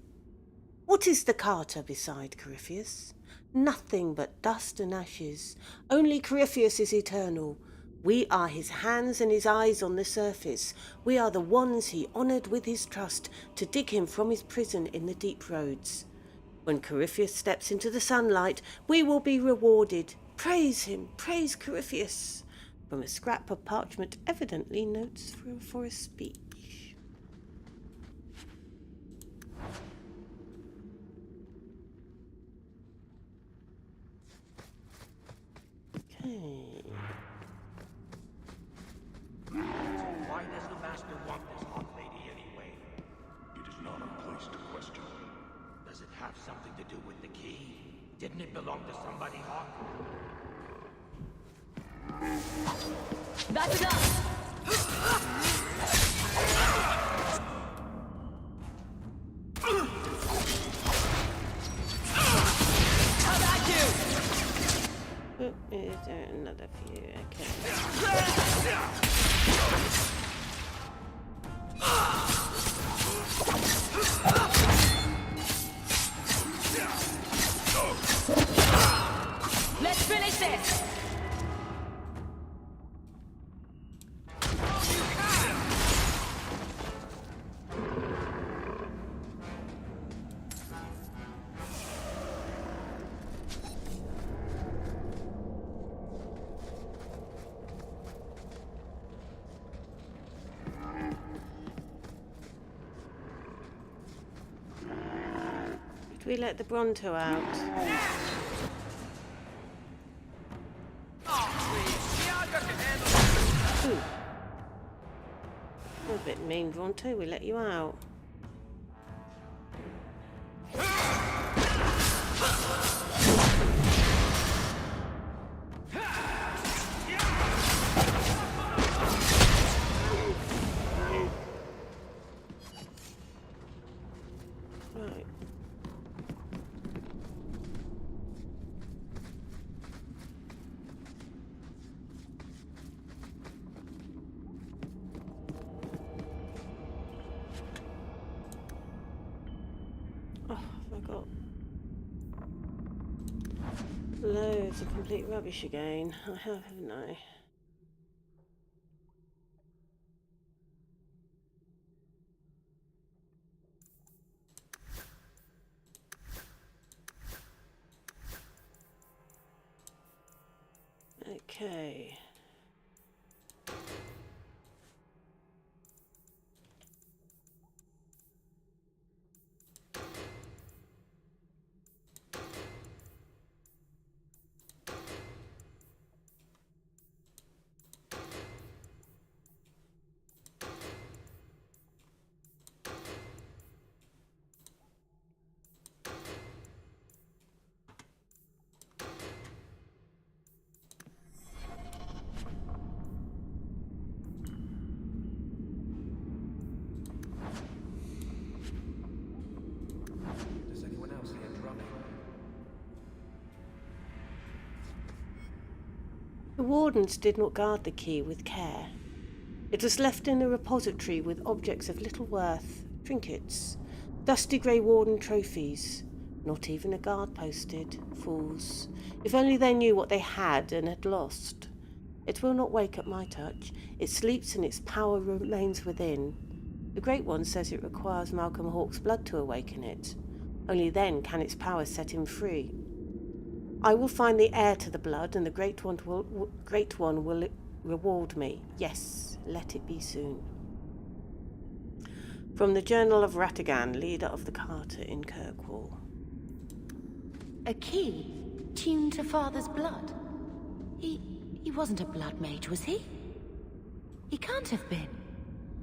What is the Carter beside Corypheus? Nothing but dust and ashes. Only Corypheus is eternal. We are his hands and his eyes on the surface. We are the ones he honoured with his trust to dig him from his prison in the deep roads. When Corypheus steps into the sunlight, we will be rewarded. Praise him, praise Corypheus. From a scrap of parchment, evidently notes for a speech. Okay.
Why does the master want this hot lady anyway?
It is not a place to question.
Does it have something to do with the key? Didn't it belong to somebody hot?
That's enough! How about you?
Is there another few? Okay.
Let's finish this!
Did we let the Bronto out? Ooh. That was a bit mean, Bronto. We let you out. Right. Oh, I got loads of complete rubbish again. I have, haven't I? Okay. The wardens did not guard the key with care. It was left in a repository with objects of little worth, trinkets, dusty grey warden trophies. Not even a guard posted. Fools. If only they knew what they had and had lost. It will not wake at my touch. It sleeps and its power remains within. The Great One says it requires Malcolm Hawke's blood to awaken it. Only then can its power set him free. I will find the heir to the blood, and the Great One will reward me. Yes, let it be soon. From the Journal of Ratigan, leader of the Carter in Kirkwall.
A key tuned to Father's blood. He wasn't a blood mage, was he? He can't have been.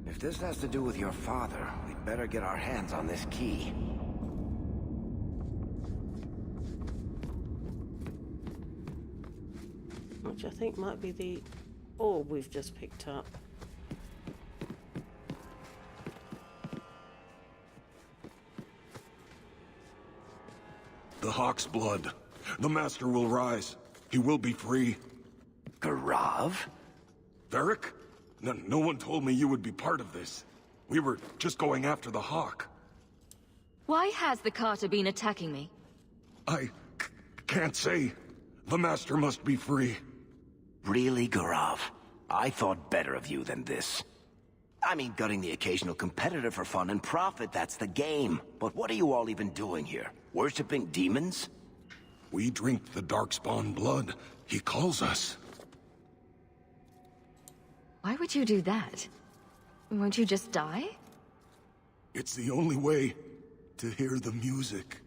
If this has to do with your father, we'd better get our hands on this key.
Which I think might be the orb we've just picked up.
The Hawk's blood. The Master will rise. He will be free.
Garav?
Varric? No one told me you would be part of this. We were just going after the Hawk.
Why has the Carter been attacking me?
I can't say. The Master must be free.
Really, Garav? I thought better of you than this. I mean, gutting the occasional competitor for fun and profit, that's the game. But what are you all even doing here? Worshipping demons?
We drink the Darkspawn blood. He calls us.
Why would you do that? Won't you just die?
It's the only way to hear the music.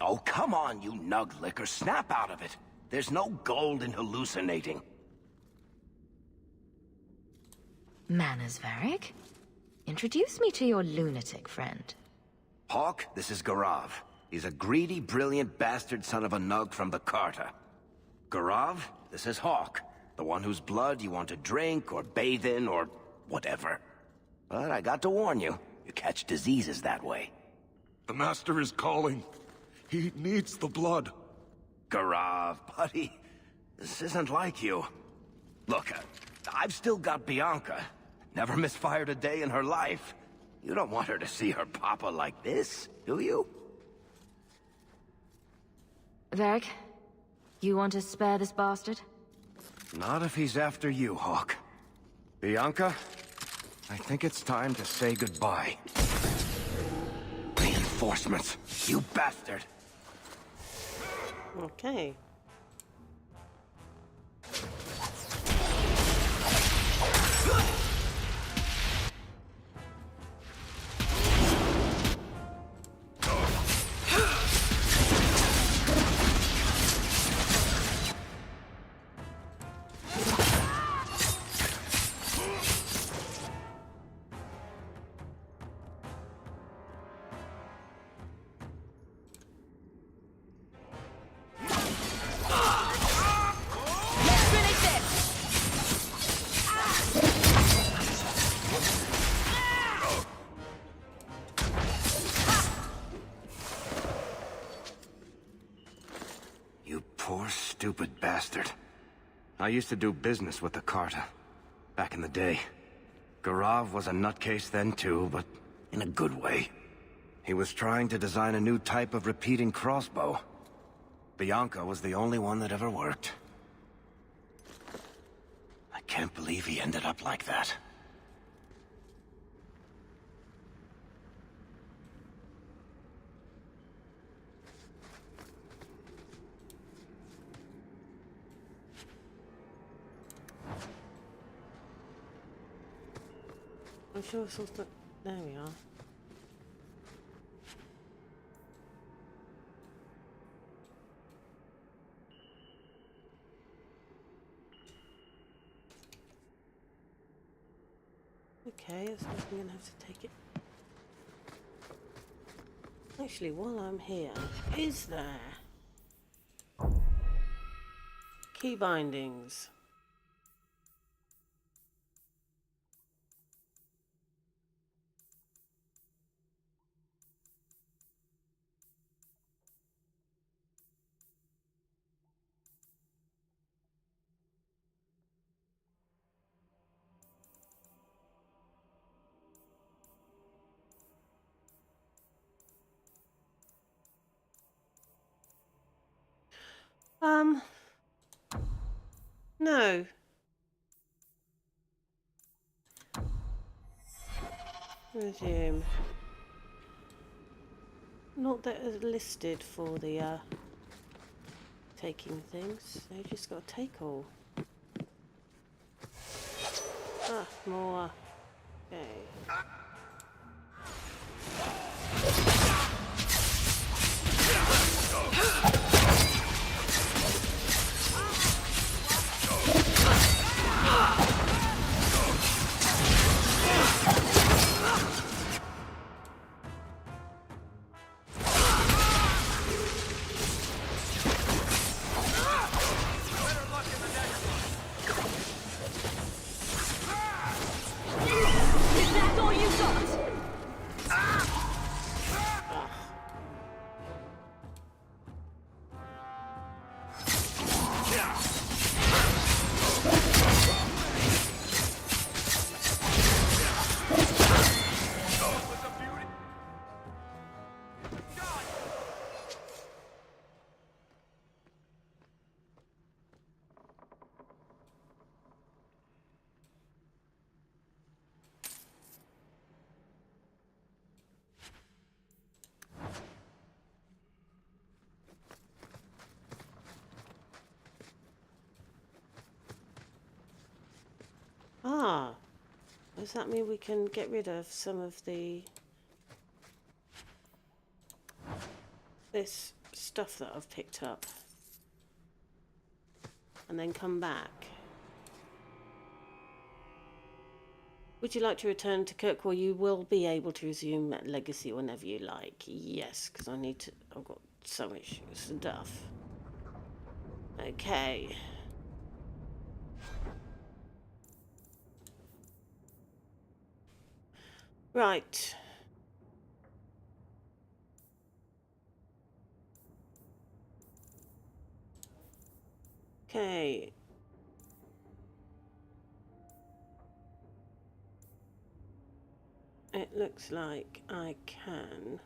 Oh, come on, you nug licker. Snap out of it. There's no gold in hallucinating.
Manners, Varric. Introduce me to your lunatic friend.
Hawk, this is Garav. He's a greedy, brilliant bastard son of a nug from the Carter. Garav, this is Hawk. The one whose blood you want to drink, or bathe in, or whatever. But I got to warn you, you catch diseases that way.
The Master is calling. He needs the blood.
Garav, buddy, this isn't like you. Look, I've still got Bianca. Never misfired a day in her life. You don't want her to see her papa like this, do you?
Varric, you want to spare this bastard?
Not if he's after you, Hawk. Bianca, I think it's time to say goodbye. Reinforcements, you bastard!
Okay.
Stupid bastard. I used to do business with the Carter. Back in the day. Garav was a nutcase then too, but in a good way. He was trying to design a new type of repeating crossbow. Bianca was the only one that ever worked. I can't believe he ended up like that.
I'm sure it's all stuck. There we are. Okay, I suppose I'm gonna have to take it. Actually, while I'm here, is there key bindings? No. Resume. Not that it's listed for the taking things. They just got to take all. Ah, more. Okay. Ah, does that mean we can get rid of some of this stuff that I've picked up and then come back? Would you like to return to Kirkwall? You will be able to resume Legacy whenever you like. Yes, because I've got so much stuff. Okay. Right. Okay. It looks like I can.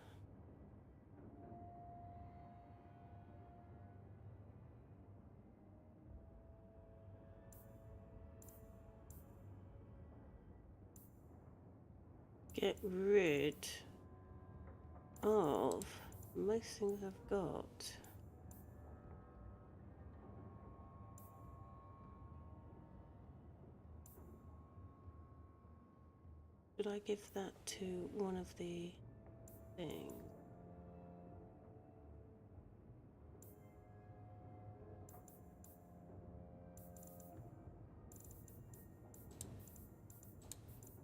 Get rid of most things I've got. Should I give that to one of the things?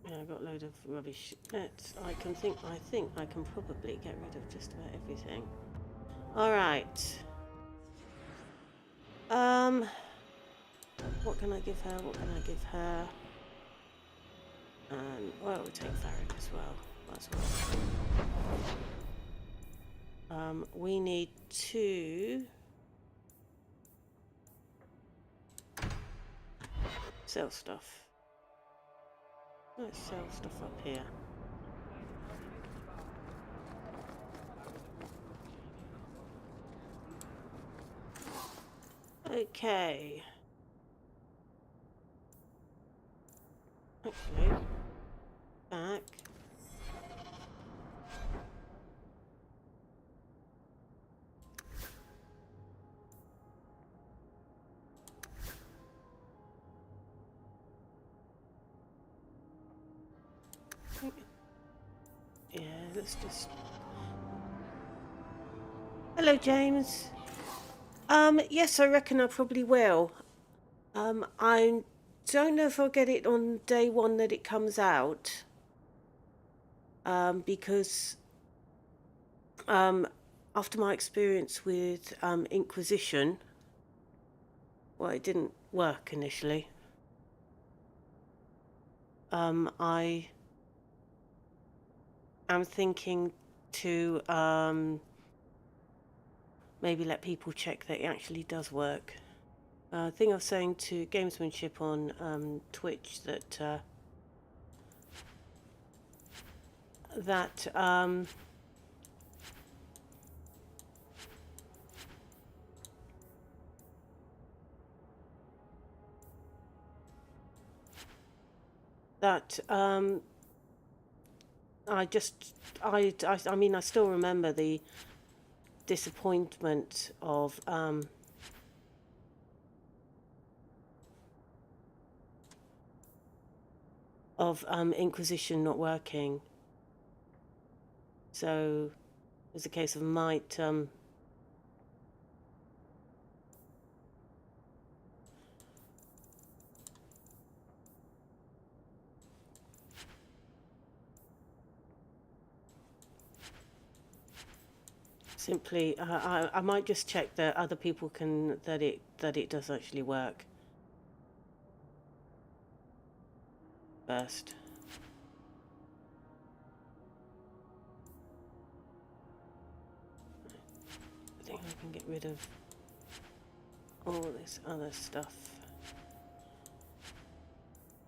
Yeah, I got a load of rubbish. I think I can probably get rid of just about everything. All right. What can I give her? What can I give her? And well, we'll take Farron as well. That's well. We need to sell stuff. Let's sell stuff up here. Okay. Actually, back. Yeah, let's just... Hello, James. Yes, I reckon I probably will. I don't know if I'll get it on day one that it comes out. Because after my experience with Inquisition, well, it didn't work initially. I am thinking to maybe let people check that it actually does work. I think I was saying to Gamesmanship on Twitch that that I mean, I still remember the disappointment of Inquisition not working. So it was a case of might simply I might just check that other people can that it does actually work first. I think I can get rid of all this other stuff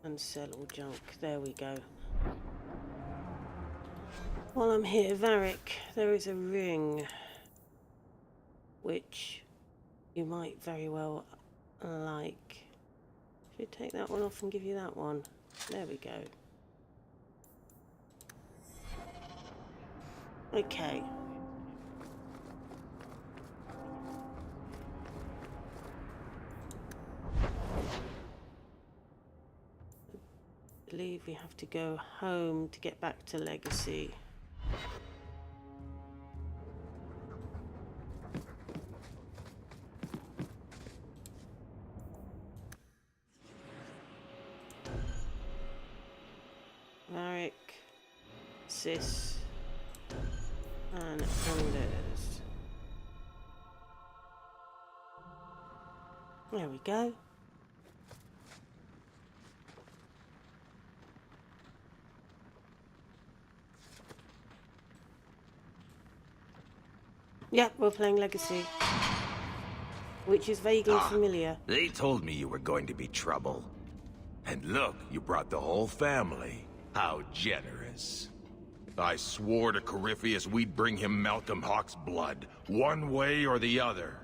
and sell all junk. There we go. While I'm here, Varric, there is a ring which you might very well like. Should take that one off and give you that one. There we go. Okay. I believe we have to go home to get back to Legacy. Varric, Sis, and Anders. There we go. Yep, we're playing Legacy, which is vaguely familiar.
They told me you were going to be trouble. And look, you brought the whole family. How generous. I swore to Corypheus we'd bring him Malcolm Hawke's blood, one way or the other.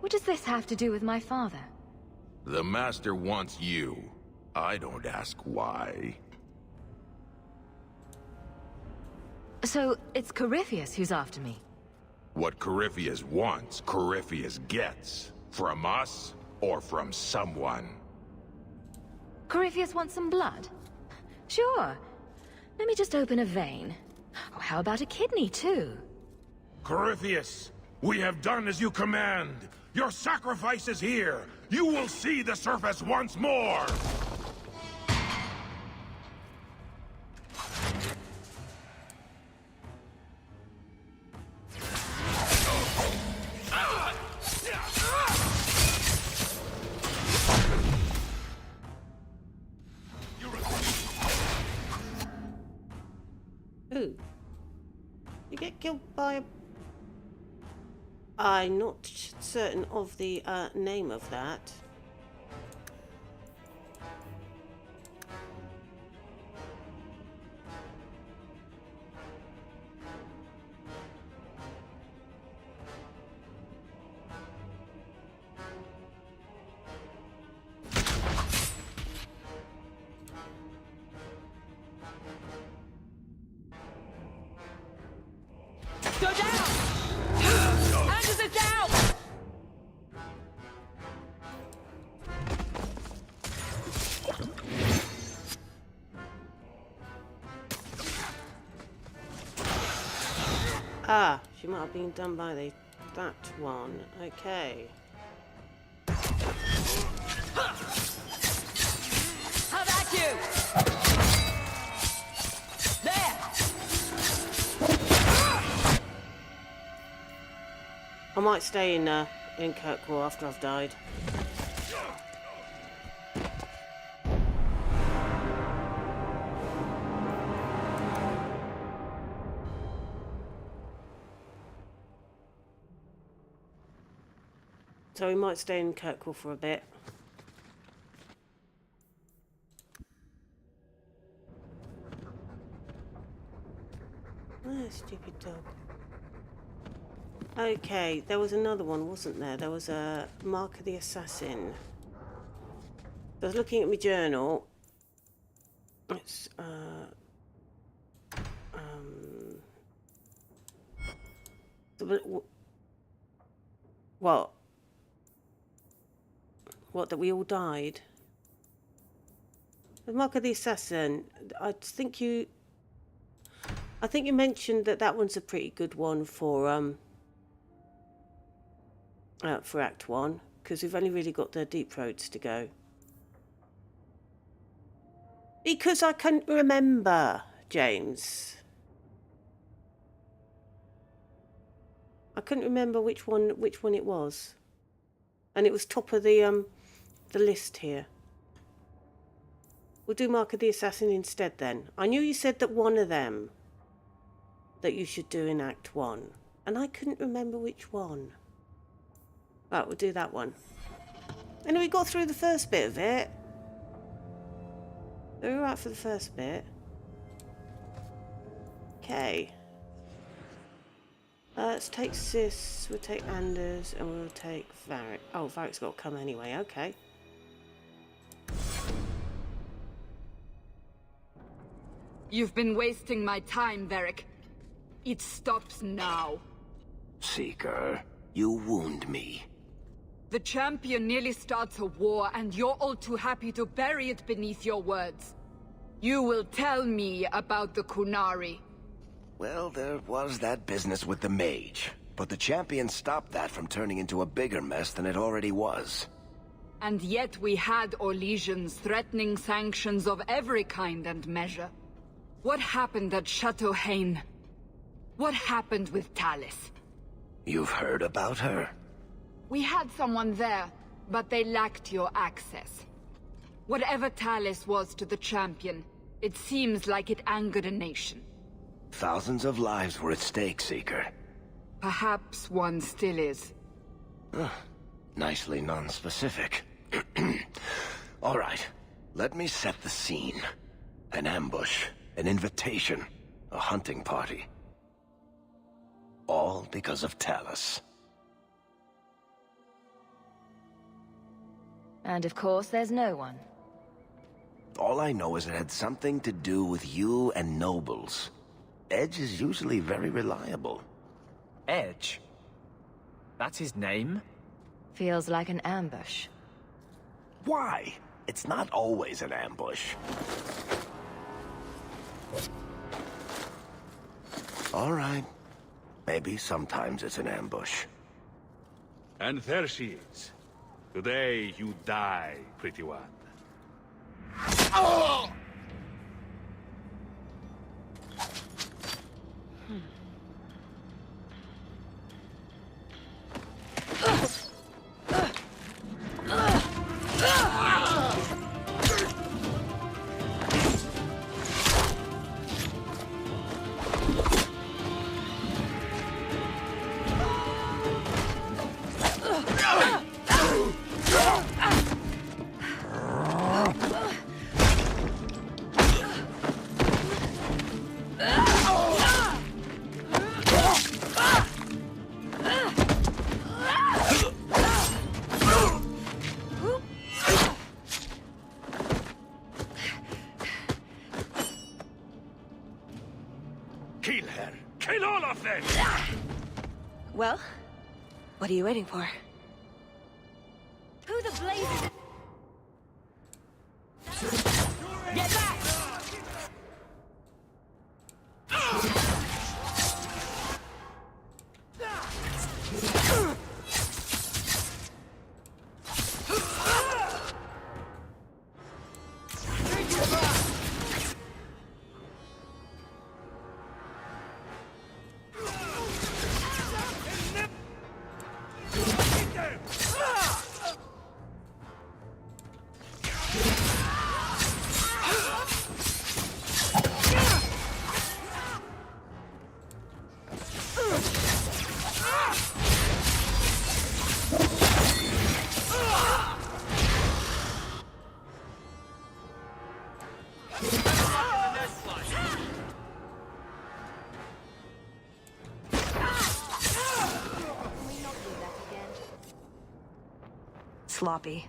What does this have to do with my father?
The Master wants you. I don't ask why.
So, it's Corypheus who's after me?
What Corypheus wants, Corypheus gets. From us, or from someone.
Corypheus wants some blood? Sure. Let me just open a vein. Oh, how about a kidney, too?
Corypheus, we have done as you command. Your sacrifice is here. You will see the surface once more.
Ooh. You get killed by a... I'm not certain of the name of that.
Go down! Anders is down!
Ah, she might have been done by that one. Okay.
How about you? There!
I might stay in Kirkwall after I've died. So we might stay in Kirkwall for a bit. Ah, stupid dog. Okay, there was another one, wasn't there? There was a Mark of the Assassin. I was looking at my journal, It's what? What, that we all died? The Mark of the Assassin. I think you mentioned that one's a pretty good one for Act 1, because we've only really got the deep roads to go. Because I couldn't remember, James. I couldn't remember which one it was, and it was top of the list here. We'll do Mark of the Assassin instead then. I knew you said that one of them that you should do in Act 1, and I couldn't remember which one. Right, we'll do that one. And we got through the first bit of it. We're all right for the first bit. Okay. Let's take Sis, we'll take Anders, and we'll take Varric. Oh, Varric's got to come anyway, okay.
You've been wasting my time, Varric. It stops now.
Seeker, you wound me.
The champion nearly starts a war, and you're all too happy to bury it beneath your words. You will tell me about the Qunari.
Well, there was that business with the mage, but the champion stopped that from turning into a bigger mess than it already was.
And yet we had Orlesians threatening sanctions of every kind and measure. What happened at Chateau Hain? What happened with Talis?
You've heard about her?
We had someone there, but they lacked your access. Whatever Talis was to the champion, it seems like it angered a nation.
Thousands of lives were at stake, Seeker.
Perhaps one still is.
Nicely non-specific. All right, let me set the scene. An ambush, an invitation, a hunting party. All because of Talis.
And of course, there's no one.
All I know is it had something to do with you and nobles. Edge is usually very reliable.
Edge? That's his name?
Feels like an ambush.
Why? It's not always an ambush. All right. Maybe sometimes it's an ambush.
And there she is. Today you die, pretty one.
Oh!
Kill her! Kill all of them!
Well, what are you waiting for?
Who the blazes? Get back!
Sloppy.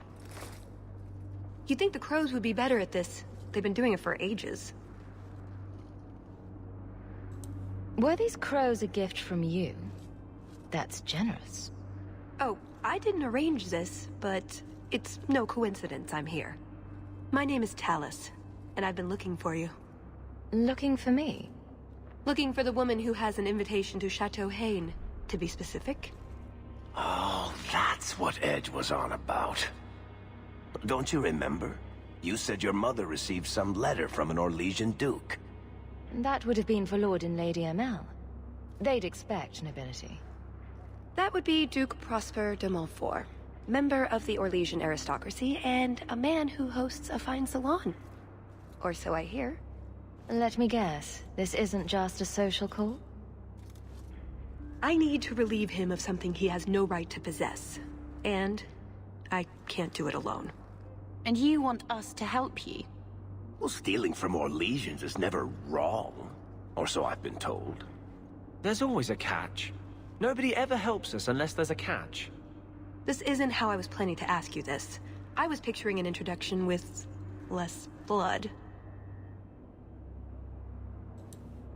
You'd think the crows would be better at this.
They've been doing it for ages.
Were these crows a gift from you? That's generous.
Oh, I didn't arrange this, but it's no coincidence I'm here. My name is Talus, and I've been looking for you.
Looking for me?
Looking for the woman who has an invitation to Chateau Hain, to be specific.
Oh, that's what Edge was on about. Don't you remember? You said your mother received some letter from an Orlesian duke.
That would have been for Lord and Lady Amel. They'd expect nobility.
That would be Duke Prosper de Montfort, member of the Orlesian aristocracy, and a man who hosts a fine salon. Or so I hear.
Let me guess, this isn't just a social call?
I need to relieve him of something he has no right to possess. And I can't do it alone.
And you want us to help you?
Well, stealing from Orlesians is never wrong. Or so I've been told.
There's always a catch. Nobody ever helps us unless there's a catch.
This isn't how I was planning to ask you this. I was picturing an introduction with less blood.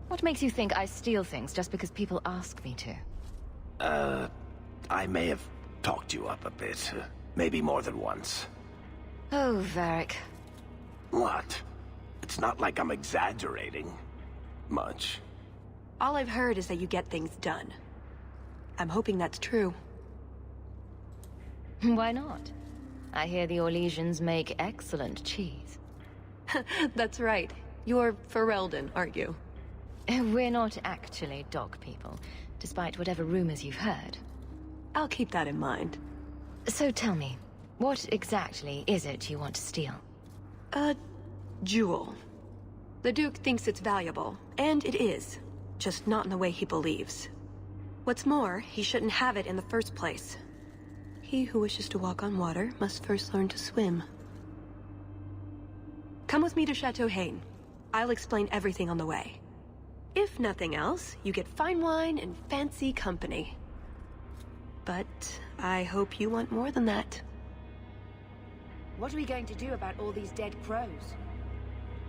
What makes you think I steal things just because people ask me to?
I may have talked you up a bit. Maybe more than once.
Oh, Varric.
What? It's not like I'm exaggerating. Much.
All I've heard is that you get things done. I'm hoping that's true.
Why not? I hear the Orlesians make excellent cheese.
That's right. You're Ferelden, aren't you?
We're not actually dog people, despite whatever rumors you've heard.
I'll keep that in mind.
So tell me, what exactly is it you want to steal?
A jewel. The Duke thinks it's valuable, and it is. Just not in the way he believes. What's more, he shouldn't have it in the first place. He who wishes to walk on water must first learn to swim. Come with me to Chateau Hain. I'll explain everything on the way. If nothing else, you get fine wine and fancy company. But I hope you want more than that.
What are we going to do about all these dead crows?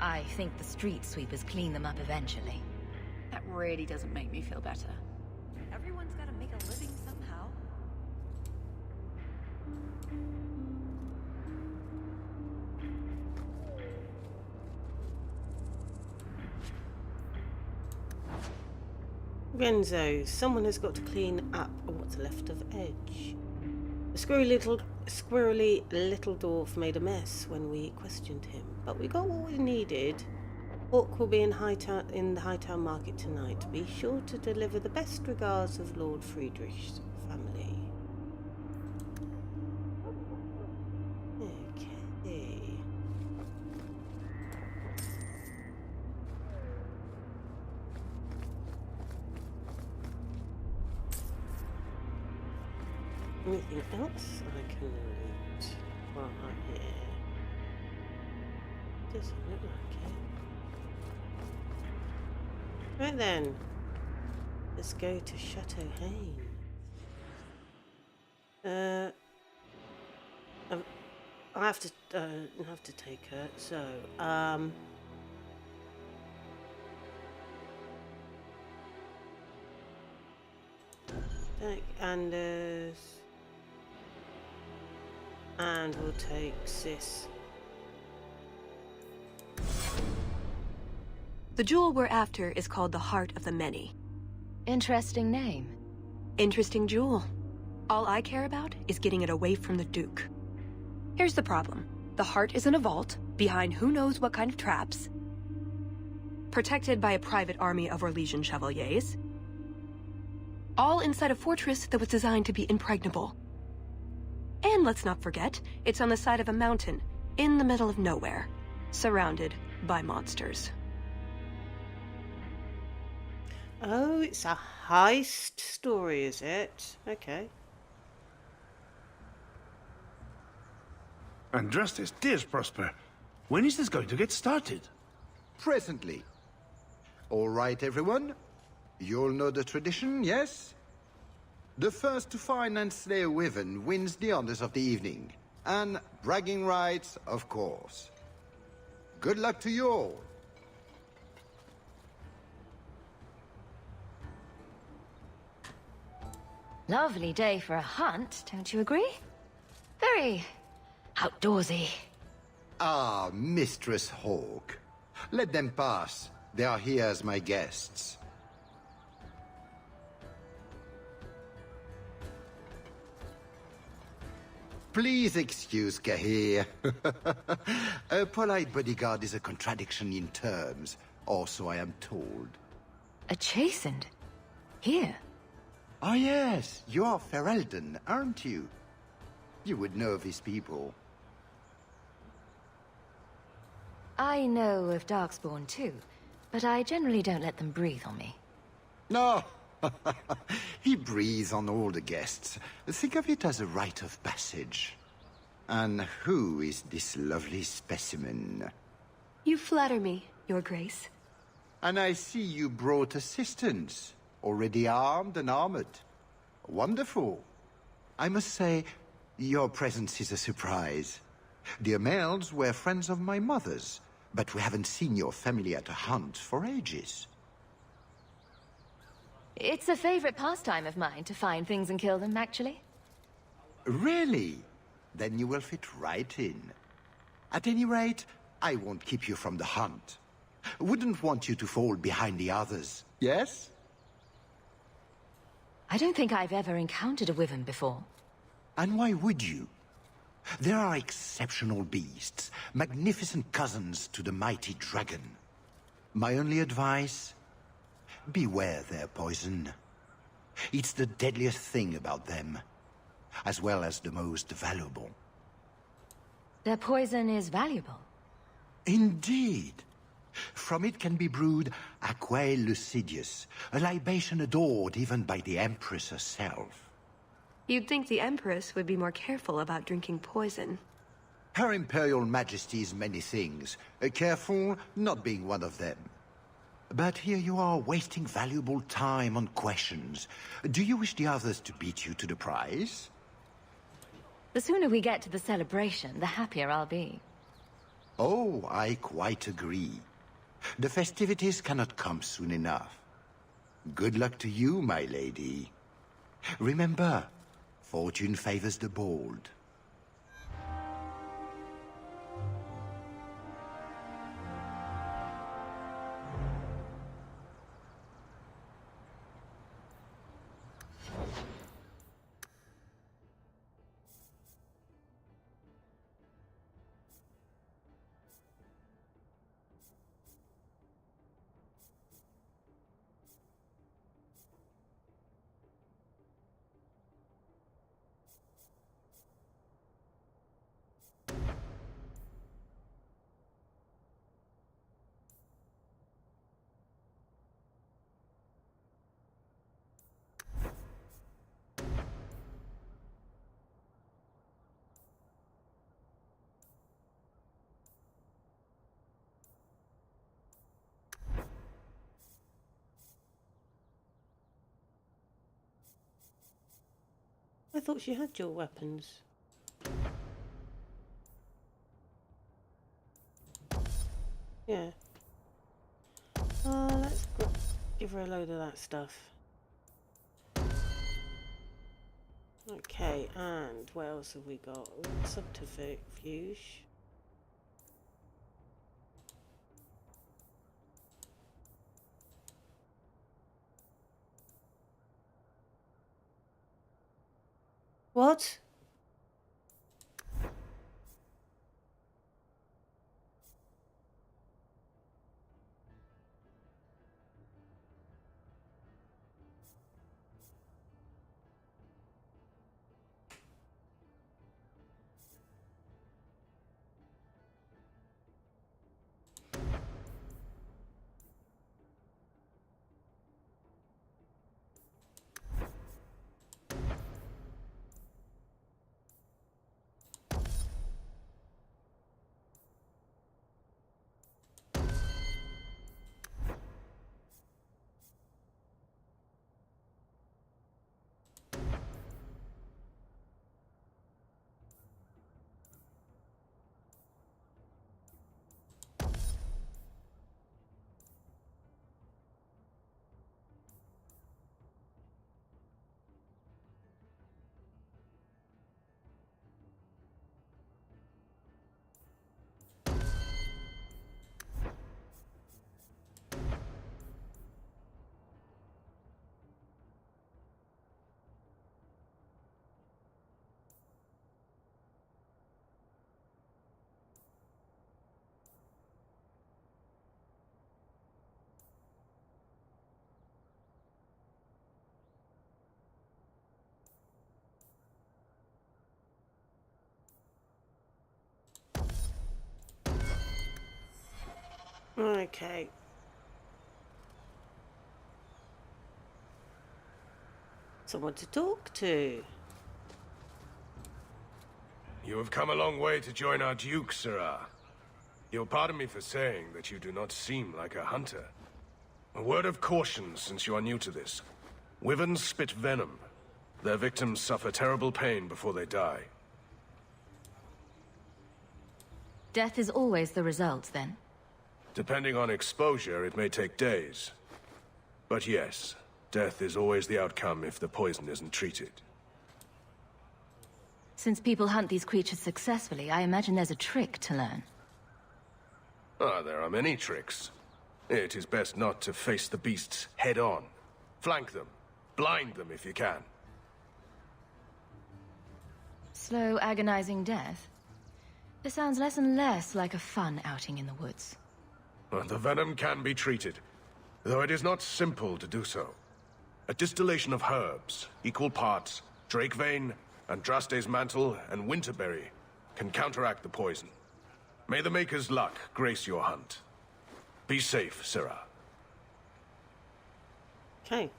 I think the street sweepers clean them up eventually.
That really doesn't make me feel better. Everyone's got to make a living somehow.
Renzo, someone has got to clean up what's left of Edge. The squirrely little dwarf made a mess when we questioned him, but we got what we needed. Orc will be in the Hightown Market tonight. Be sure to deliver the best regards of Lord Friedrich's family. Okay. Anything else I can loot while I'm here? Doesn't look like it. Right then, let's go to Chateau Hain. I have to take her. So, take Anders. And we'll take Sis.
The jewel we're after is called the Heart of the Many.
Interesting name.
Interesting jewel. All I care about is getting it away from the Duke. Here's the problem. The heart is in a vault, behind who knows what kind of traps, protected by a private army of Orlesian chevaliers, all inside a fortress that was designed to be impregnable. And let's not forget, it's on the side of a mountain, in the middle of nowhere, surrounded by monsters.
Oh, it's a heist story, is it? Okay.
And Justice, dear Prosper, when is this going to get started?
Presently. All right, everyone. You'll know the tradition, yes? The first to find and slay a wyvern wins the honors of the evening. And bragging rights, of course. Good luck to you all.
Lovely day for a hunt, don't you agree? Very outdoorsy.
Ah, Mistress Hawk. Let them pass. They are here as my guests. Please excuse Kahir. A polite bodyguard is a contradiction in terms, or so I am told.
A chastened? Here?
Ah yes, you are Ferelden, aren't you? You would know these people.
I know of Darkspawn too, but I generally don't let them breathe on me.
No! He breathes on all the guests. Think of it as a rite of passage. And who is this lovely specimen?
You flatter me, Your Grace.
And I see you brought assistance, already armed and armored. Wonderful. I must say, your presence is a surprise. The Amels were friends of my mother's, but we haven't seen your family at a hunt for ages.
It's a favorite pastime of mine to find things and kill them, actually.
Really? Then you will fit right in. At any rate, I won't keep you from the hunt. Wouldn't want you to fall behind the others, yes?
I don't think I've ever encountered a wyvern before.
And why would you? There are exceptional beasts, magnificent cousins to the mighty dragon. My only advice? Beware their poison. It's the deadliest thing about them, as well as the most valuable.
Their poison is valuable.
Indeed. From it can be brewed Aquae Lucidius, a libation adored even by the Empress herself.
You'd think the Empress would be more careful about drinking poison.
Her Imperial Majesty's many things, careful not being one of them. But here you are wasting valuable time on questions. Do you wish the others to beat you to the prize?
The sooner we get to the celebration, the happier I'll be.
Oh, I quite agree. The festivities cannot come soon enough. Good luck to you, my lady. Remember, fortune favors the bold.
I thought she had dual weapons. Yeah. Let's give her a load of that stuff. Okay, and what else have we got? Subterfuge. What? Okay. Someone to talk to.
You have come a long way to join our Duke, Sirrah. You'll pardon me for saying that you do not seem like a hunter. A word of caution since you are new to this. Wyverns spit venom. Their victims suffer terrible pain before they die.
Death is always the result, then?
Depending on exposure, it may take days. But yes, death is always the outcome if the poison isn't treated.
Since people hunt these creatures successfully, I imagine there's a trick to learn.
Ah, there are many tricks. It is best not to face the beasts head-on. Flank them. Blind them if you can.
Slow, agonizing death? This sounds less and less like a fun outing in the woods.
The venom can be treated, though it is not simple to do so. A distillation of herbs, equal parts, drake vein, Andraste's mantle, and winterberry, can counteract the poison. May the Maker's luck grace your hunt. Be safe, Sirrah.
Okay.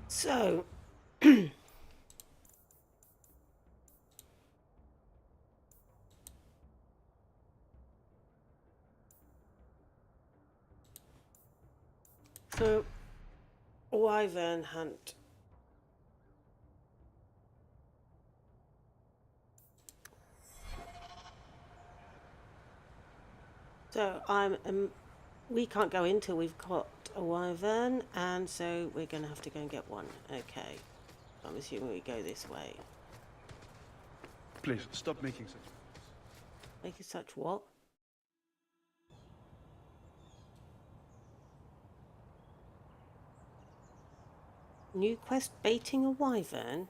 So, wyvern hunt. So we can't go in till we've got a wyvern, and so we're going to have to go and get one. Okay. I'm assuming we go this way.
Please, stop making such...
Making such what? New quest, baiting a wyvern.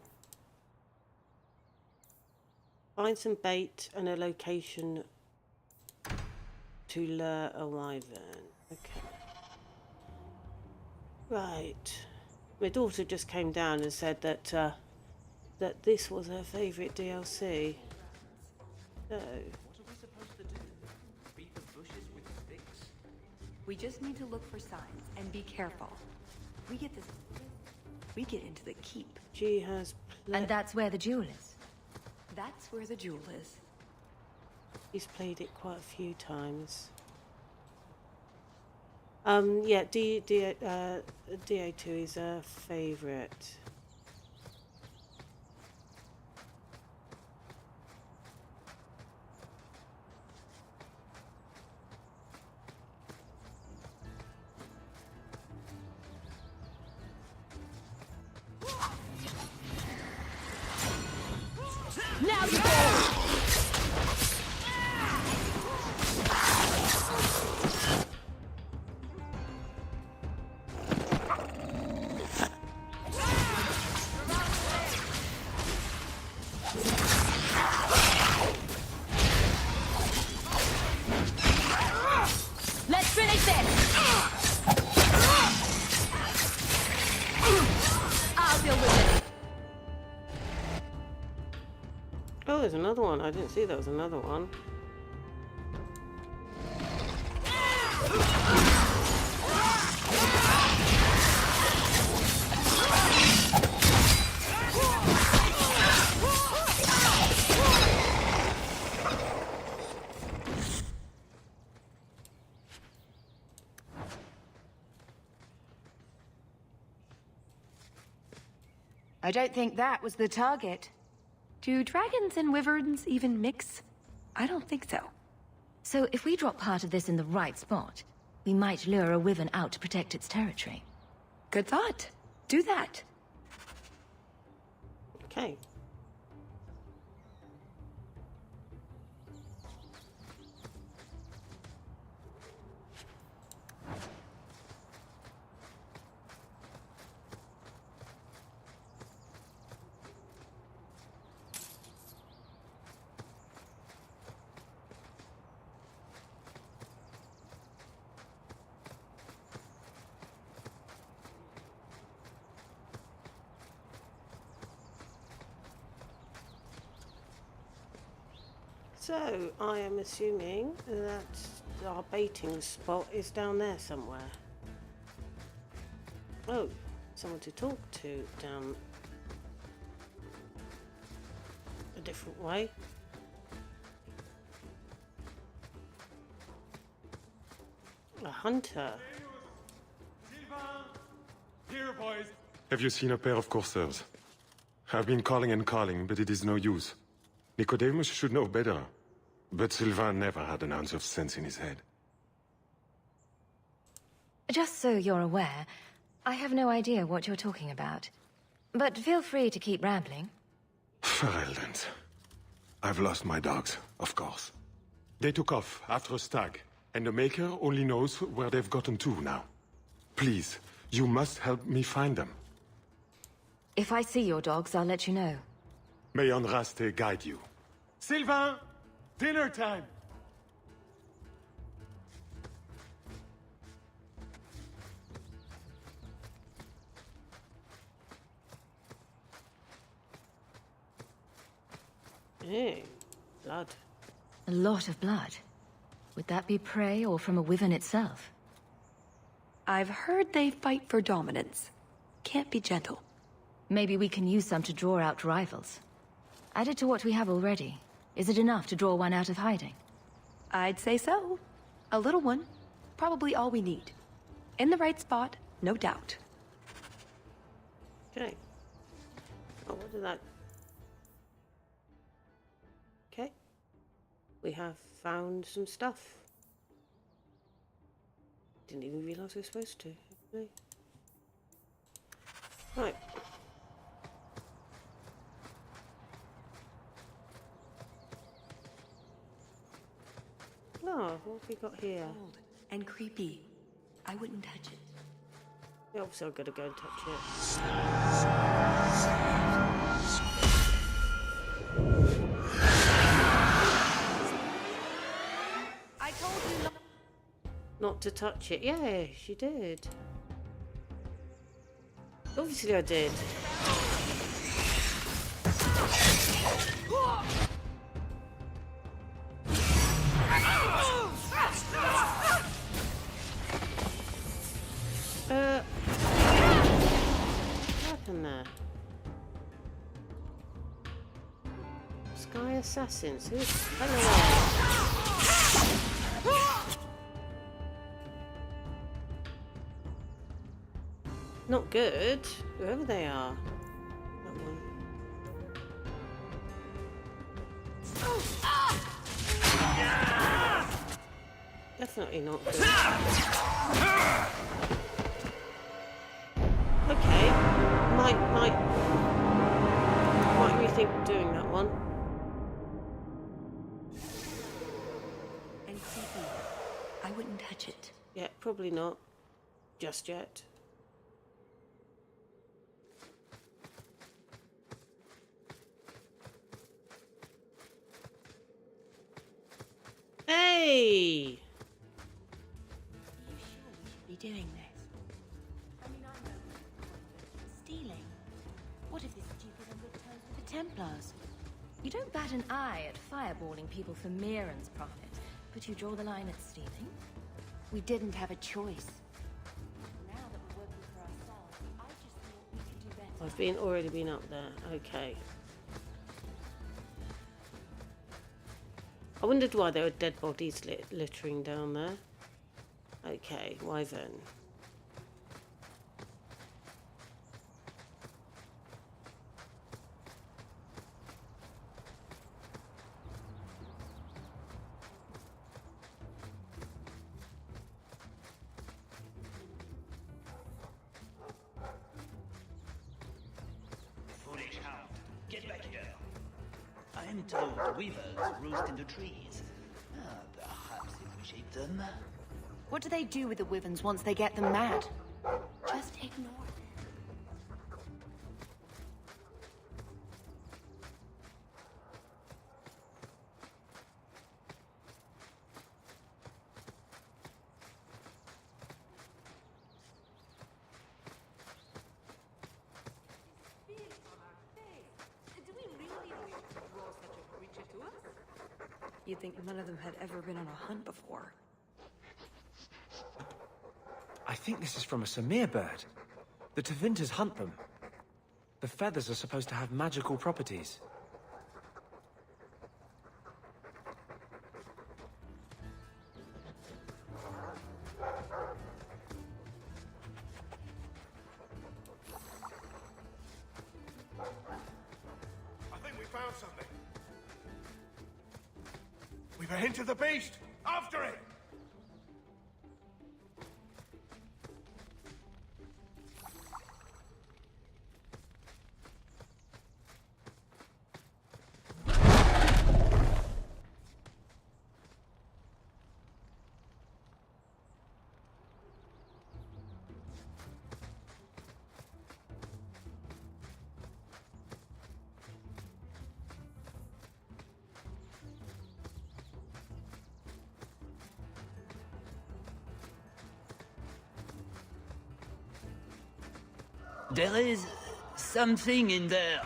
Find some bait and a location to lure a wyvern. Okay. Right. My daughter just came down and said that that this was her favourite DLC. So.
What are we supposed to do? Beat the bushes with sticks?
We just need to look for signs and be careful. We get into the keep.
She has.
And that's where the jewel is.
That's where the jewel is.
He's played it quite a few times. Yeah, DA2 is a favourite.
Now you go! Let's finish this! I'll deal with it.
Oh, there's another one. I didn't see there was another one.
I don't think that was the target. Do dragons and wyverns even mix? I don't think so.
So if we drop part of this in the right spot, we might lure a wyvern out to protect its territory.
Good thought. Do that.
Okay. So, I am assuming that our baiting spot is down there somewhere. Oh, someone to talk to down a different way. A hunter.
Here, boys. Have you seen a pair of coursers? I've been calling and calling, but it is no use. Nicodemus should know better. But Sylvain never had an ounce of sense in his head.
Just so you're aware, I have no idea what you're talking about. But feel free to keep rambling.
Ferelden's. I've lost my dogs, of course. They took off after a stag, and the Maker only knows where they've gotten to now. Please, you must help me find them.
If I see your dogs, I'll let you know.
May Andraste guide you.
Sylvain! Dinner time!
Ew, blood.
A lot of blood. Would that be prey or from a wyvern itself?
I've heard they fight for dominance. Can't be gentle.
Maybe we can use some to draw out rivals. Added to what we have already. Is it enough to draw one out of hiding?
I'd say so. A little one. Probably all we need. In the right spot, no doubt.
Okay. Oh, what did that... Okay. We have found some stuff. Didn't even realise we were supposed to. No. Right. Oh, what have we got here?
Cold and creepy. I wouldn't touch it.
Yeah, obviously I've got to go and touch it.
I told you
not to touch it. Yeah, she did. Obviously I did. What happened there? Sky Assassins. Who's... Hello. Not good, whoever they are. That one. Definitely not good. Okay, might rethink doing that one.
and creepy. I wouldn't touch it.
Yeah, probably not. Just yet. Hey!
Are you sure we should be doing this? I mean, I know stealing. What if this Duke is on good terms with the Templars?
You don't bat an eye at fireballing people for Mirren's profit, but you draw the line at stealing?
We didn't have a choice. Now that we're working for ourselves, I just thought we could do better.
I've already been up there. Okay. I wondered why there were dead bodies littering down there. Okay, why then?
Foolish hound, get back here. I'm told weavers roost into trees. Perhaps if we shake them.
What do they do with the wyverns once they get them mad?
Just ignore them.
You'd think none of them had ever been on a hunt before.
I think this is from a Samir bird. The Tevinters hunt them. The feathers are supposed to have magical properties.
I think we found something. We've a hint of the beast! After it!
There is something in there.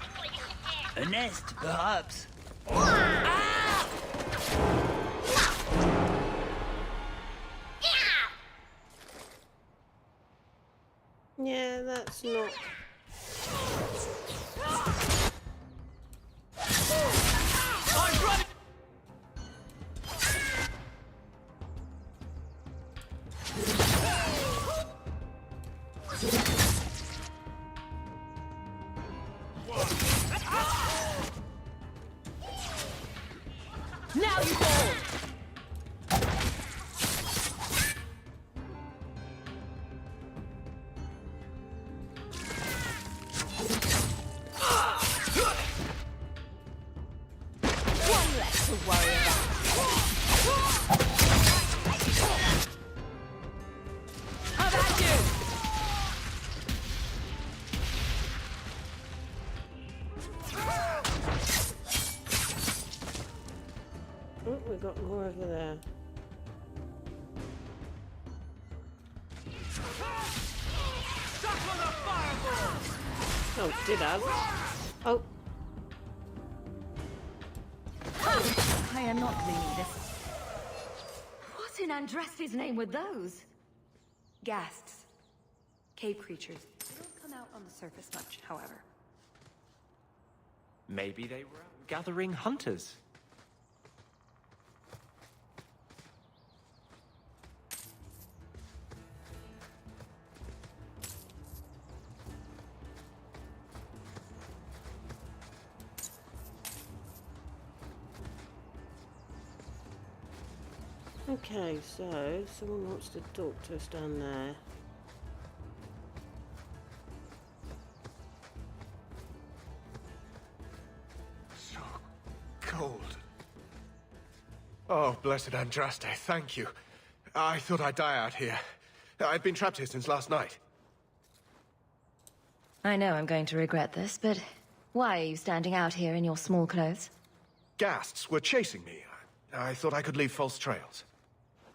A nest, perhaps.
Yeah, that's not...
Now you fall! One less to worry about. How about you?
Oh, we got more over there. Oh, did I? Oh.
I am not cleaning this. What in Andraste's name were those?
Ghasts. Cave creatures. They don't come out on the surface much, however.
Maybe they were out gathering hunters.
Okay, so someone wants to talk to us down there.
So cold. Oh, blessed Andraste, thank you. I thought I'd die out here. I've been trapped here since last night.
I know I'm going to regret this, but why are you standing out here in your small clothes?
Ghasts were chasing me. I thought I could leave false trails.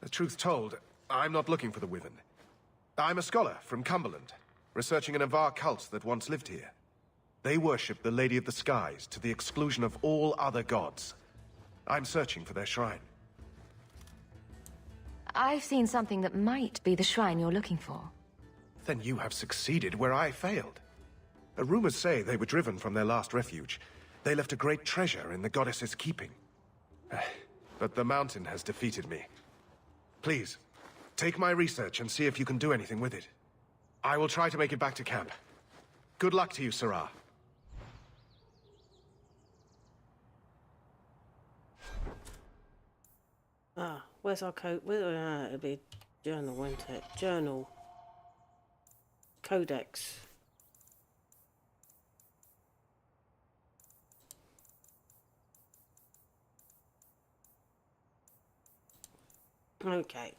The truth told, I'm not looking for the Wyvern. I'm a scholar from Cumberland, researching an Avar cult that once lived here. They worship the Lady of the Skies to the exclusion of all other gods. I'm searching for their shrine.
I've seen something that might be the shrine you're looking for.
Then you have succeeded where I failed. Rumors say they were driven from their last refuge. They left a great treasure in the goddess's keeping. But the mountain has defeated me. Please, take my research and see if you can do anything with it. I will try to make it back to camp. Good luck to you, Sarah.
Ah, where's our code? It'll be journal, won't it? Journal. Codex. Okay.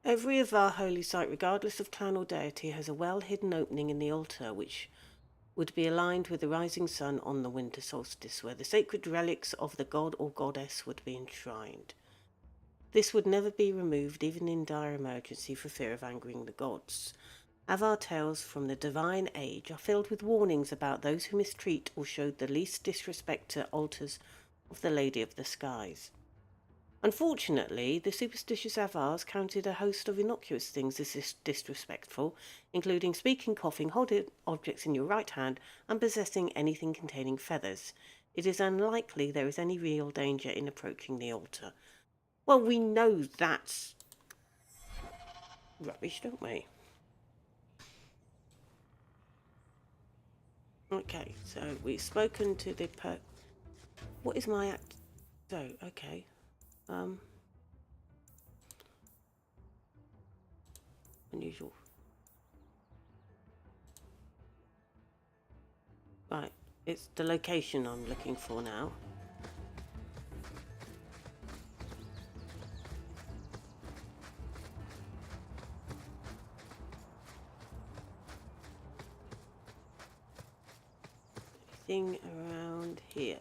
Every Avar holy site, regardless of clan or deity, has a well-hidden opening in the altar which would be aligned with the rising sun on the winter solstice, where the sacred relics of the god or goddess would be enshrined. This would never be removed, even in dire emergency, for fear of angering the gods. Avar tales from the divine age are filled with warnings about those who mistreat or show the least disrespect to altars of the Lady of the Skies. Unfortunately, the superstitious Avars counted a host of innocuous things as disrespectful, including speaking, coughing, holding objects in your right hand, and possessing anything containing feathers. It is unlikely there is any real danger in approaching the altar. Well, we know that's rubbish, don't we? Okay, so we've spoken to the what is my act? So, okay. Unusual. Right, it's the location I'm looking for now. Anything around here?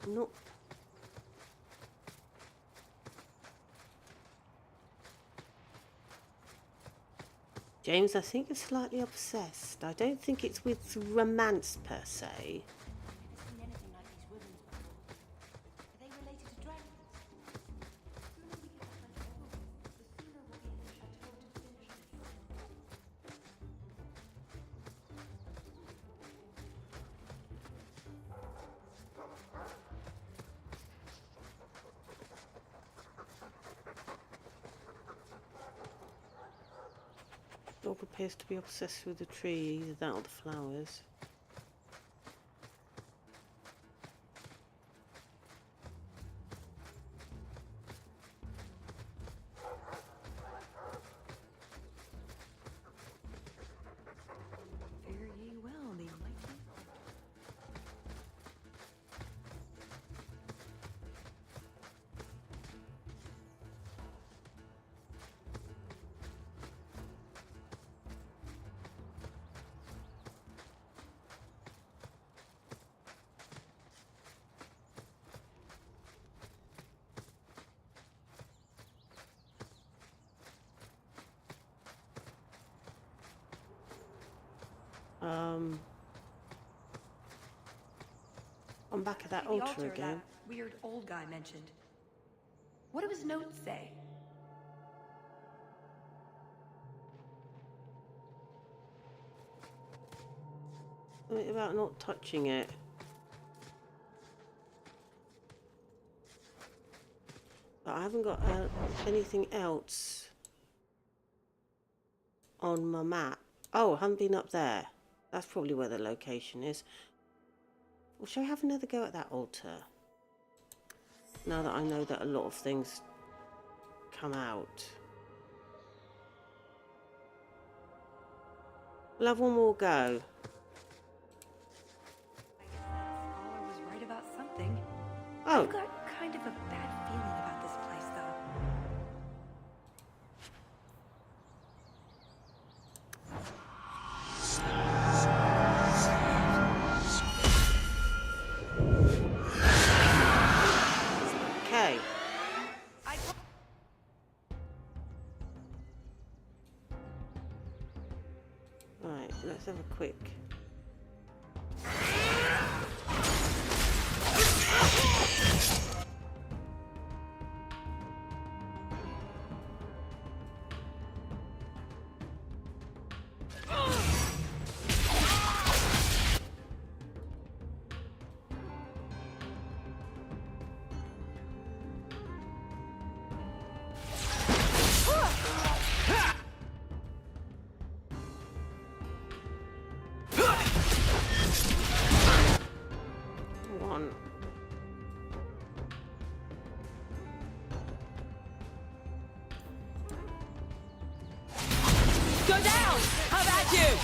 Nope. James, I think you're slightly obsessed. I don't think it's with romance per se. Dog appears to be obsessed with the tree, either that or the flowers.
Fare ye well, me mighty.
I'm back at that
The
altar again.
that weird old guy mentioned. What do his notes say?
Something about not touching it. But I haven't got anything else on my map. Oh, I haven't been up there. That's probably where the location is. Well, shall I have another go at that altar? Now that I know that a lot of things come out. We'll have one more go.
Scholar was right about something.
Oh.
I've got kind of a bad feeling about this place, though.
Okay. Right, let's have a quick.
Go down! How about you?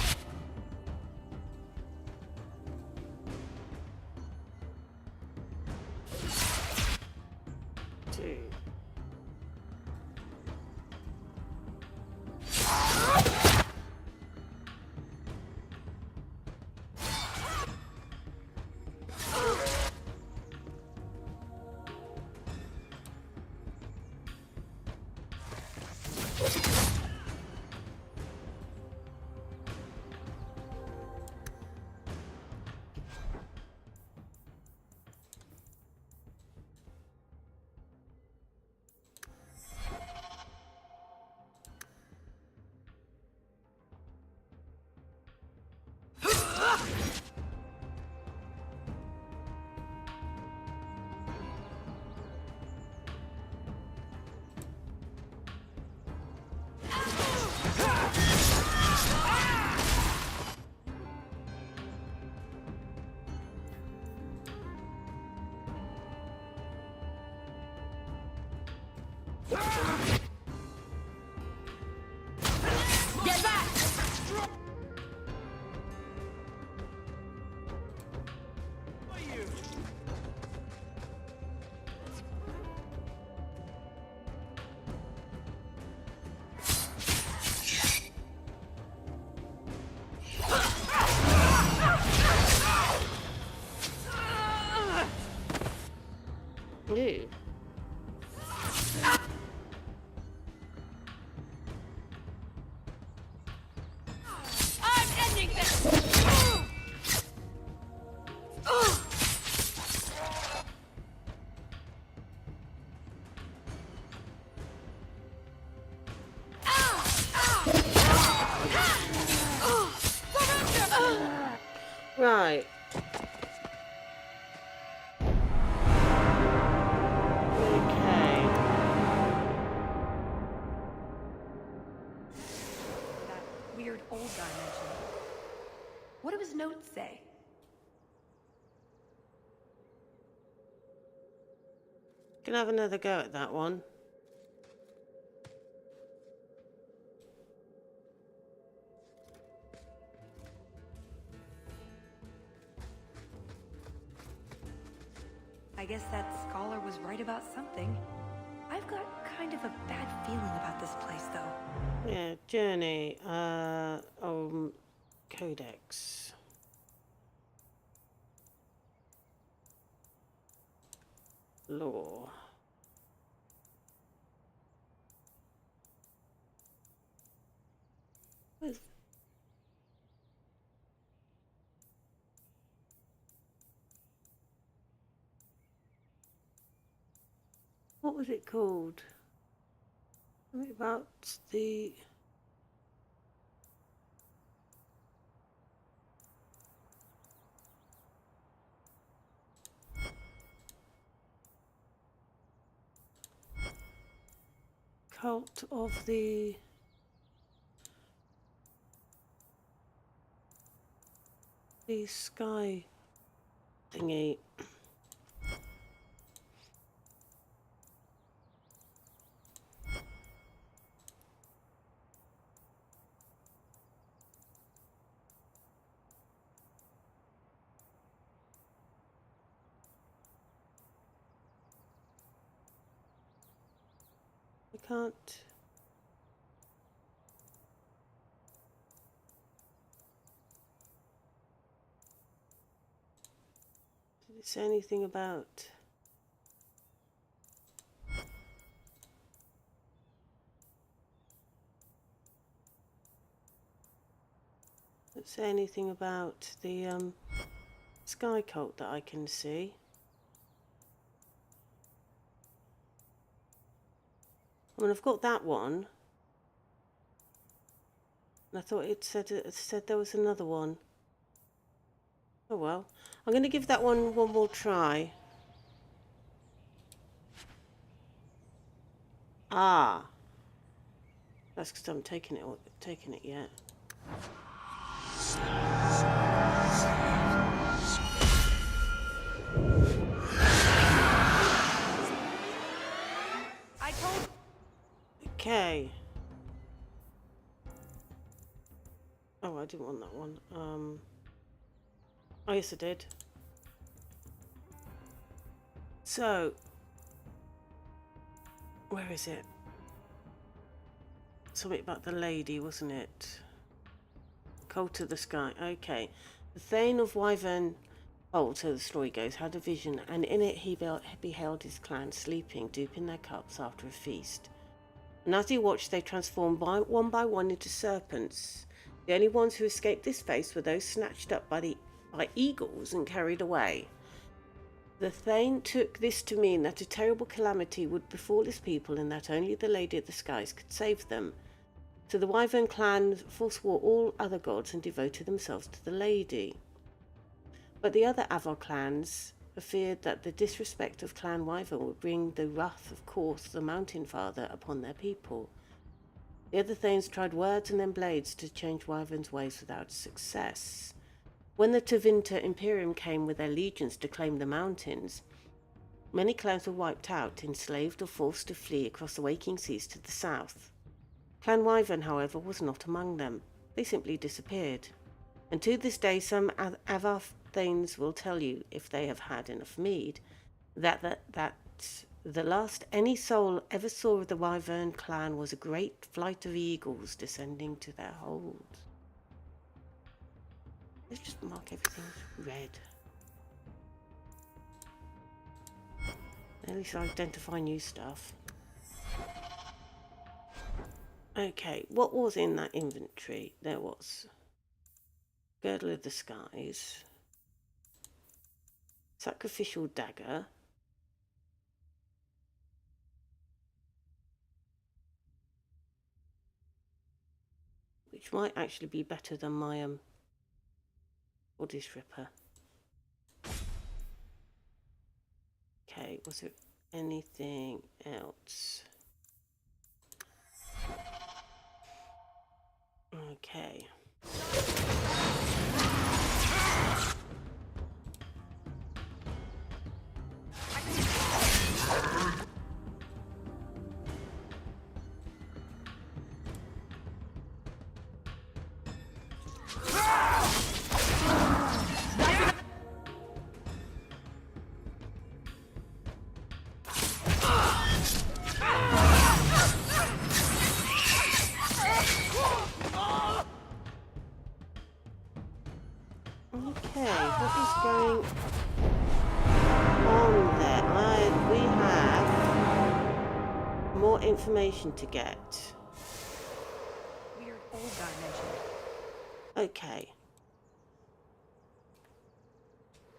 Right. Okay.
That weird old guy mentioned. What do his notes say?
Can have another go at that one.
I guess that scholar was right about something. I've got kind of a bad feeling about this place, though.
Yeah, journey. Codex. Law. Where's... What was it called? Something about the... Cult of the... sky thingy. I can't... Did it say anything about... Did it say anything about the sky cult that I can see? I mean, I've got that one. And I thought it said there was another one. Oh well. I'm going to give that one more try. Ah. That's because I haven't taken it yet.
I told...
Okay. Oh, I didn't want that one. Oh, yes, I did. So, where is it? Something about the lady, wasn't it? Cult of the Sky. Okay. The Thane of Wyvern, so the story goes, had a vision, and in it he beheld his clan sleeping, duping their cups after a feast. And as he watched, they transformed one by one into serpents. The only ones who escaped this fate were those snatched up by eagles and carried away. The Thane took this to mean that a terrible calamity would befall his people and that only the Lady of the Skies could save them. So the Wyvern clan forswore all other gods and devoted themselves to the Lady. But the other Avar clans feared that the disrespect of Clan Wyvern would bring the wrath of Korth, the Mountain Father, upon their people. The other Thanes tried words and then blades to change Wyvern's ways without success. When the Tevinter Imperium came with their legions to claim the mountains, many clans were wiped out, enslaved or forced to flee across the waking seas to the south. Clan Wyvern, however, was not among them. They simply disappeared. And to this day, some Avar Thanes will tell you, if they have had enough mead, that the last any soul ever saw of the Wyvern clan was a great flight of eagles descending to their holds. Let's just mark everything red. At least I identify new stuff. Okay, what was in that inventory? There was Girdle of the Skies, Sacrificial Dagger, which might actually be better than my Body stripper. Okay, was there anything else? Okay. Okay, what is going on there? We have more information to get.
Weird old guy mentioned.
Okay,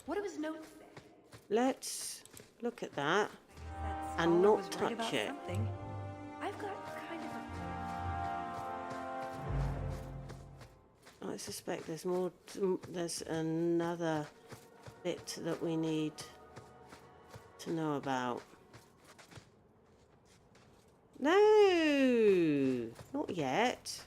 What do his notes say?
let's look at that and
Scholar
not
was right
touch
about
it.
something. I've got kind of a...
I suspect there's more. There's another bit that we need to know about. No, not yet.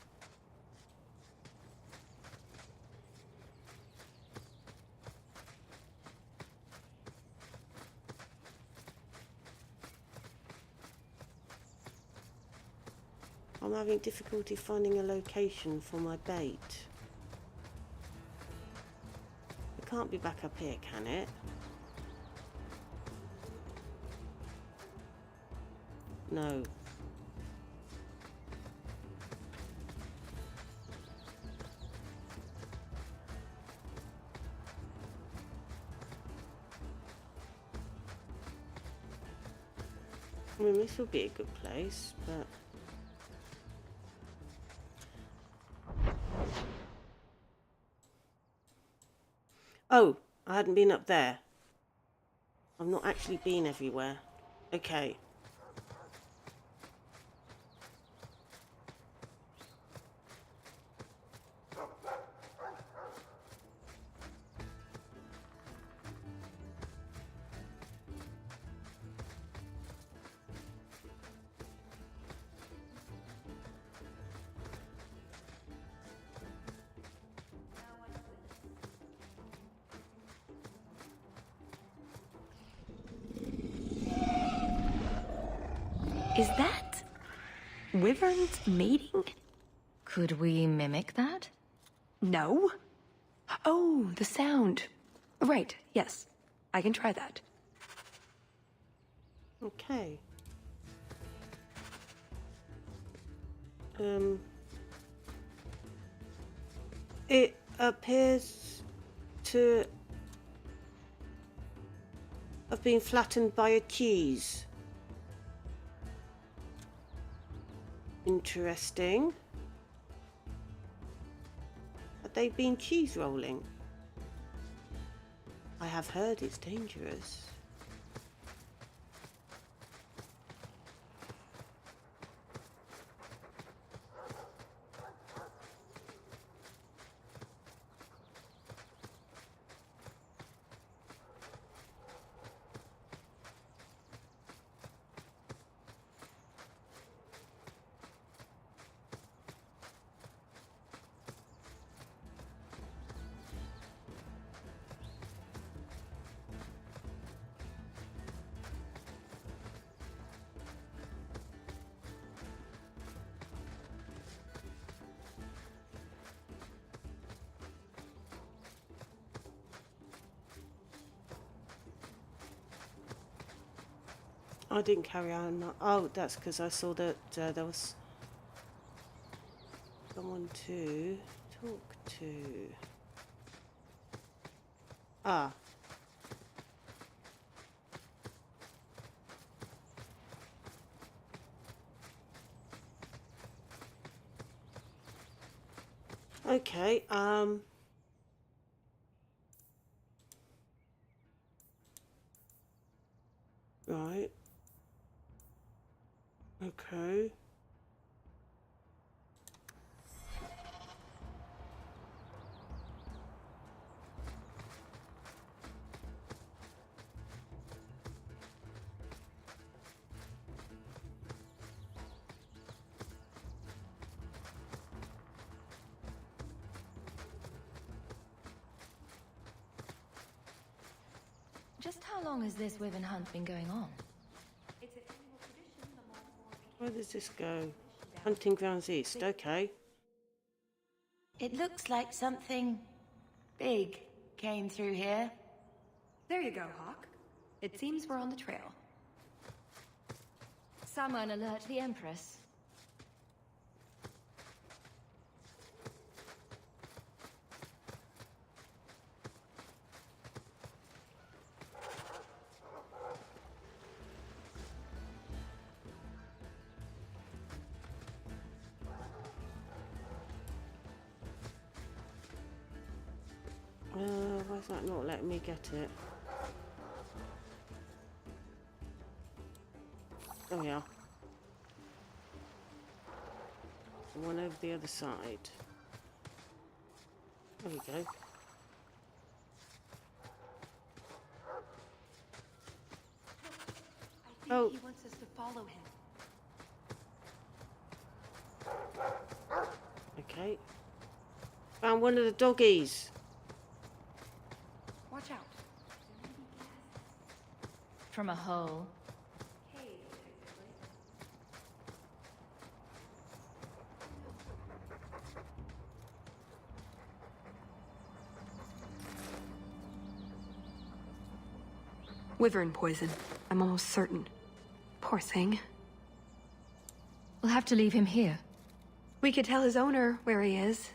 I'm having difficulty finding a location for my bait. It can't be back up here, can it? No. I mean, this would be a good place, but... Oh, I hadn't been up there. I've not actually been everywhere. Okay.
Is that wyverns mating?
Could we mimic that?
No. Oh, the sound. Right, yes. I can try that.
Okay. It appears to have been flattened by a cheese. Interesting. Have they been cheese rolling? I have heard it's dangerous. I didn't carry on. Oh, that's because I saw that there was someone to talk to. Ah. Okay, right. Okay.
How long has this Wyvern hunt been going on?
Where does this go? Hunting grounds east. Okay.
It looks like something big came through here.
There you go, Hawk. It seems we're on the trail.
Someone alert the Empress.
Why's that not letting me get it? Oh yeah. One over the other side. There we go.
I think he wants us to follow him.
Okay. Found one of the doggies.
Watch out.
From a hole.
Wyvern poison. I'm almost certain. Poor thing.
We'll have to leave him here.
We could tell his owner where he is.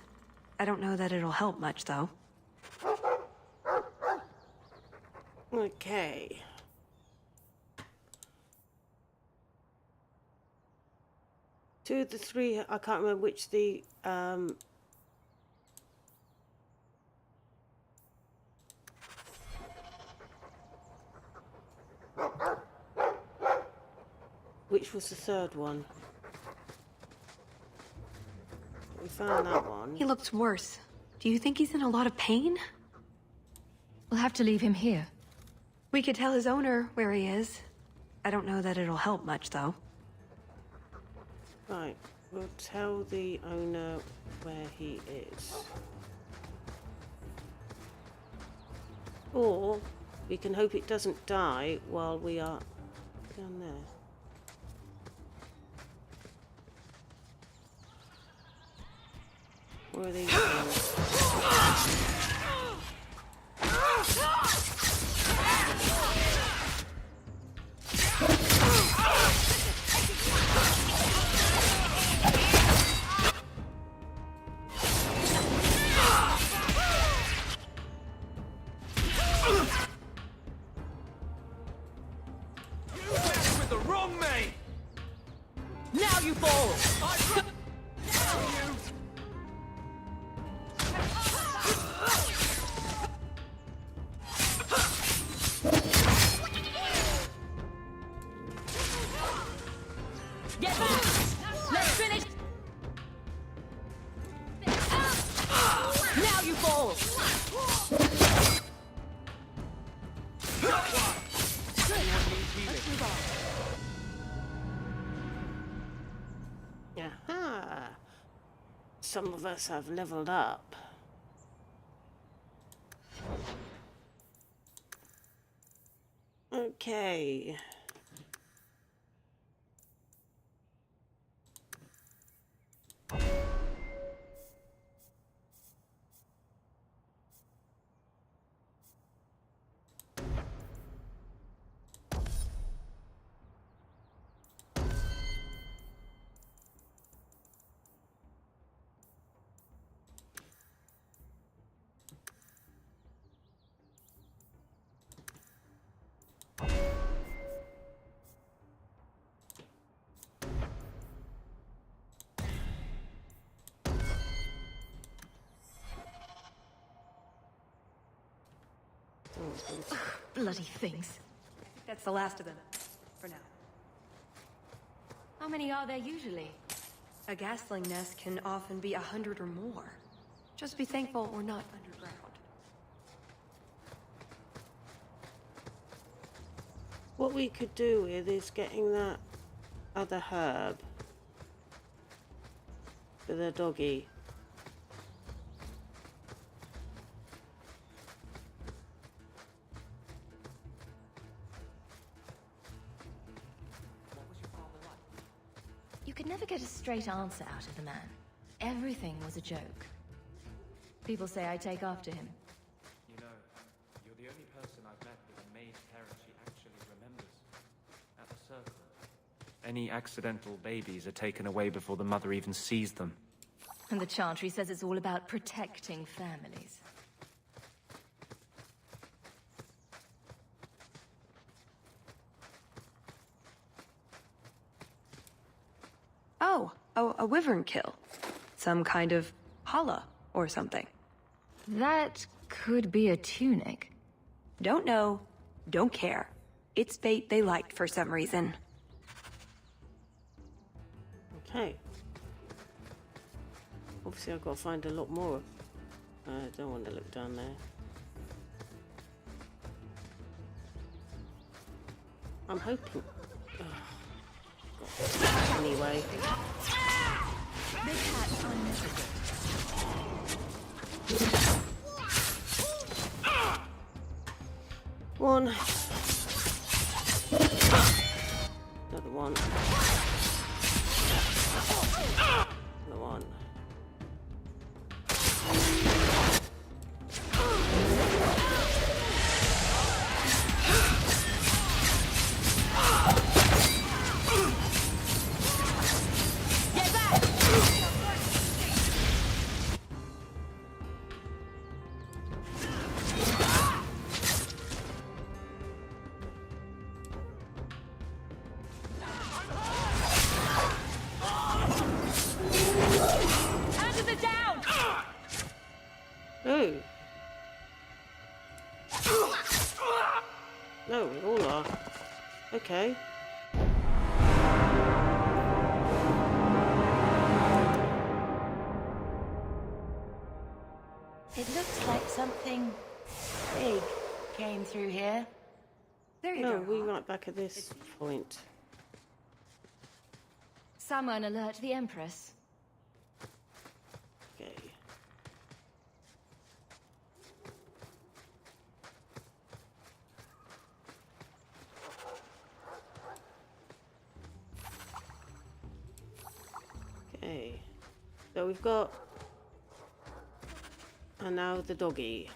I don't know that it'll help much, though.
Okay. Two of the three, I can't remember which the which was the third one? We found that one.
He looks worse. Do you think he's in a lot of pain?
We'll have to leave him here.
We could tell his owner where he is. I don't know that it'll help much, though.
Right, we'll tell the owner where he is. Or we can hope it doesn't die while we are down there. Where are these things?
With the wrong mate! Now you fall! Get back! Let's finish! Now you fall!
Aha! Some of us have leveled up. Okay.
Bloody things.
I think that's the last of them. For now.
How many are there usually?
A gasling nest can often be 100 or more. Just be thankful we're not underground.
What we could do with is getting that other herb for the doggy.
straight answer out of the man. Everything was a joke. People say I take after him.
You know, you're the only person I've met with a maid parent she actually remembers. At the circle. Any accidental babies are taken away before the mother even sees them.
And the Chantry says it's all about protecting families.
Oh, a wyvern kill. Some kind of holla or something.
That could be a tunic.
Don't know, don't care. It's fate they liked for some reason.
Okay. Obviously I've got to find a lot more. I don't want to look down there. I'm hoping... Oh, God. Anyway.
Big hat unnecessary.
One. Another one. Another one.
Get back!
Oh. No, we all are. Okay.
It looks like something big came through here.
There you
No,
go.
we right back at this point.
Someone alert the Empress.
Okay. Okay. So we've got... And now the doggy.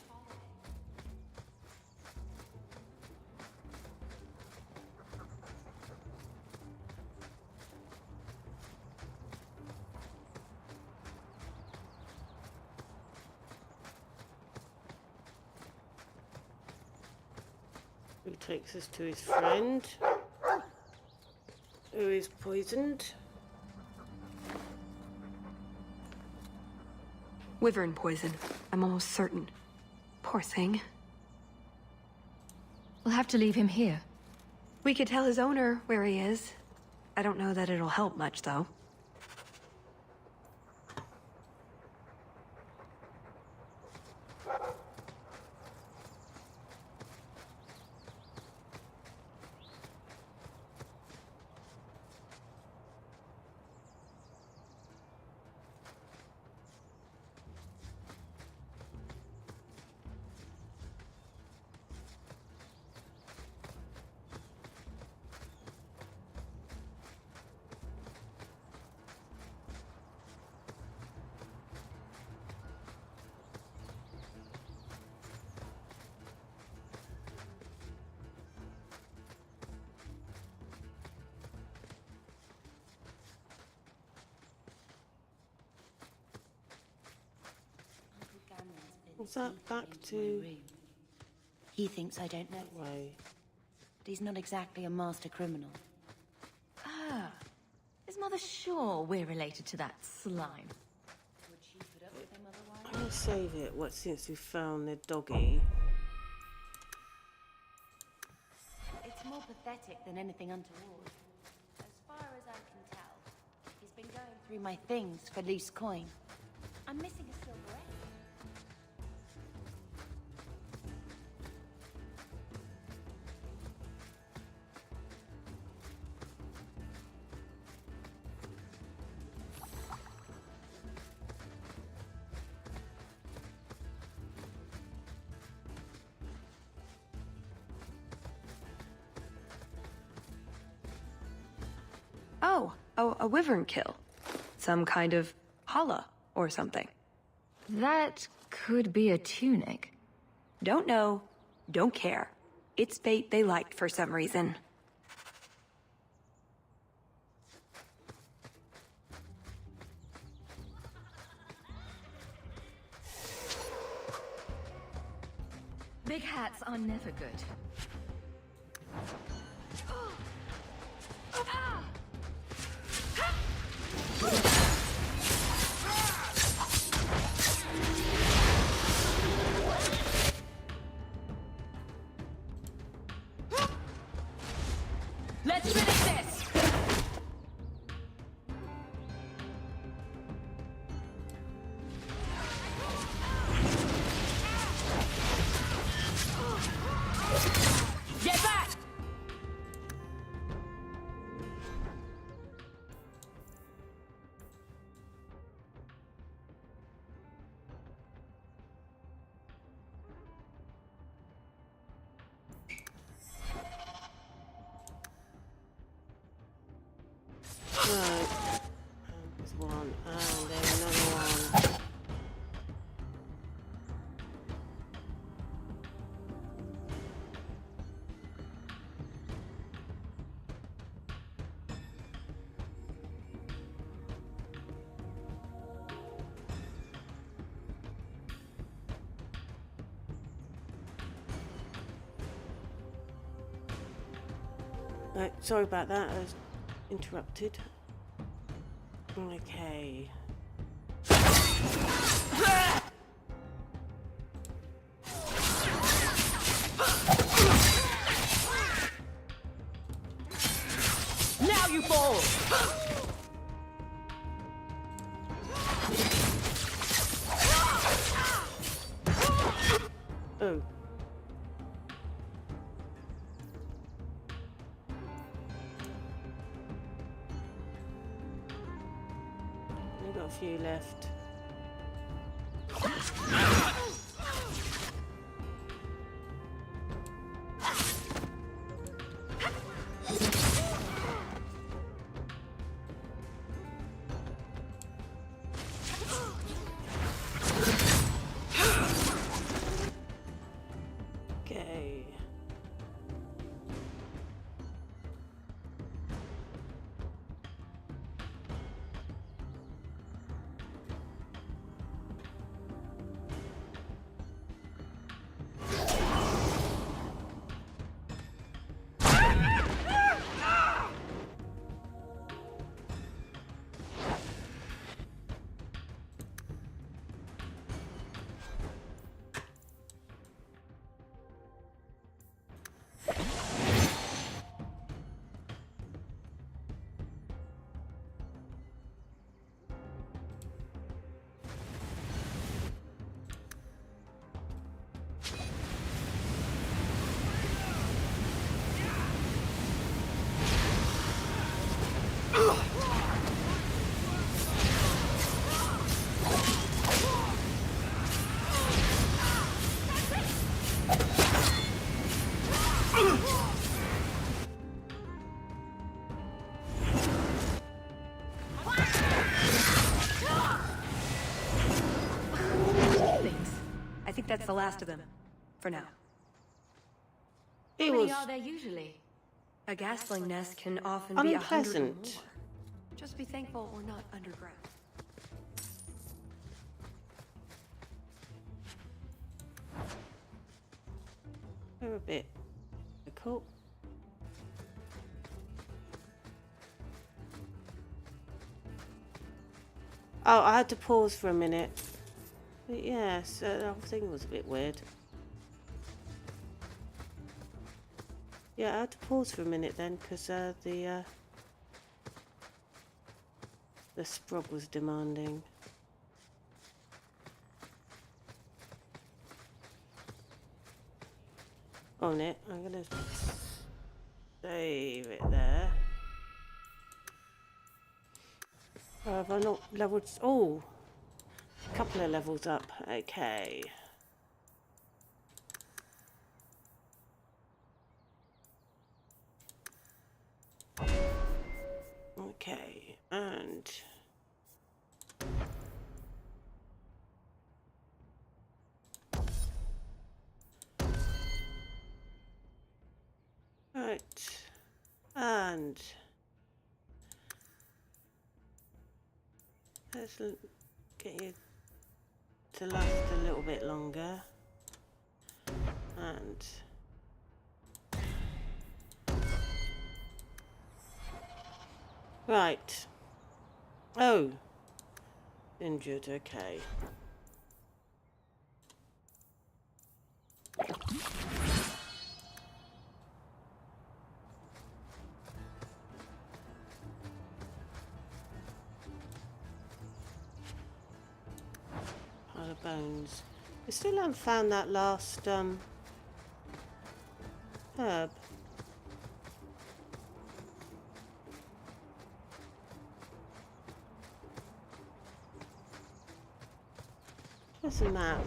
Who takes us to his friend, who is poisoned.
Wyvern poison. I'm almost certain. Poor thing.
We'll have to leave him here.
We could tell his owner where he is. I don't know that it'll help much, though.
Was that back to...
He thinks I don't know.
Way.
But he's not exactly a master criminal.
Ah. Is Mother sure we're related to that slime?
Would she put up with him otherwise?
I'm gonna save it. What, since we found the doggy?
It's more pathetic than anything untoward. As far as I can tell, he's been going through my things for loose coin. I'm missing a silver egg.
Oh, a wyvern kill. Some kind of challah or something.
That could be a tunic.
Don't know. Don't care. It's bait they liked for some reason.
Big hats are never good.
Let's finish this! Get back!
Right. There's one, and then another one. Right, sorry about that, I was interrupted. Okay.
Now you fall!
Oh. We've got a few left. Okay.
I think that's the last of them. For now.
How many are there usually?
A gasling nest can often be 100 or more.
Unpleasant.
Just be thankful we're not underground.
We're a bit cool. Oh, I had to pause for a minute. But yes, the whole thing was a bit weird. Yeah, I had to pause for a minute then because the sprog was demanding. On it, I'm gonna save it there. Have I not leveled? Oh, a couple of levels up. Okay. Okay, and And let's get you to last a little bit longer. And right. Oh, injured. Okay. Pile of bones. We still haven't found that last herb. Where's the map?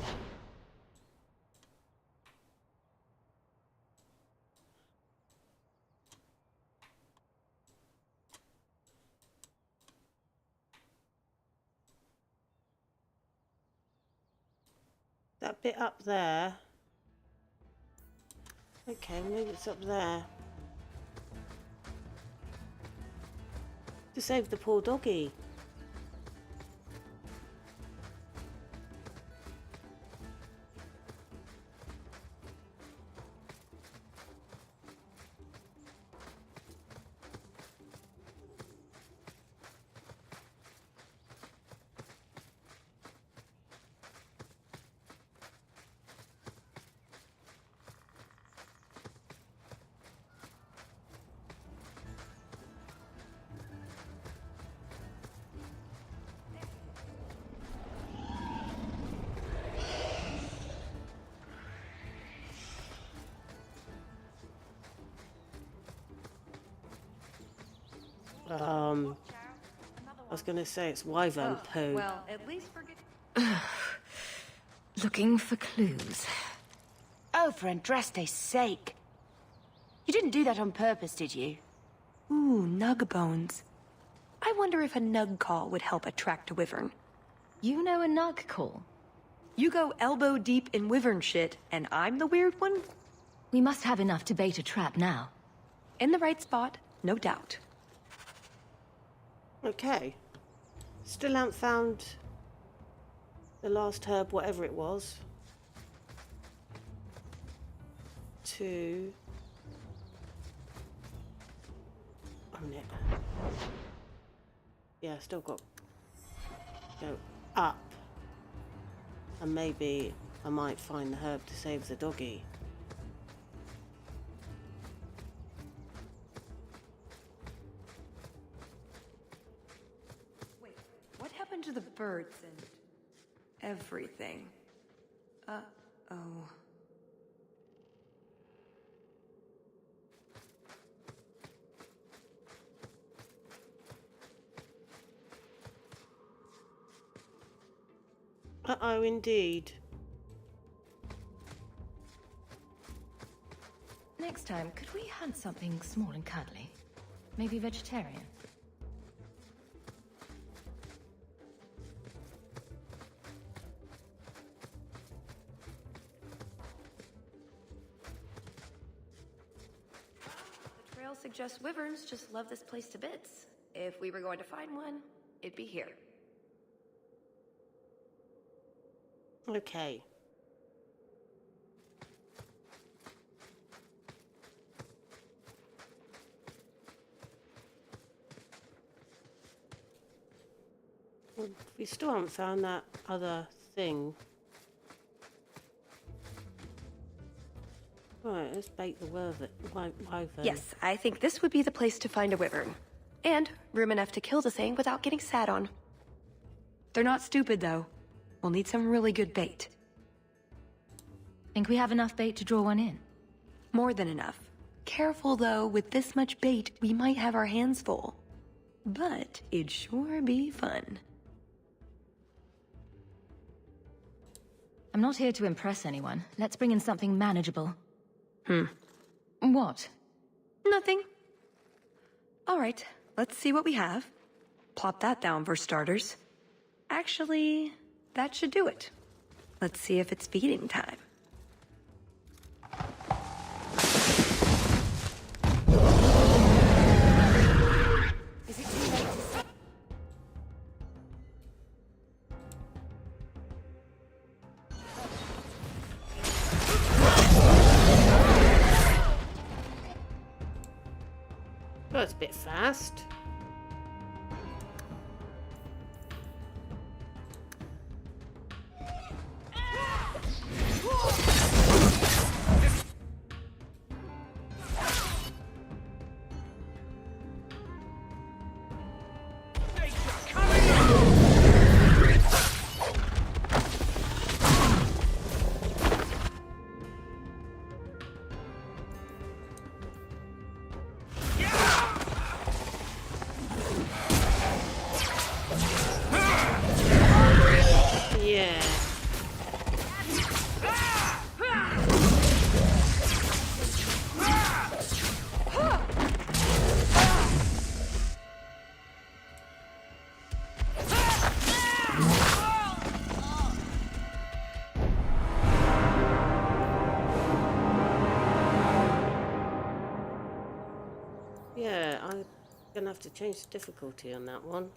That bit up there. Okay, maybe it's up there. To save the poor doggy. I was going to say it's wyvern poo.
Well, at least forget. Looking for clues.
Oh, for Andraste's sake. You didn't do that on purpose, did you?
Ooh, nug bones. I wonder if a nug call would help attract a wyvern.
You know a nug call?
You go elbow deep in wyvern shit, and I'm the weird one?
We must have enough to bait a trap now.
In the right spot, no doubt.
Okay. Still haven't found the last herb, whatever it was. 2. On it. Yeah, still got go up. And maybe I might find the herb to save the doggy.
What happened to the birds and everything? Uh-oh.
Uh-oh, indeed.
Next time, could we hunt something small and cuddly? Maybe vegetarian?
The trail suggests wyverns just love this place to bits. If we were going to find one, it'd be here.
Okay. Well, we still haven't found that other thing. Right, let's bait the wyvern.
Yes, I think this would be the place to find a wyvern. And room enough to kill the thing without getting sat on. They're not stupid, though. We'll need some really good bait.
Think we have enough bait to draw one in?
More than enough. Careful, though, with this much bait, we might have our hands full. But it'd sure be fun.
I'm not here to impress anyone. Let's bring in something manageable. What?
Nothing. All right, let's see what we have. Plop that down for starters. Actually, that should do it. Let's see if it's feeding time.
was a bit fast. Yeah, I'm gonna have to change the difficulty on that one.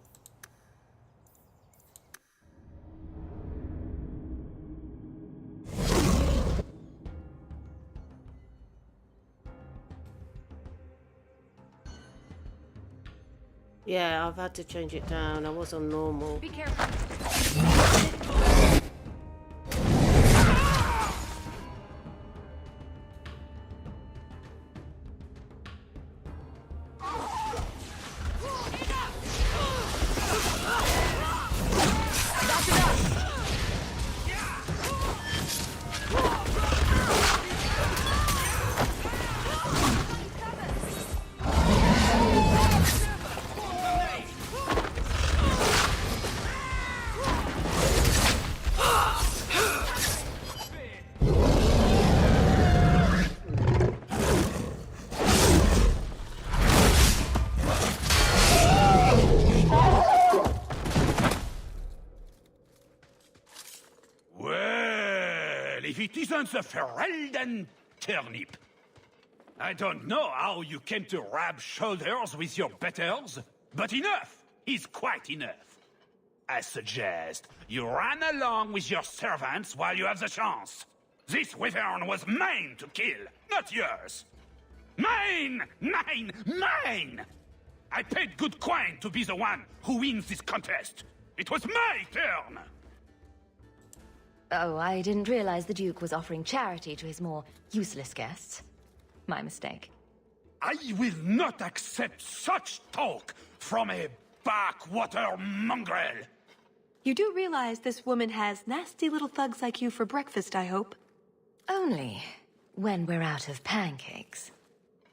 Yeah, I've had to change it down. I was on normal.
Be careful.
If it isn't the Ferelden turnip. I don't know how you came to rub shoulders with your betters, but enough is quite enough. I suggest you run along with your servants while you have the chance. This wyvern was mine to kill, not yours. Mine! Mine! Mine! I paid good coin to be the one who wins this contest. It was my turn!
Oh, I didn't realize the Duke was offering charity to his more useless guests. My mistake.
I will not accept such talk from a backwater mongrel.
You do realize this woman has nasty little thugs like you for breakfast, I hope?
Only when we're out of pancakes.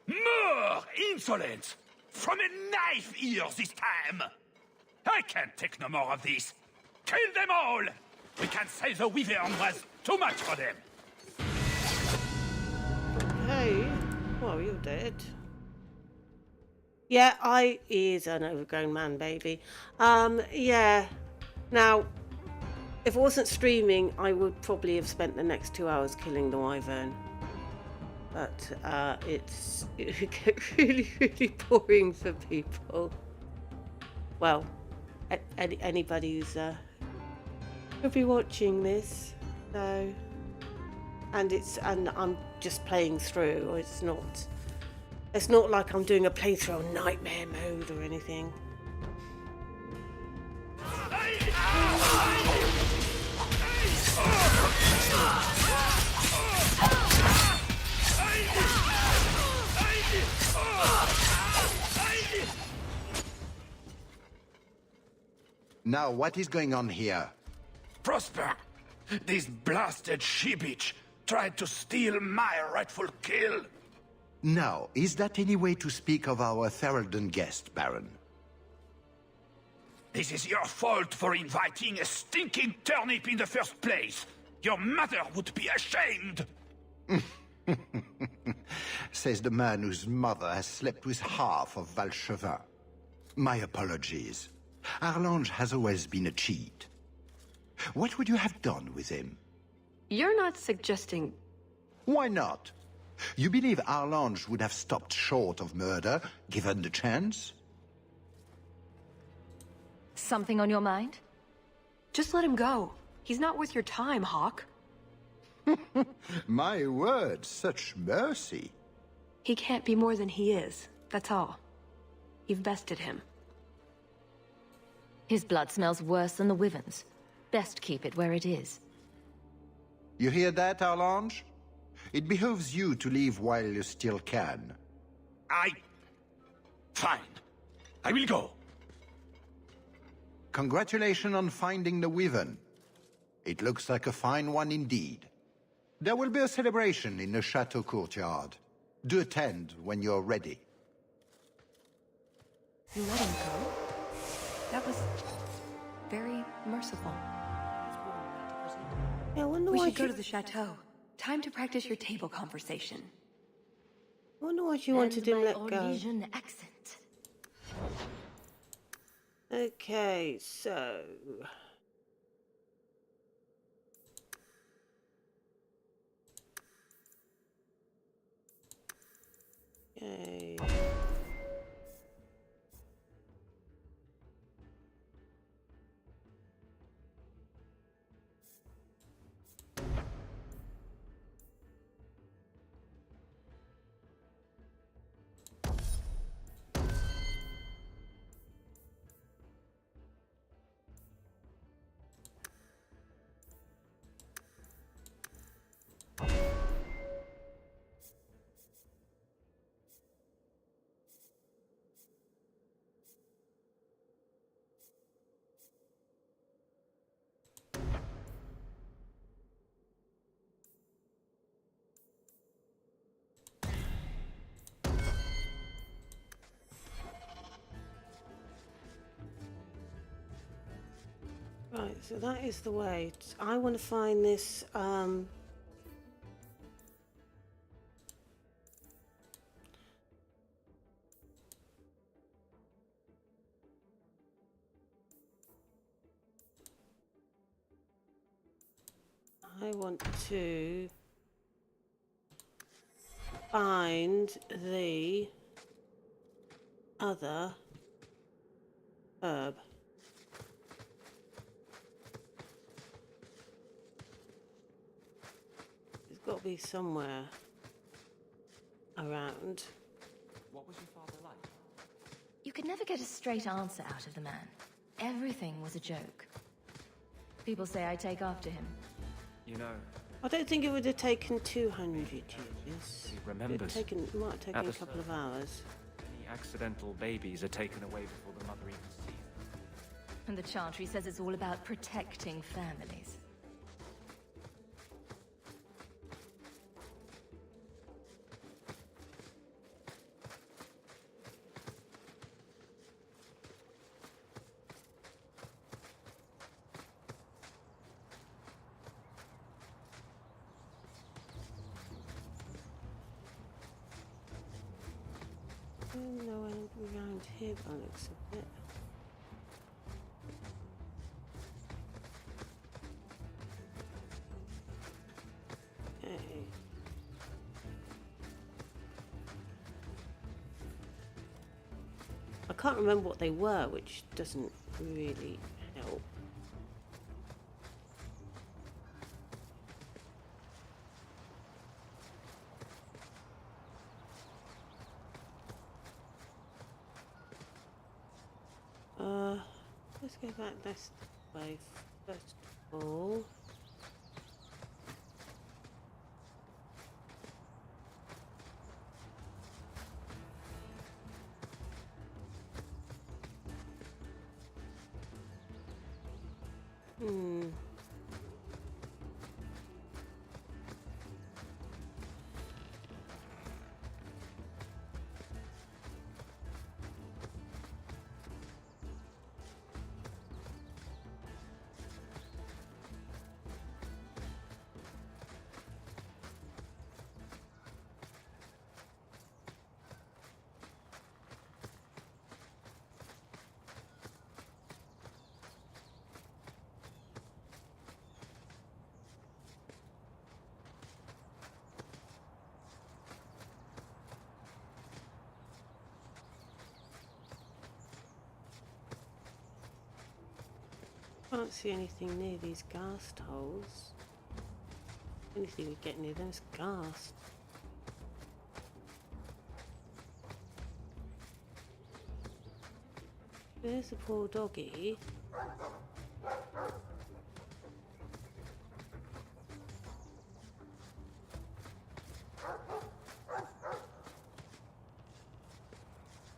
More insolence! From a knife ear this time! I can't take no more of this. Kill them all! We can't say the wyvern was too much for them.
Okay. Well, you're dead. Yeah, he is an overgrown man, baby. Yeah. Now, if I wasn't streaming, I would probably have spent the next 2 hours killing the wyvern. But it gets really, really boring for people. Well, anybody who's will be watching this, so and I'm just playing through. It's not like I'm doing a playthrough on nightmare mode or anything.
Now, what is going on here?
Prosper, this blasted she-bitch tried to steal my rightful kill.
Now, is that any way to speak of our Ferelden guest, Baron?
This is your fault for inviting a stinking turnip in the first place. Your mother would be ashamed.
Says the man whose mother has slept with half of Valchevin. My apologies. Arlange has always been a cheat. What would you have done with him?
You're not suggesting...
Why not? You believe Arlange would have stopped short of murder, given the chance?
Something on your mind?
Just let him go. He's not worth your time, Hawk.
My word, such mercy.
He can't be more than he is, that's all. You've bested him.
His blood smells worse than the Wyvern's. Best keep it where it is.
You hear that, Arlange? It behooves you to leave while you still can.
Fine. I will go.
Congratulations on finding the Wyvern. It looks like a fine one indeed. There will be a celebration in the chateau courtyard. Do attend when you're ready.
You let him go? That was very merciful.
Yeah, I wonder
We
why
should go to the chateau. Time to practice your table conversation.
I wonder why she wanted him let go.
Orlesian accent.
Okay, so... Okay. Right, so that is the way. I want to find this, I want to find the other herb. It's got to be somewhere around.
What was your father like?
You could never get a straight answer out of the man. Everything was a joke. People say I take after him.
You know,
I don't think it would have taken 200 years.
he remembers.
It might have taken a couple of hours.
Any accidental babies are taken away before the mother even sees them.
And the Chantry says it's all about protecting families.
No one around here by the looks of it. Okay. I can't remember what they were, which doesn't really help. Let's go back this way first of all. Can't see anything near these ghast holes. Anything we get near them is ghast. There's the poor doggy.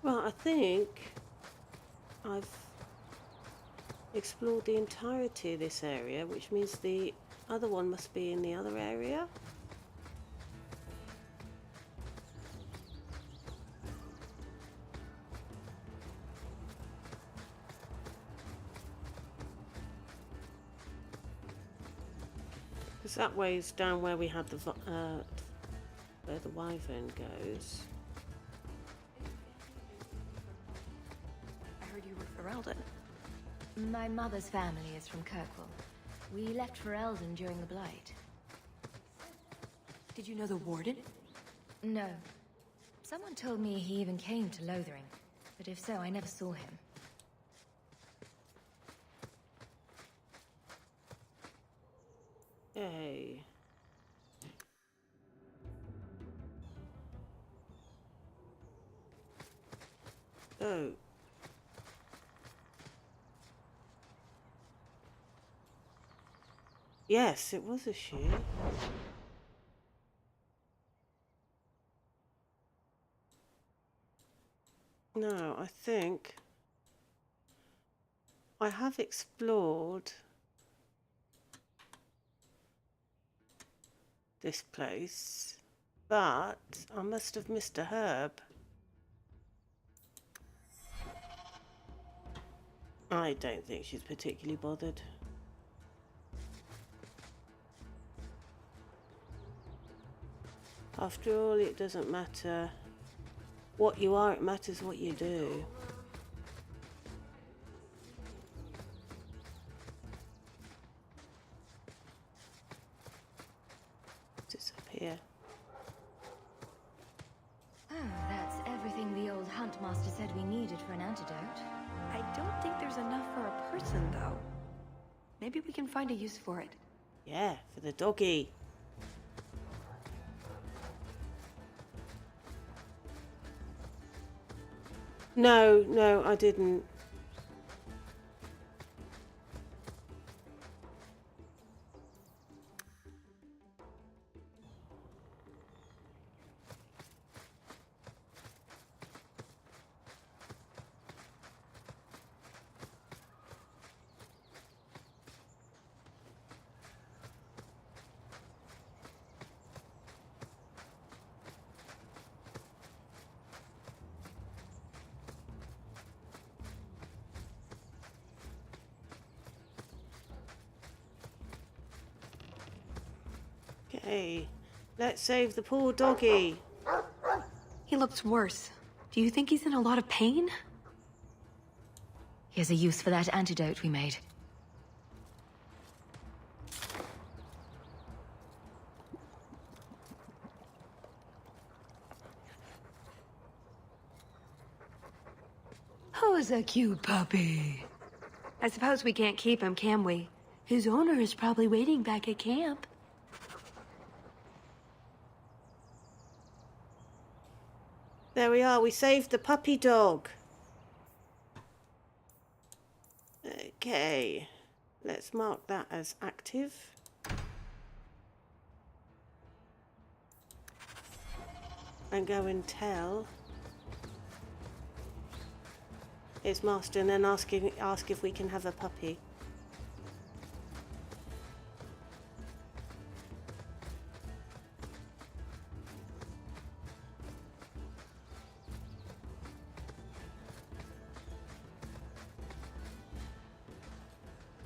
Well, I think I've explored the entirety of this area, which means the other one must be in the other area. Because that way is down where we had the where the wyvern goes.
I heard you were Ferelden.
My mother's family is from Kirkwall. We left for Eldon during the Blight.
Did you know the Warden?
No. Someone told me he even came to Lothering, but if so, I never saw him.
Yay. Oh. Yes, it was a she. No, I think I have explored this place, but I must have missed a herb. I don't think she's particularly bothered. After all, it doesn't matter what you are, it matters what you do. Disappear.
Oh, that's everything the old hunt master said we needed for an antidote.
I don't think there's enough for a person, though. Maybe we can find a use for it.
Yeah, for the doggy. No, I didn't. Okay, let's save the poor doggy.
He looks worse. Do you think he's in a lot of pain?
Here's a use for that antidote we made.
Who's a cute puppy? I suppose we can't keep him, can we? His owner is probably waiting back at camp.
There we are, we saved the puppy dog. Okay, let's mark that as active. And go and tell his master and then ask if we can have a puppy.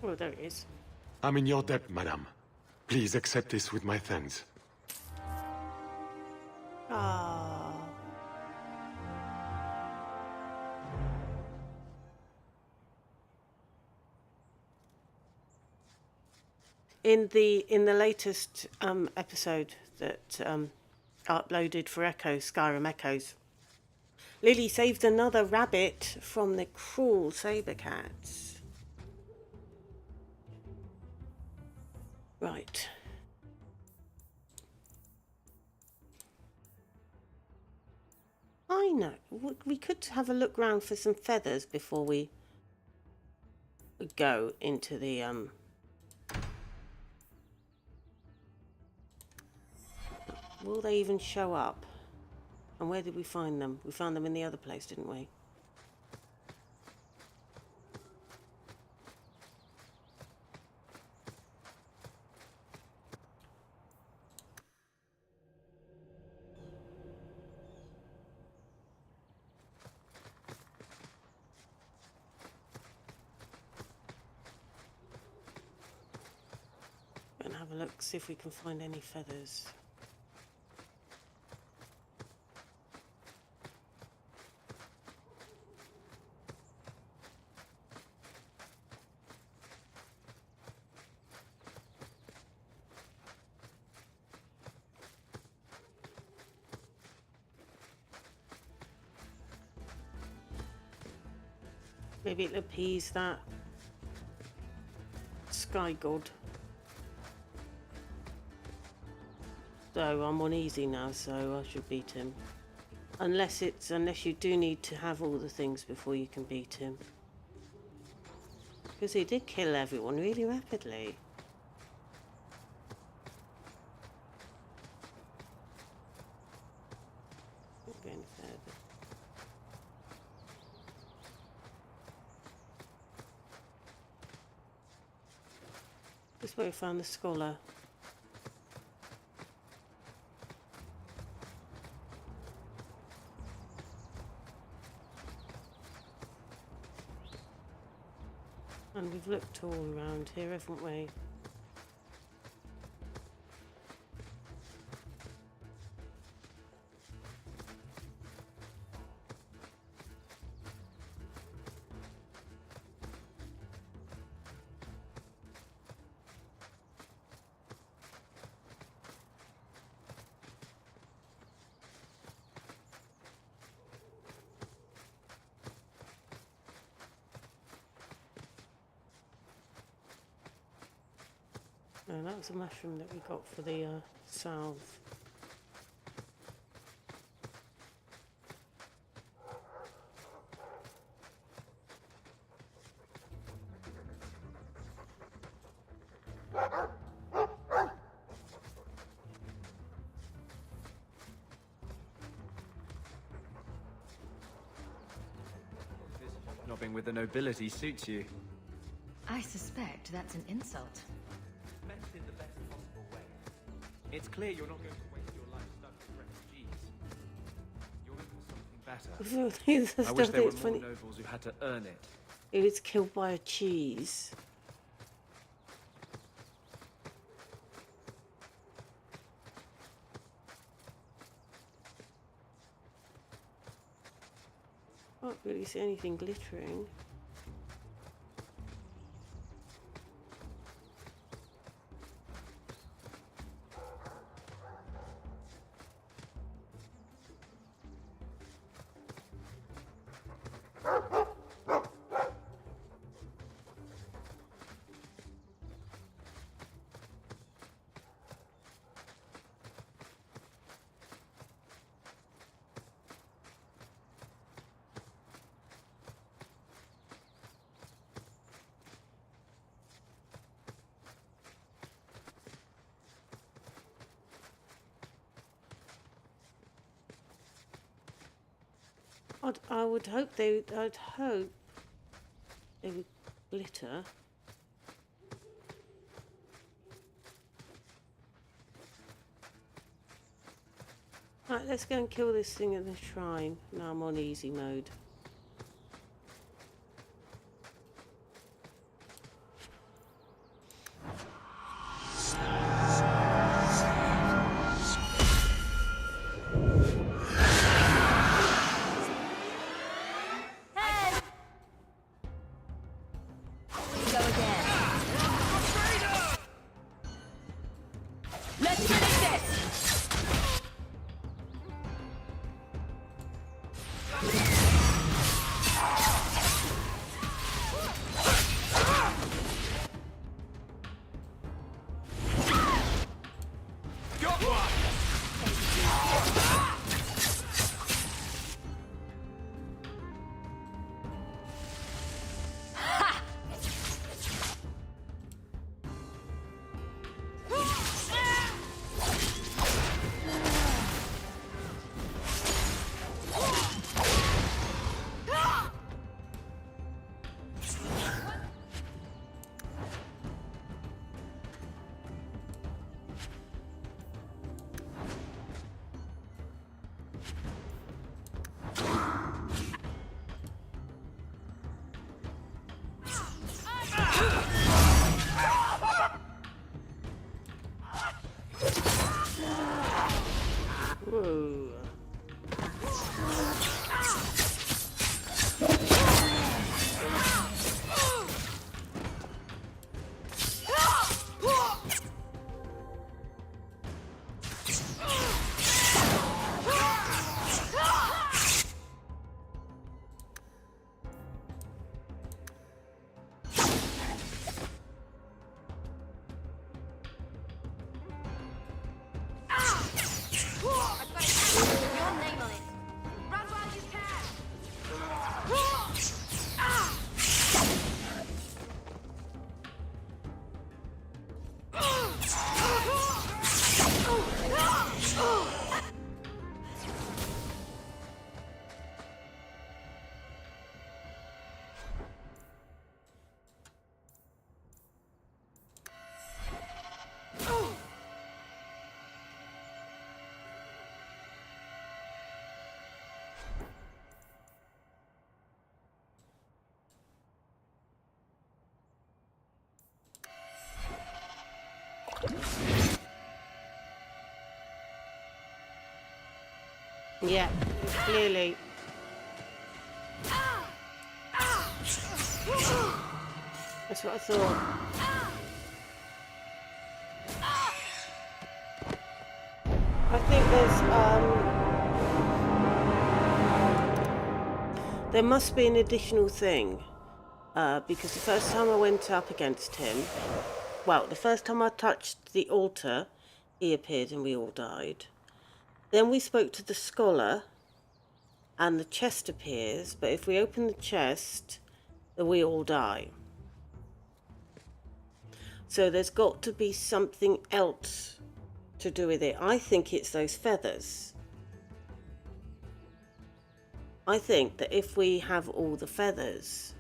Oh, there it is.
I'm in your debt, madame. Please accept this with my thanks.
Ah. In the latest episode that I uploaded for Echoes, Skyrim Echoes, Lily saved another rabbit from the cruel saber cats. Right. I know. We could have a look round for some feathers before we go into the Will they even show up? And where did we find them? We found them in the other place, didn't we? And have a look, see if we can find any feathers. Maybe it'll appease that sky god. So I'm on easy now, so I should beat him. Unless you do need to have all the things before you can beat him. Because he did kill everyone really rapidly. Not going further. This is where we found the scholar. And we've looked all around here, haven't we? No, that was a mushroom that we got for the salve.
Nobbing with the nobility suits you.
I suspect that's an insult.
Meant in the best possible way. It's clear you're not going to waste your life stuck with refugees. You're in for something better. I wish there were more nobles who had to earn it.
He was killed by a cheese. Can't really see anything glittering. I would hope I'd hope they would glitter. Right, let's go and kill this thing at the shrine. Now I'm on easy mode. Yeah, clearly. That's what I thought. I think there must be an additional thing, because the first time I went up against him, well, the first time I touched the altar, he appeared and we all died. Then we spoke to the scholar, and the chest appears, but if we open the chest, then we all die. So there's got to be something else to do with it. I think it's those feathers. I think that if we have all the feathers,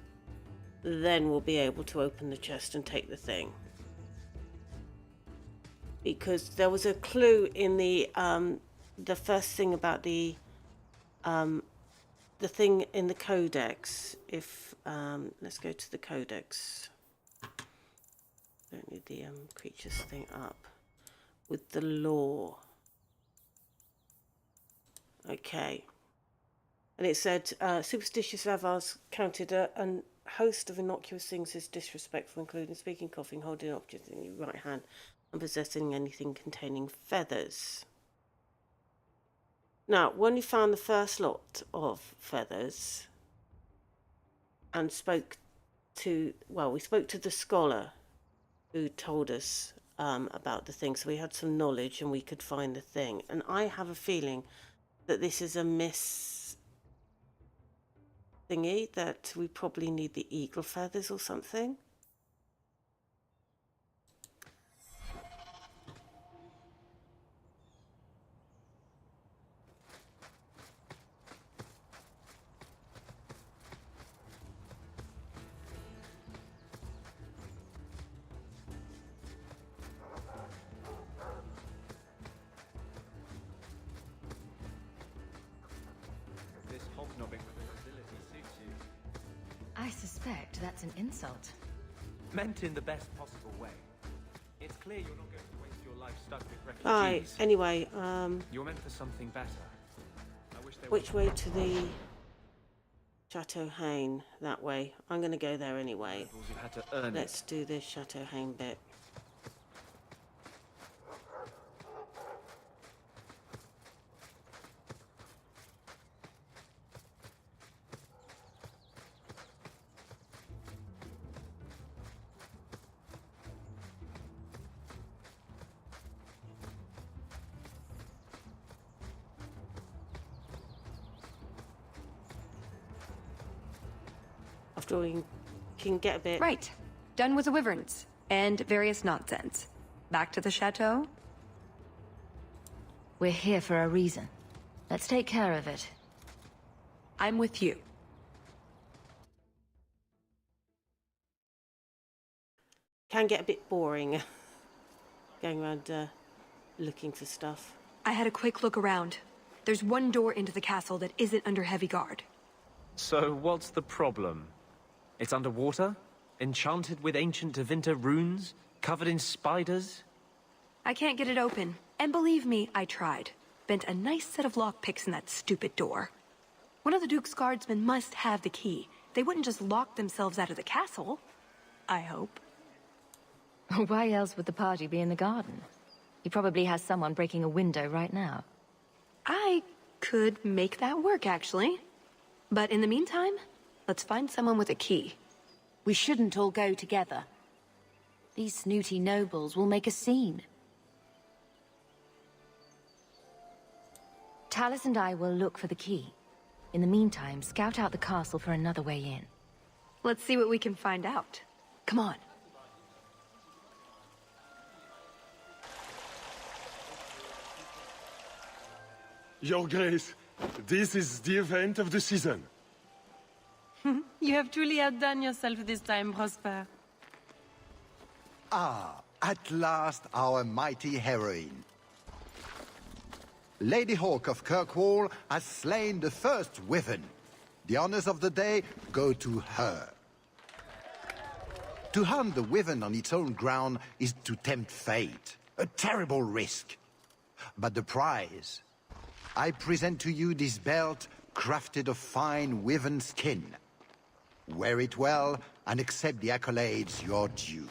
then we'll be able to open the chest and take the thing. Because there was a clue in the first thing about the thing in the codex. If let's go to the codex. Don't need the creatures thing up with the law. Okay, and it said superstitious avars counted a host of innocuous things as disrespectful, including speaking, coughing, holding objects in your right hand, and possessing anything containing feathers. Now, when we found the first lot of feathers and spoke to, well, we spoke to the scholar who told us about the thing, so we had some knowledge and we could find the thing. And I have a feeling that this is a miss thingy, that we probably need the eagle feathers or something.
I suspect that's an insult.
Meant in the best possible way. It's clear you're not going to waste your life stuck with refugees.
Right, anyway,
You're meant for something better. I wish there
which way to the Chateau Hain? That way. I'm going to go there anyway.
You had to earn
Let's do this Chateau Hain bit. After all, you can get a bit...
Right. Done with the wyverns. And various nonsense. Back to the chateau?
We're here for a reason. Let's take care of it.
I'm with you.
Can get a bit boring going around looking for stuff.
I had a quick look around. There's one door into the castle that isn't under heavy guard.
So what's the problem? It's underwater? Enchanted with ancient Tevinter runes? Covered in spiders?
I can't get it open. And believe me, I tried. Bent a nice set of lockpicks in that stupid door. One of the Duke's guardsmen must have the key. They wouldn't just lock themselves out of the castle. I hope.
Why else would the party be in the garden? He probably has someone breaking a window right now.
I could make that work, actually. But in the meantime, let's find someone with a key.
We shouldn't all go together.
These snooty nobles will make a scene. Talus and I will look for the key. In the meantime, scout out the castle for another way in.
Let's see what we can find out. Come on.
Your Grace, this is the event of the season.
You have truly outdone yourself this time, Prosper.
Ah, at last our mighty heroine. Lady Hawke of Kirkwall has slain the first wyvern. The honors of the day go to her. To hunt the wyvern on its own ground is to tempt fate. A terrible risk. But the prize... I present to you this belt crafted of fine wyvern skin. Wear it well and accept the accolades you're due.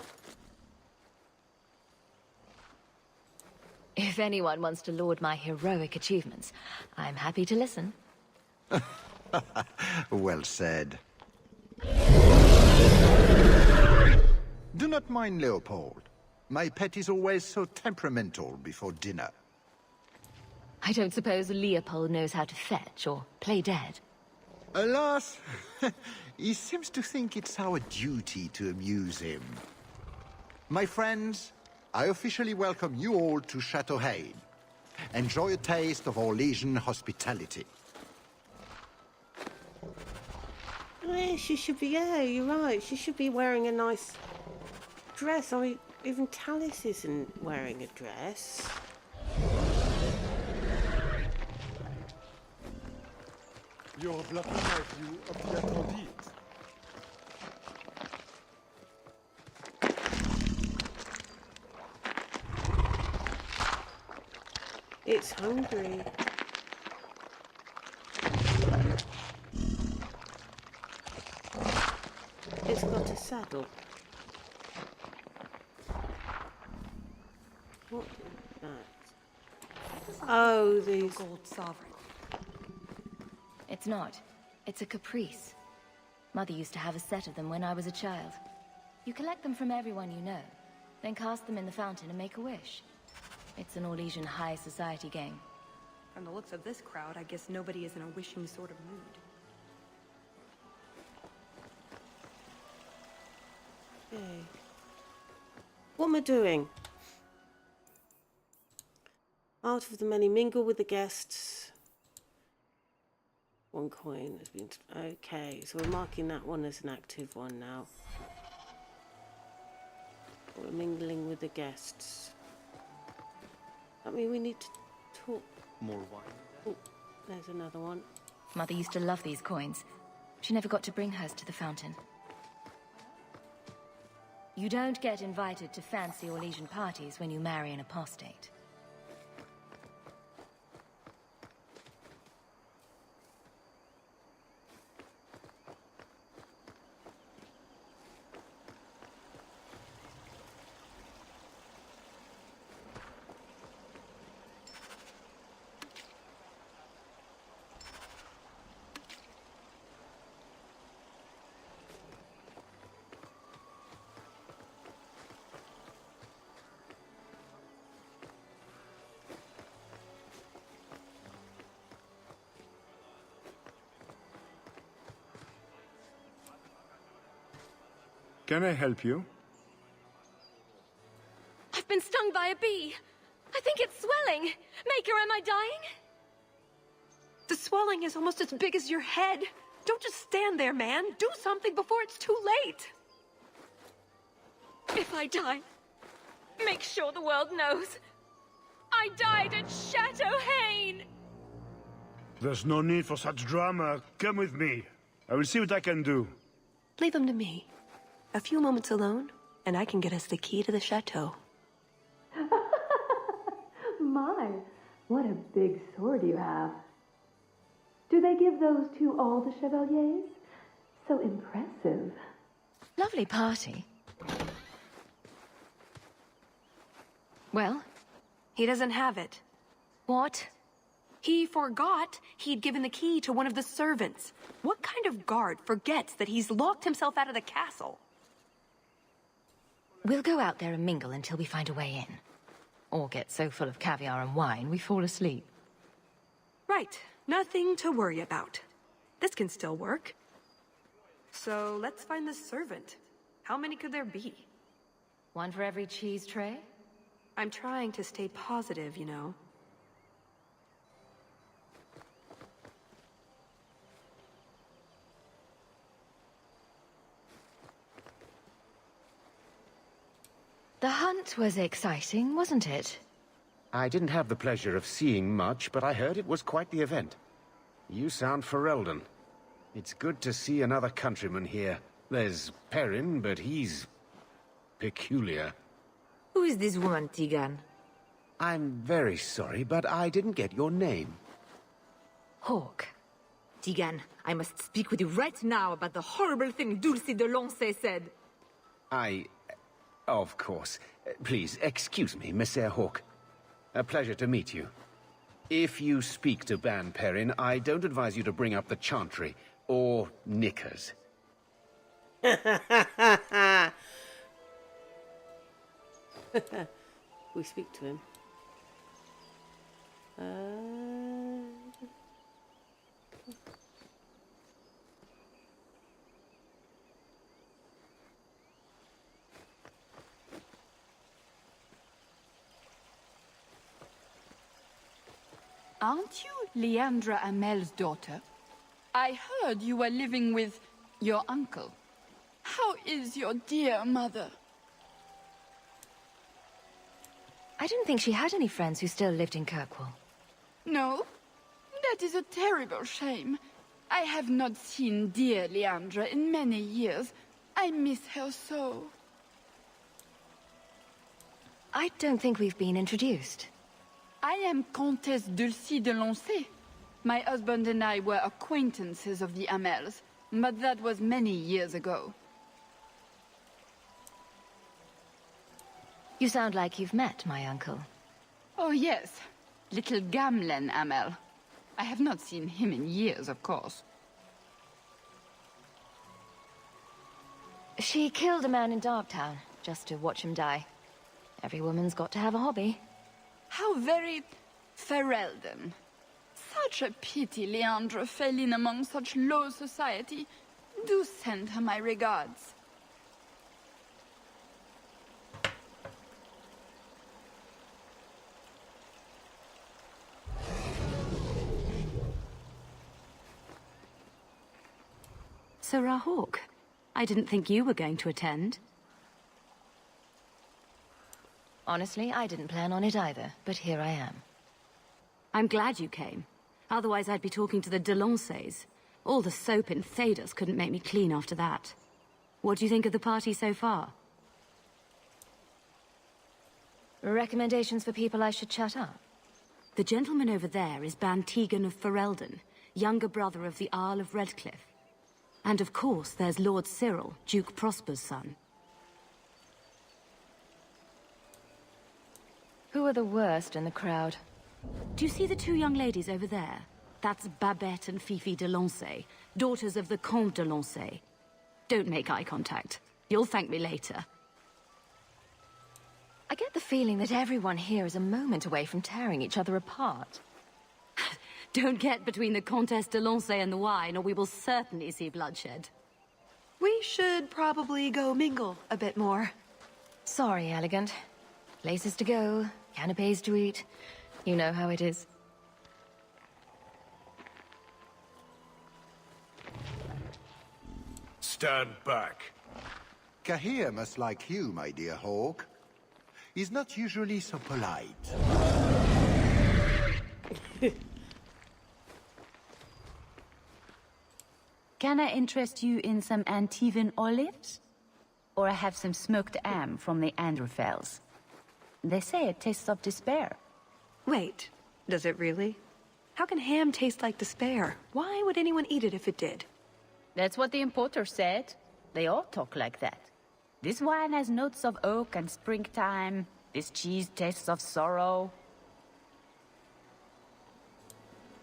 If anyone wants to laud my heroic achievements, I'm happy to listen.
Well said. Do not mind Leopold. My pet is always so temperamental before dinner.
I don't suppose Leopold knows how to fetch or play dead.
Alas, he seems to think it's our duty to amuse him. My friends, I officially welcome you all to Chateau Hain. Enjoy a taste of Orlesian hospitality.
Yeah, she should be, yeah, you're right. She should be wearing a nice dress. I mean, even Talis isn't wearing a dress.
You're blocking my view of the Aphrodite.
It's hungry. It's got a saddle. What is that? Oh, these
gold sovereign.
It's not. It's a caprice. Mother used to have a set of them when I was a child. You collect them from everyone you know, then cast them in the fountain and make a wish. It's an Orlesian high society game.
From the looks of this crowd, I guess nobody is in a wishing sort of mood.
Okay. What am I doing? Art of the many mingle with the guests. 1 coin has been... Okay, so we're marking that one as an active one now. We're mingling with the guests. I mean, we need to talk...
More wine.
Oh, there's another one.
Mother used to love these coins. She never got to bring hers to the fountain. You don't get invited to fancy Orlesian parties when you marry an apostate.
Can I help you?
I've been stung by a bee. I think it's swelling. Maker, am I dying? The swelling is almost as big as your head. Don't just stand there, man. Do something before it's too late. If I die, make sure the world knows. I died at Chateau Hain.
There's no need for such drama. Come with me. I will see what I can do.
Leave him to me. A few moments alone, and I can get us the key to the chateau.
My, what a big sword you have. Do they give those to all the chevaliers? So impressive.
Lovely party. Well?
He doesn't have it.
What?
He forgot he'd given the key to one of the servants. What kind of guard forgets that he's locked himself out of the castle?
We'll go out there and mingle until we find a way in. Or get so full of caviar and wine we fall asleep.
Right. Nothing to worry about. This can still work. So let's find the servant. How many could there be?
One for every cheese tray?
I'm trying to stay positive, you know.
The hunt was exciting, wasn't it?
I didn't have the pleasure of seeing much, but I heard it was quite the event. You sound Ferelden. It's good to see another countryman here. There's Perrin, but he's peculiar.
Who is this woman, Tegan?
I'm very sorry, but I didn't get your name.
Hawk. Tegan, I must speak with you right now about the horrible thing Dulce de Lancey said.
Of course. Please, excuse me, Monsieur Hawk. A pleasure to meet you. If you speak to Ban Perrin, I don't advise you to bring up the Chantry, or knickers.
We speak to him.
Aren't you Leandra Amel's daughter? I heard you were living with your uncle. How is your dear mother?
I didn't think she had any friends who still lived in Kirkwall.
No? That is a terrible shame. I have not seen dear Leandra in many years. I miss her so.
I don't think we've been introduced.
I am Comtesse Dulcie de Lancey. My husband and I were acquaintances of the Amels, but that was many years ago.
You sound like you've met my uncle.
Oh yes, little Gamlen Amel. I have not seen him in years, of course.
She killed a man in Darktown, just to watch him die. Every woman's got to have a hobby.
How very Ferelden. Such a pity Leandra fell in among such low society. Do send her my regards.
Sarah Hawke, I didn't think you were going to attend.
Honestly, I didn't plan on it either, but here I am.
I'm glad you came. Otherwise I'd be talking to the de Lanceys. All the soap in Thedas couldn't make me clean after that. What do you think of the party so far?
Recommendations for people I should chat up?
The gentleman over there is Ban Tegan of Ferelden, younger brother of the Earl of Redcliffe. And of course, there's Lord Cyril, Duke Prosper's son.
Who are the worst in the crowd?
Do you see the two young ladies over there? That's Babette and Fifi de Lancey, daughters of the Comte de Lancey. Don't make eye contact. You'll thank me later.
I get the feeling that everyone here is a moment away from tearing each other apart.
Don't get between the Comtesse de Lancey and the wine, or we will certainly see bloodshed.
We should probably go mingle a bit more.
Sorry, Elegant. Places to go, canapes to eat. You know how it is.
Stand back.
Kahir must like you, my dear Hawk. He's not usually so polite.
Can I interest you in some Antivan olives? Or I have some smoked ham from the Androfels. They say it tastes of despair.
Wait, does it really? How can ham taste like despair? Why would anyone eat it if it did?
That's what the importer said. They all talk like that. This wine has notes of oak and springtime. This cheese tastes of sorrow.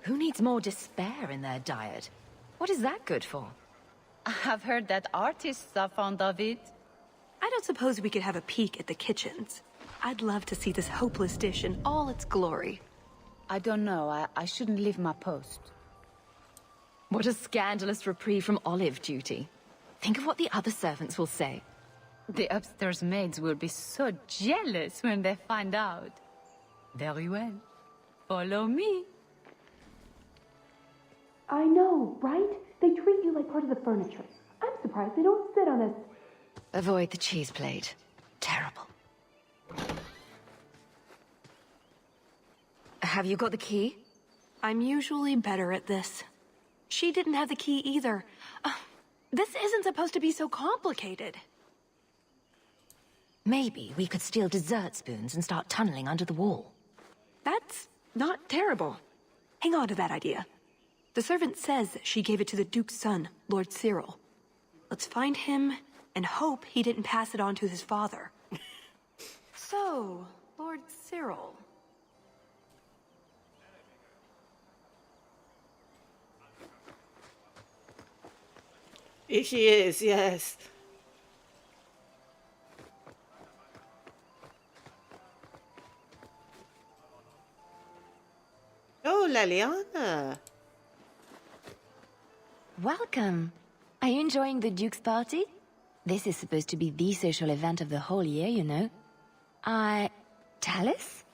Who needs more despair in their diet? What is that good for?
I've heard that artists are fond of it.
I don't suppose we could have a peek at the kitchens. I'd love to see this hopeless dish in all its glory.
I don't know. I shouldn't leave my post.
What a scandalous reprieve from olive duty. Think of what the other servants will say.
The upstairs maids will be so jealous when they find out. Very well. Follow me.
I know, right? They treat you like part of the furniture. I'm surprised they don't sit on us.
Avoid the cheese plate. Terrible. Have you got the key?
I'm usually better at this. She didn't have the key either. This isn't supposed to be so complicated. Maybe we could steal dessert spoons and start tunneling under the wall. That's not terrible. Hang on to that idea. The servant says she gave it to the Duke's son, Lord Cyril. Let's find him and hope he didn't pass it on to his father. So, Lord Cyril.
Here she is, yes. Oh, Lilliana.
Welcome. Are you enjoying the Duke's party? This is supposed to be the social event of the whole year, you know. Talus?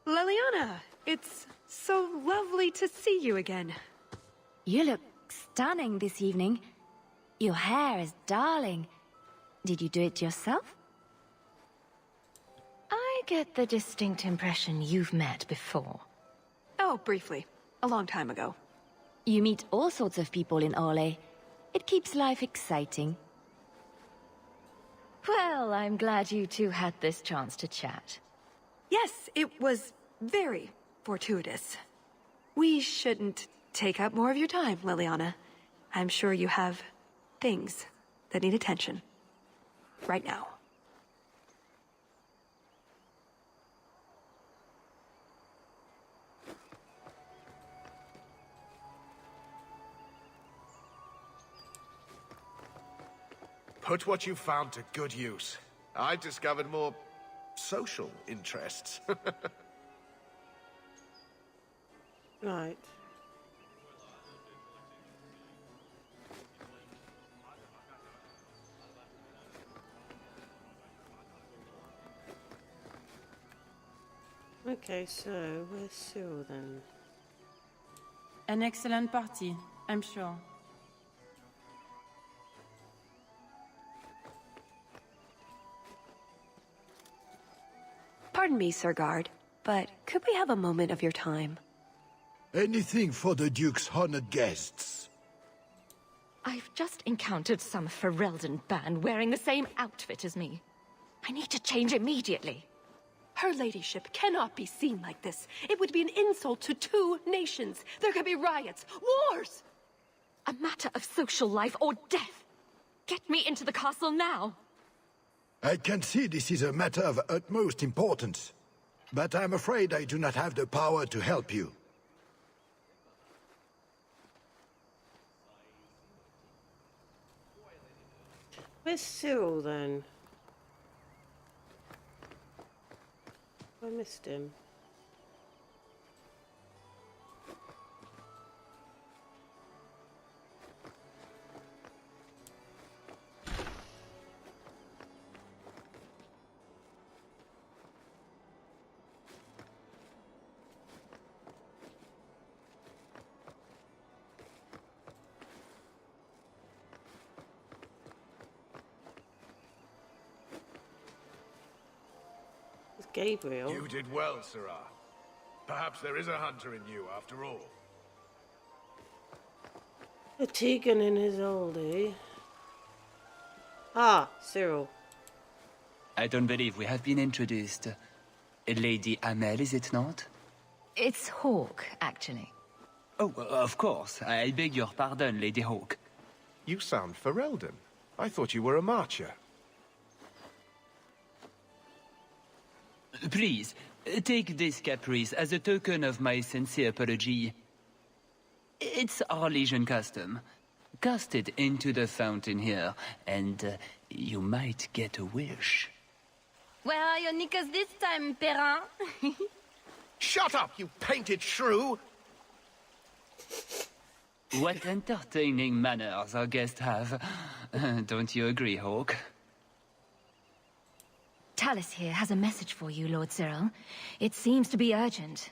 Liliana, it's so lovely to see you again.
You look stunning this evening. Your hair is darling. Did you do it yourself? I get the distinct impression you've met before.
Oh, briefly. A long time ago.
You meet all sorts of people in Orlais. It keeps life exciting. Well, I'm glad you two had this chance to chat.
Yes, it was very fortuitous. We shouldn't take up more of your time, Liliana. I'm sure you have things that need attention. Right now.
Put what you found to good use. I discovered more social interests.
Right. Okay, so where's Cyril then?
An excellent party, I'm sure.
Pardon me, Sir Guard, but could we have a moment of your time?
Anything for the Duke's honored guests.
I've just encountered some Ferelden band wearing the same outfit as me. I need to change immediately.
Her ladyship cannot be seen like this. It would be an insult to 2 nations. There could be riots, wars!
A matter of social life or death. Get me into the castle now.
I can see this is a matter of utmost importance, but I'm afraid I do not have the power to help you.
Where's Cyril then? I missed him. Gabriel.
You did well, Sirrah. Perhaps there is a hunter in you, after all.
A Tegan in his oldie. Ah, Cyril.
I don't believe we have been introduced. Lady Amel, is it not?
It's Hawk, actually.
Oh, of course. I beg your pardon, Lady Hawk.
You sound Ferelden. I thought you were a marcher.
Please, take this caprice as a token of my sincere apology. It's our Legion custom. Cast it into the fountain here, and you might get a wish.
Where are your knickers this time, Perrin?
Shut up, you painted shrew!
What entertaining manners our guests have. Don't you agree, Hawk?
Talus here has a message for you, Lord Cyril. It seems to be urgent.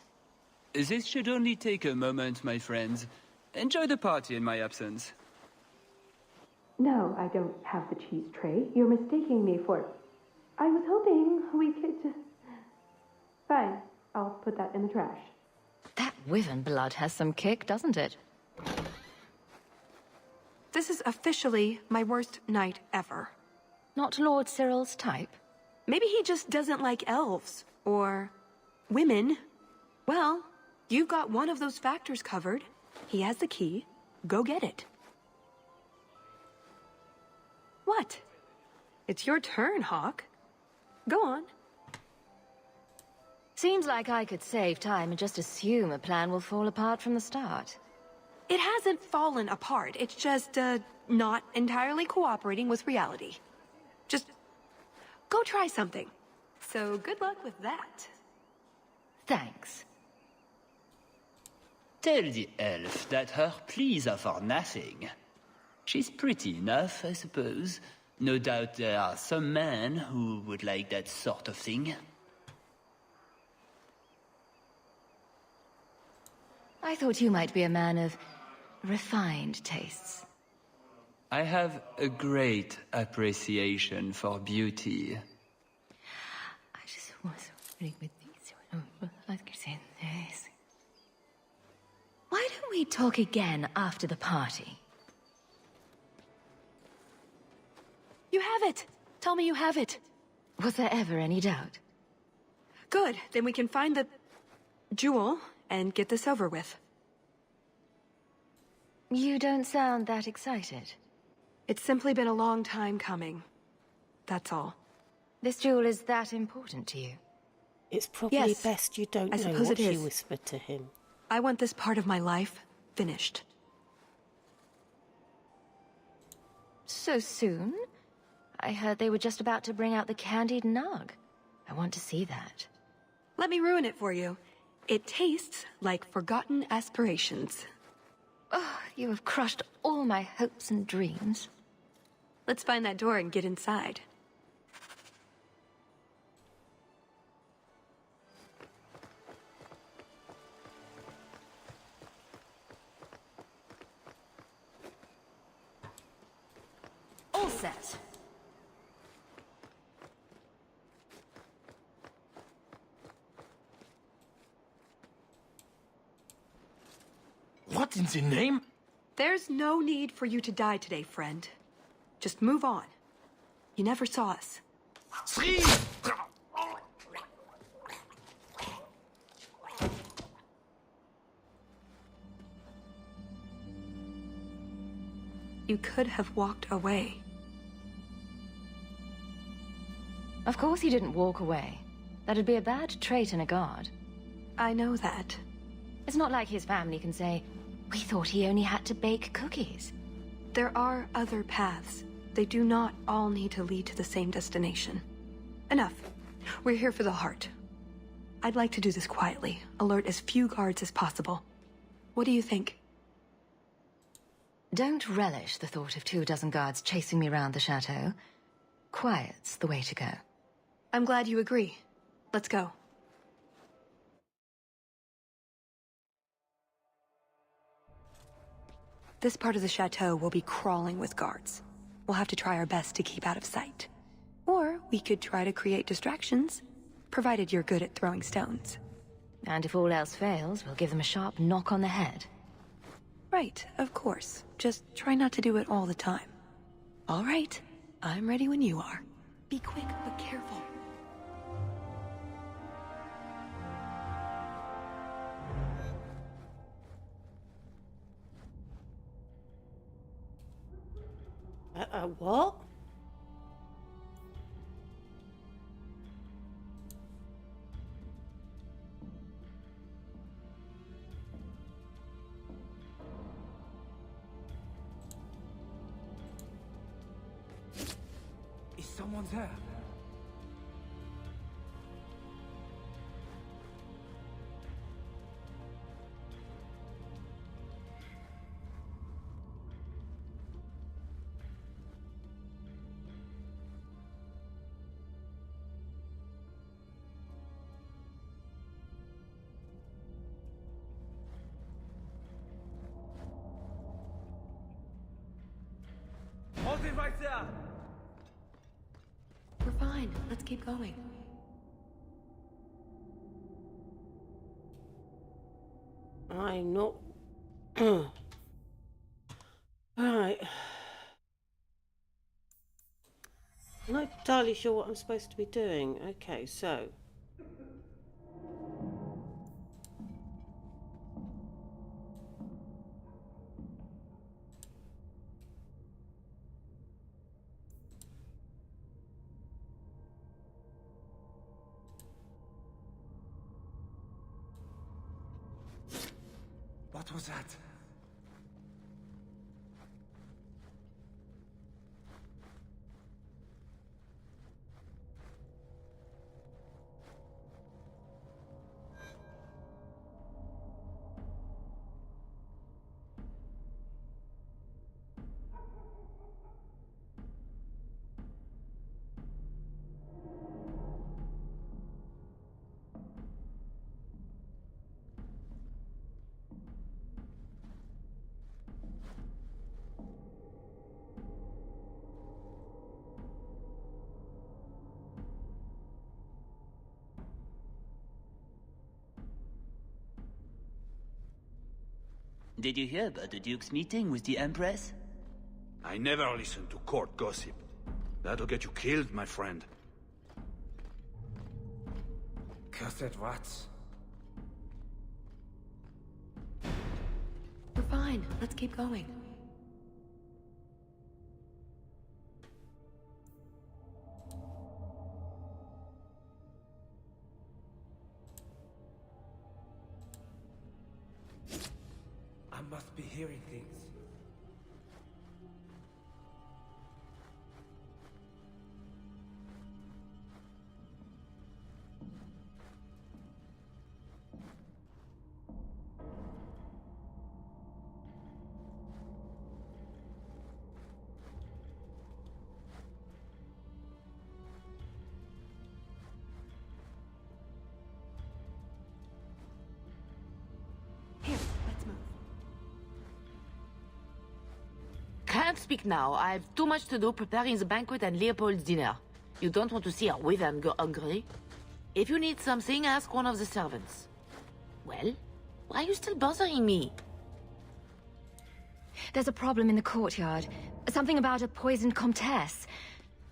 This should only take a moment, my friends. Enjoy the party in my absence.
No, I don't have the cheese tray. You're mistaking me for... I was hoping we could just... Fine, I'll put that in the trash.
That wyvern blood has some kick, doesn't it?
This is officially my worst night ever.
Not Lord Cyril's type?
Maybe he just doesn't like elves. Or women. Well, you've got one of those factors covered. He has the key. Go get it. What? It's your turn, Hawk. Go on.
Seems like I could save time and just assume a plan will fall apart from the start.
It hasn't fallen apart. It's just, not entirely cooperating with reality. Just go try something. So good luck with that.
Thanks.
Tell the elf that her pleas are for nothing. She's pretty enough, I suppose. No doubt there are some men who would like that sort of thing.
I thought you might be a man of refined tastes.
I have a great appreciation for beauty.
I just was with these. Why don't we talk again after the party?
You have it! Tell me you have it!
Was there ever any doubt?
Good, then we can find the jewel and get this over with.
You don't sound that excited.
It's simply been a long time coming. That's all.
This jewel is that important to you?
It's probably
Yes,
best you don't
I
know
suppose
what
it
she
is.
whispered to him.
I want this part of my life finished.
So soon? I heard they were just about to bring out the candied nug. I want to see that.
Let me ruin it for you. It tastes like forgotten aspirations.
Oh, you have crushed all my hopes and dreams.
Let's find that door and get inside.
All set.
What in the name?
There's no need for you to die today, friend. Just move on. You never saw us.
Three!
You could have walked away.
Of course he didn't walk away. That'd be a bad trait in a guard.
I know that.
It's not like his family can say, we thought he only had to bake cookies.
There are other paths. They do not all need to lead to the same destination. Enough. We're here for the heart. I'd like to do this quietly, alert as few guards as possible. What do you think?
Don't relish the thought of 24 guards chasing me around the chateau. Quiet's the way to go.
I'm glad you agree. Let's go. This part of the chateau will be crawling with guards. We'll have to try our best to keep out of sight. Or we could try to create distractions, provided you're good at throwing stones.
And if all else fails, we'll give them a sharp knock on the head.
Right, of course. Just try not to do it all the time. All right, I'm ready when you are. Be quick, but careful.
What?
Someone's there. Hold it right there!
We're fine. Let's keep going.
I'm not... Right. I'm not entirely sure what I'm supposed to be doing. Okay, so...
What was that?
Did you hear about the Duke's meeting with the Empress?
I never listen to court gossip. That'll get you killed, my friend.
Cursed rats.
We're fine. Let's keep going.
I must be hearing things.
Can't speak now. I've too much to do preparing the banquet and Leopold's dinner. You don't want to see our Windhelm go hungry. If you need something, ask one of the servants. Well, why are you still bothering me?
There's a problem in the courtyard. Something about a poisoned comtesse.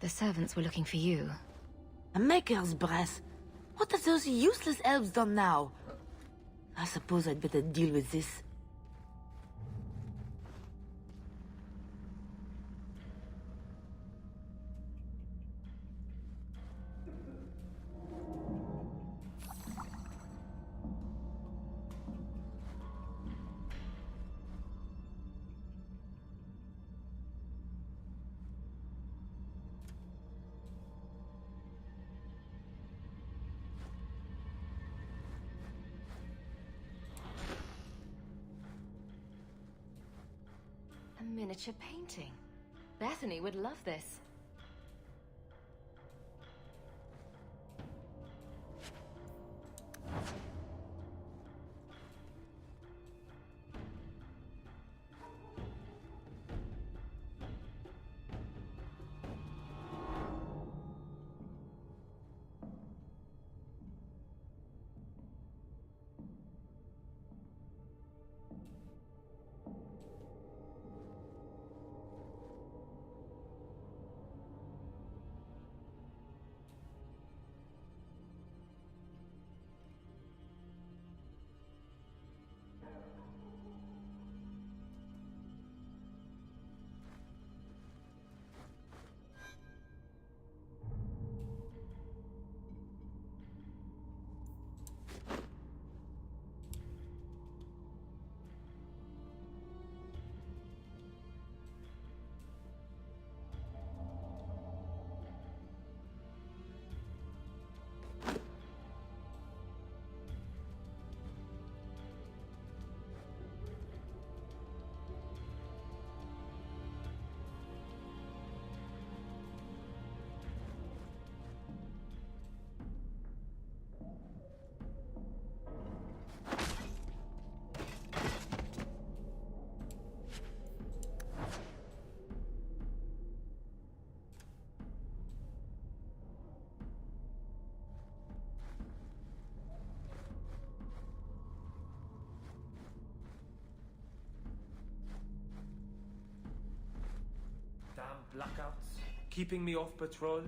The servants were looking for you.
A maker's breath. What have those useless elves done now? I suppose I'd better deal with this.
A miniature painting. Bethany would love this.
Keeping me off patrol?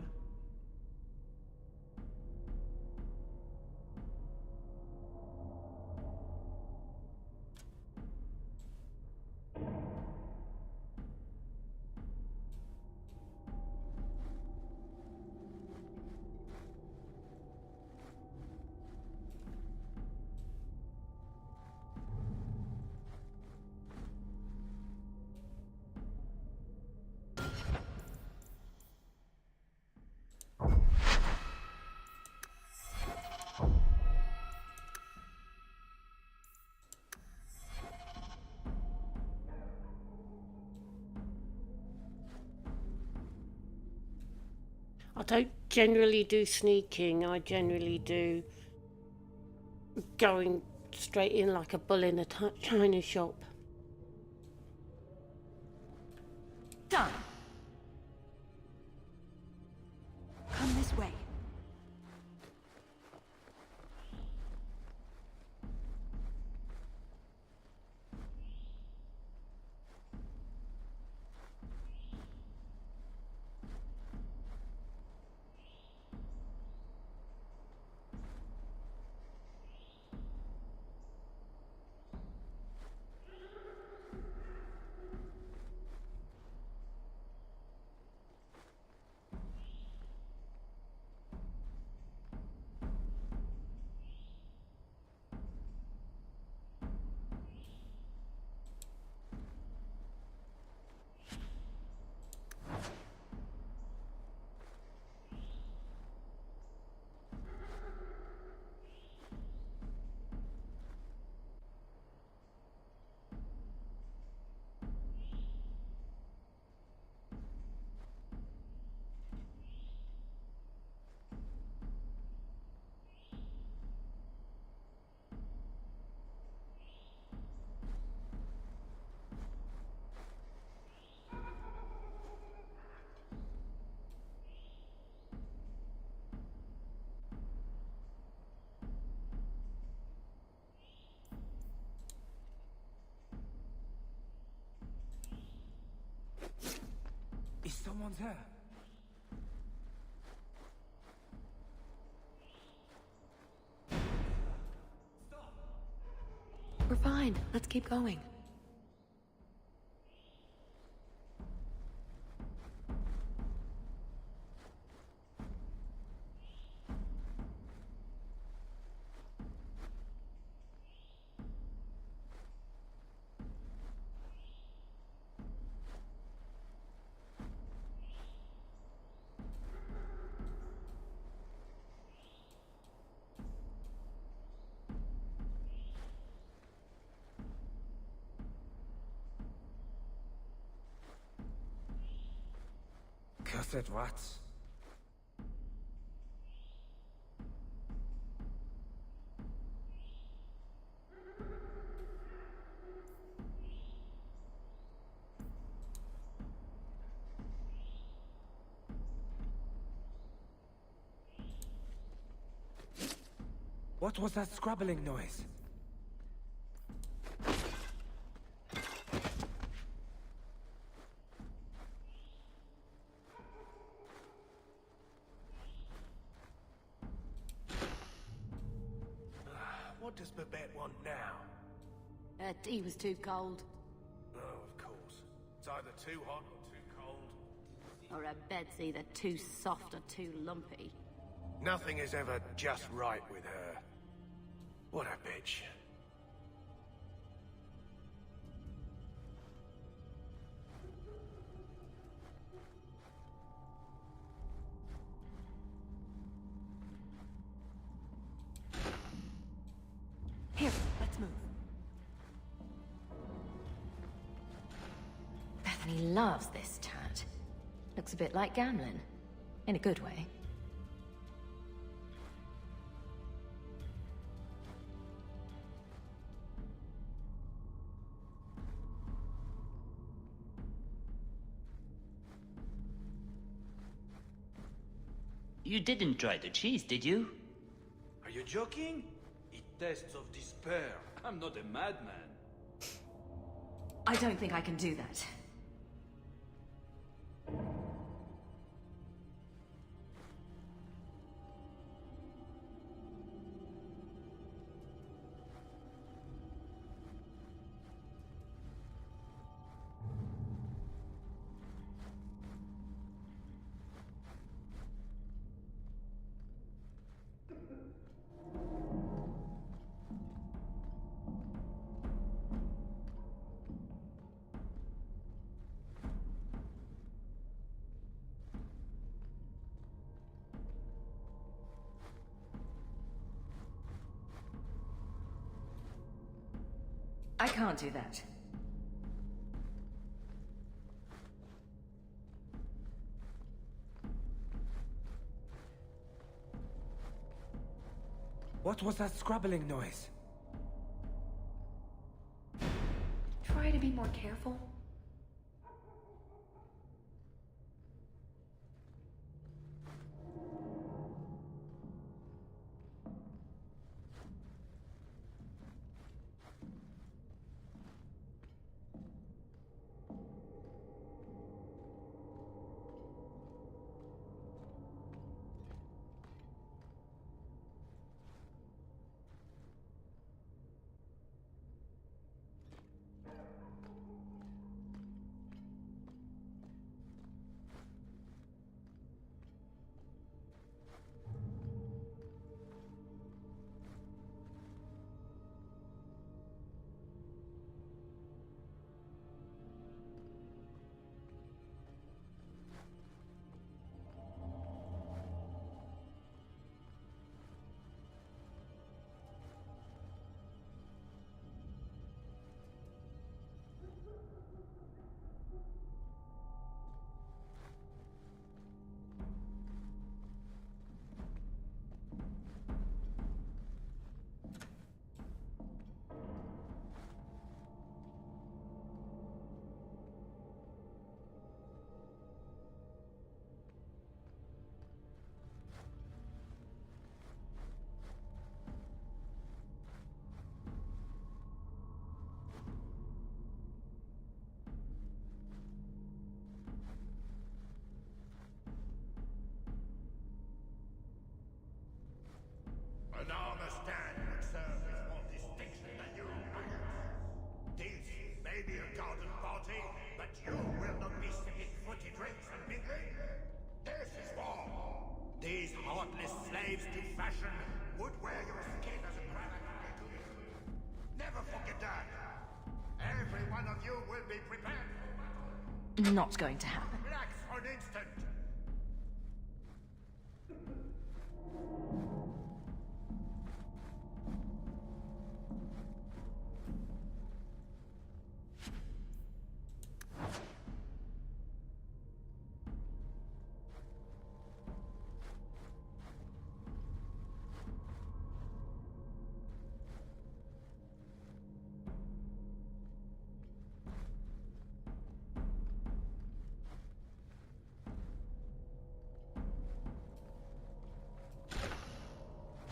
I don't generally do sneaking. I generally do going straight in like a bull in a china shop.
Done. Come this way.
Is someone there?
We're fine. Let's keep going.
Cursed rats. What was that scrabbling noise?
What does Babette want now?
Her tea was too cold.
Oh, of course. It's either too hot or too cold.
Or her bed's either too soft or too lumpy.
Nothing is ever just right with her. What a bitch.
Here, let's move.
Bethany loves this tat. Looks a bit like gambling. In a good way.
You didn't try the cheese, did you?
Are you joking? It tastes of despair. I'm not a madman.
I don't think I can do that.
I can't do that.
What was that scrabbling noise?
Try to be more careful.
An armor stand would serve with more distinction than you, maggots. This may be a garden party, but you will not be sipping fruity drinks and mingling. This is war. These heartless slaves to fashion would wear your skin as a cravat. Never forget that. Every one of you will be prepared.
Not going to happen.
Relax for an instant.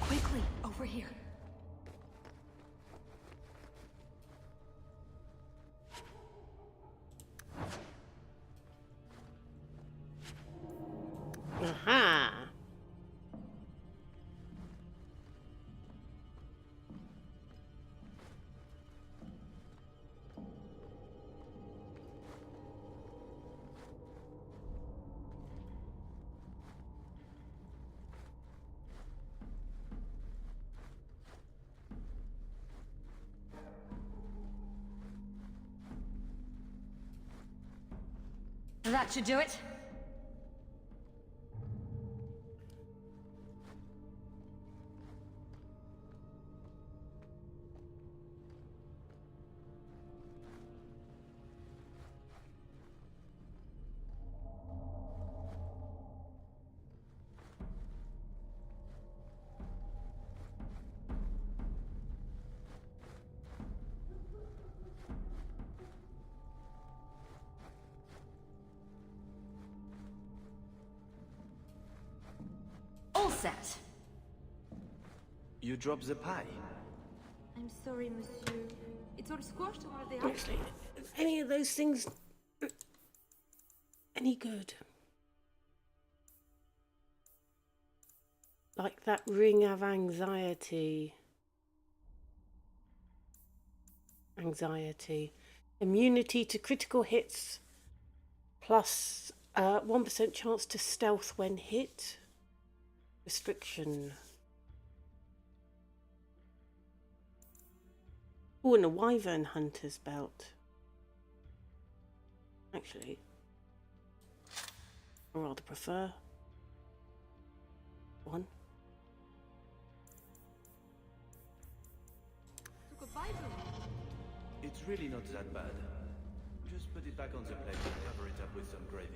Quickly, over here.
Aha!
That should do it. All set.
You dropped the pie.
I'm sorry, monsieur. It's all squashed over the
Actually, is any of those things any good? Like that ring of anxiety. Immunity to critical hits plus 1% chance to stealth when hit. Restriction. Oh, and a Wyvern Hunter's belt. Actually, I rather prefer one.
It's really not that bad. Just put it back on the plate and cover it up with some gravy.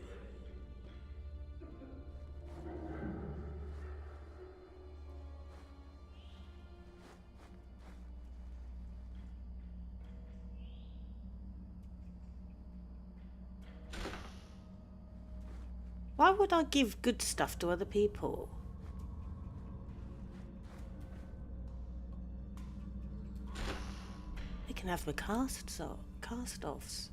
Why would I give good stuff to other people? They can have the cast-offs.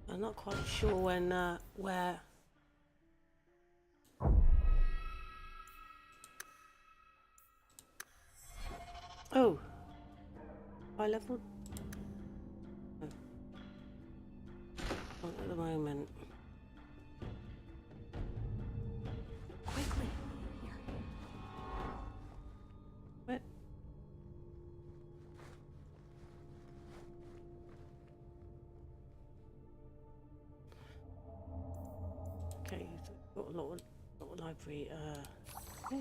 I'm not quite sure when, where. Oh, high level. Oh. Not at the moment.
Quickly.
What? Okay, so got a lot of library. Yeah.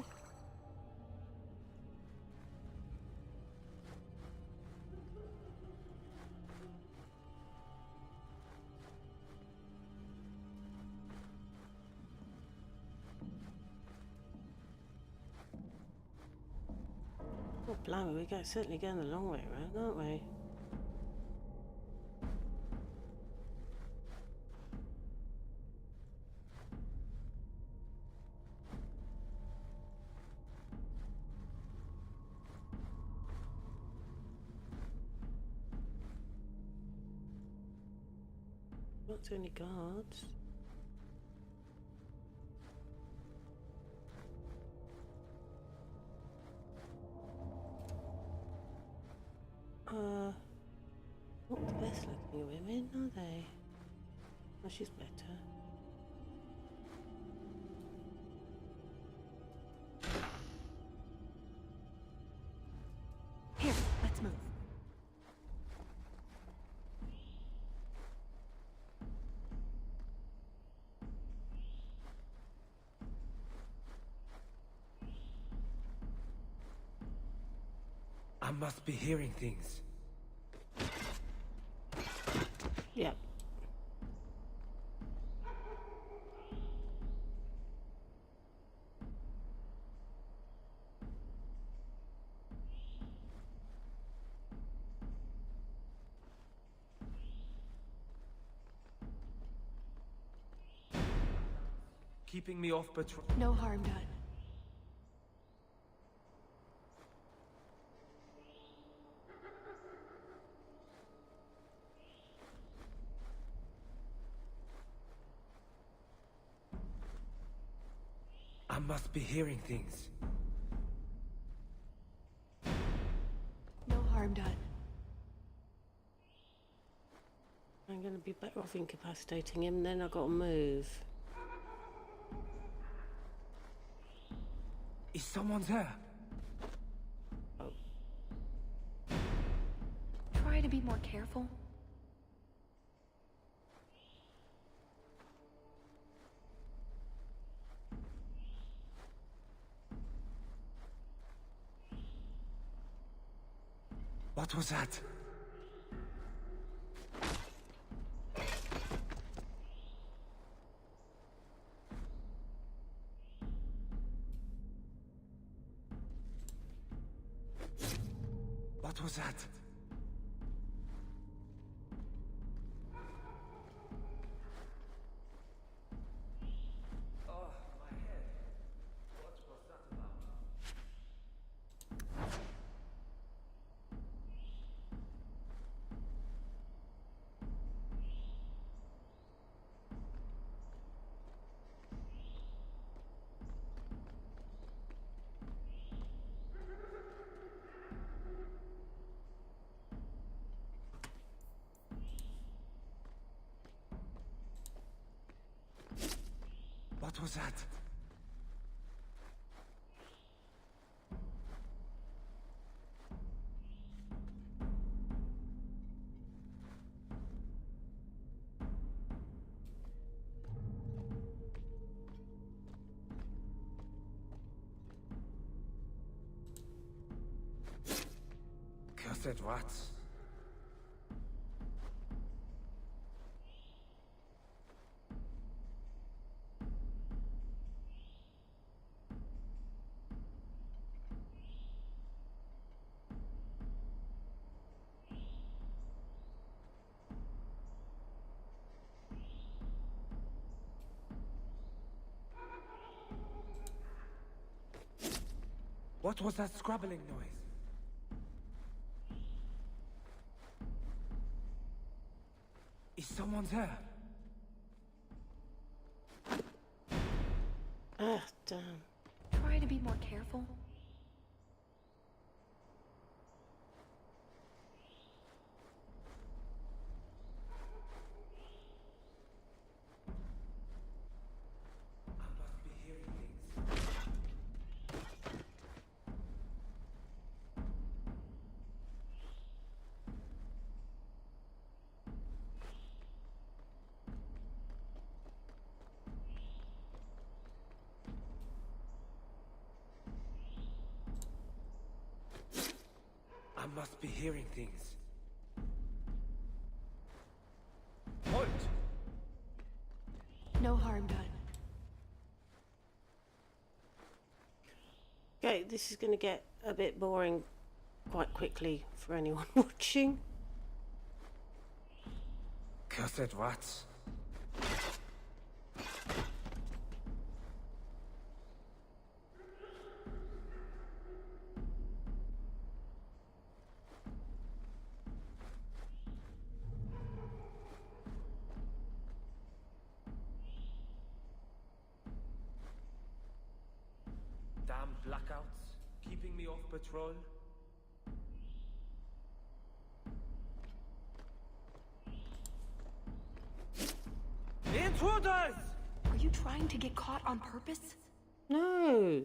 Oh, blimey, we're certainly going the long way around, aren't we? Not too many guards. Not the best looking women, are they? Oh, she's better.
Here, let's move.
I must be hearing things.
Yeah.
Keeping me off patrol.
No harm done.
I must be hearing things.
No harm done.
I'm going to be better off incapacitating him, then I've got to move.
Is someone there?
Oh.
Try to be more careful.
What was that? What was that? Oh, my head. What was that about? What was that? Cursed rats. What was that scrabbling noise? Is someone there?
Ah, damn.
Try to be more careful.
I must be hearing things. Halt!
No harm done.
Okay, this is going to get a bit boring quite quickly for anyone watching.
Cursed rats. Damn blackouts, keeping me off patrol. Intruders!
Are you trying to get caught on purpose?
No.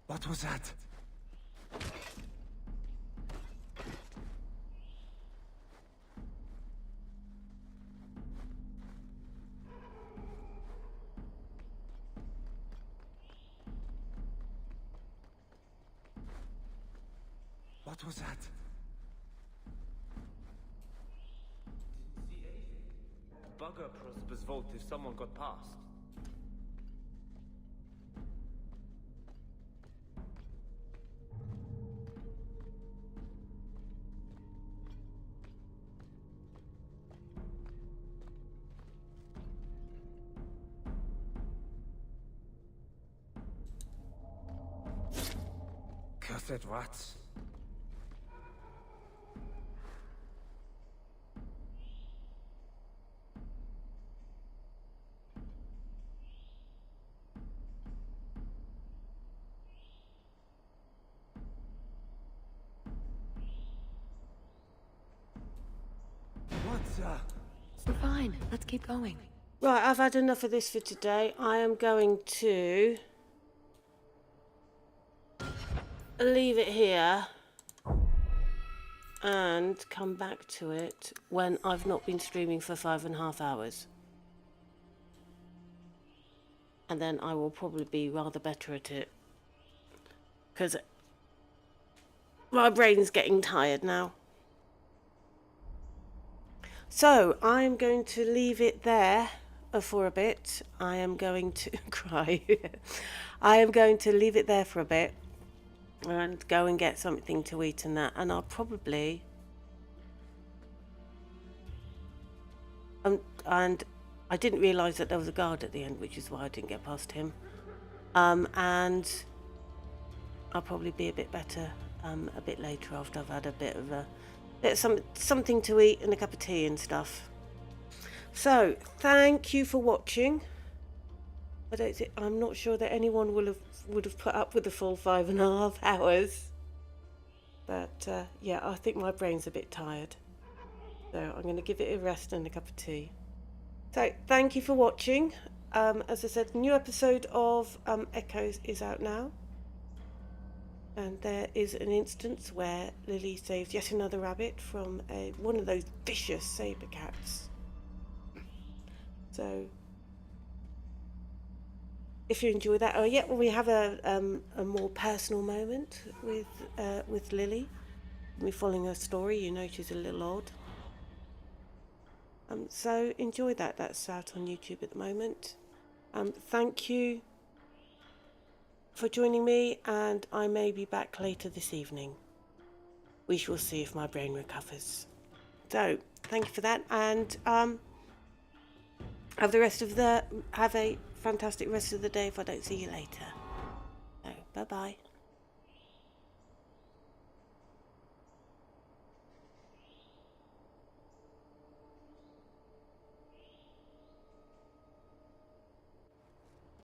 What was that? What was that? Didn't see anything. Bugger Prosper's vault if someone got past. Cursed rats.
We're fine. Let's keep going.
Right, I've had enough of this for today. I am going to leave it here and come back to it when I've not been streaming for 5.5 hours. And then I will probably be rather better at it. Because my brain's getting tired now. So, I'm going to leave it there for a bit. I am going to cry. I am going to leave it there for a bit and go and get something to eat and that. And I'll probably... and I didn't realise that there was a guard at the end, which is why I didn't get past him. And I'll probably be a bit better a bit later after I've had a bit of a... something to eat and a cup of tea and stuff. So, thank you for watching. I'm not sure that anyone would have put up with the full 5.5 hours. But yeah, I think my brain's a bit tired. So I'm going to give it a rest and a cup of tea. So, thank you for watching. As I said, the new episode of Echoes is out now. And there is an instance where Lily saves yet another rabbit from one of those vicious saber cats. So if you enjoy that. Oh yeah, well, we have a more personal moment with Lily. We're following her story. You know she's a little odd. So enjoy that. That's out on YouTube at the moment. Thank you for joining me, and I may be back later this evening. We shall see if my brain recovers. So thank you for that, and have a fantastic rest of the day if I don't see you later. So bye bye.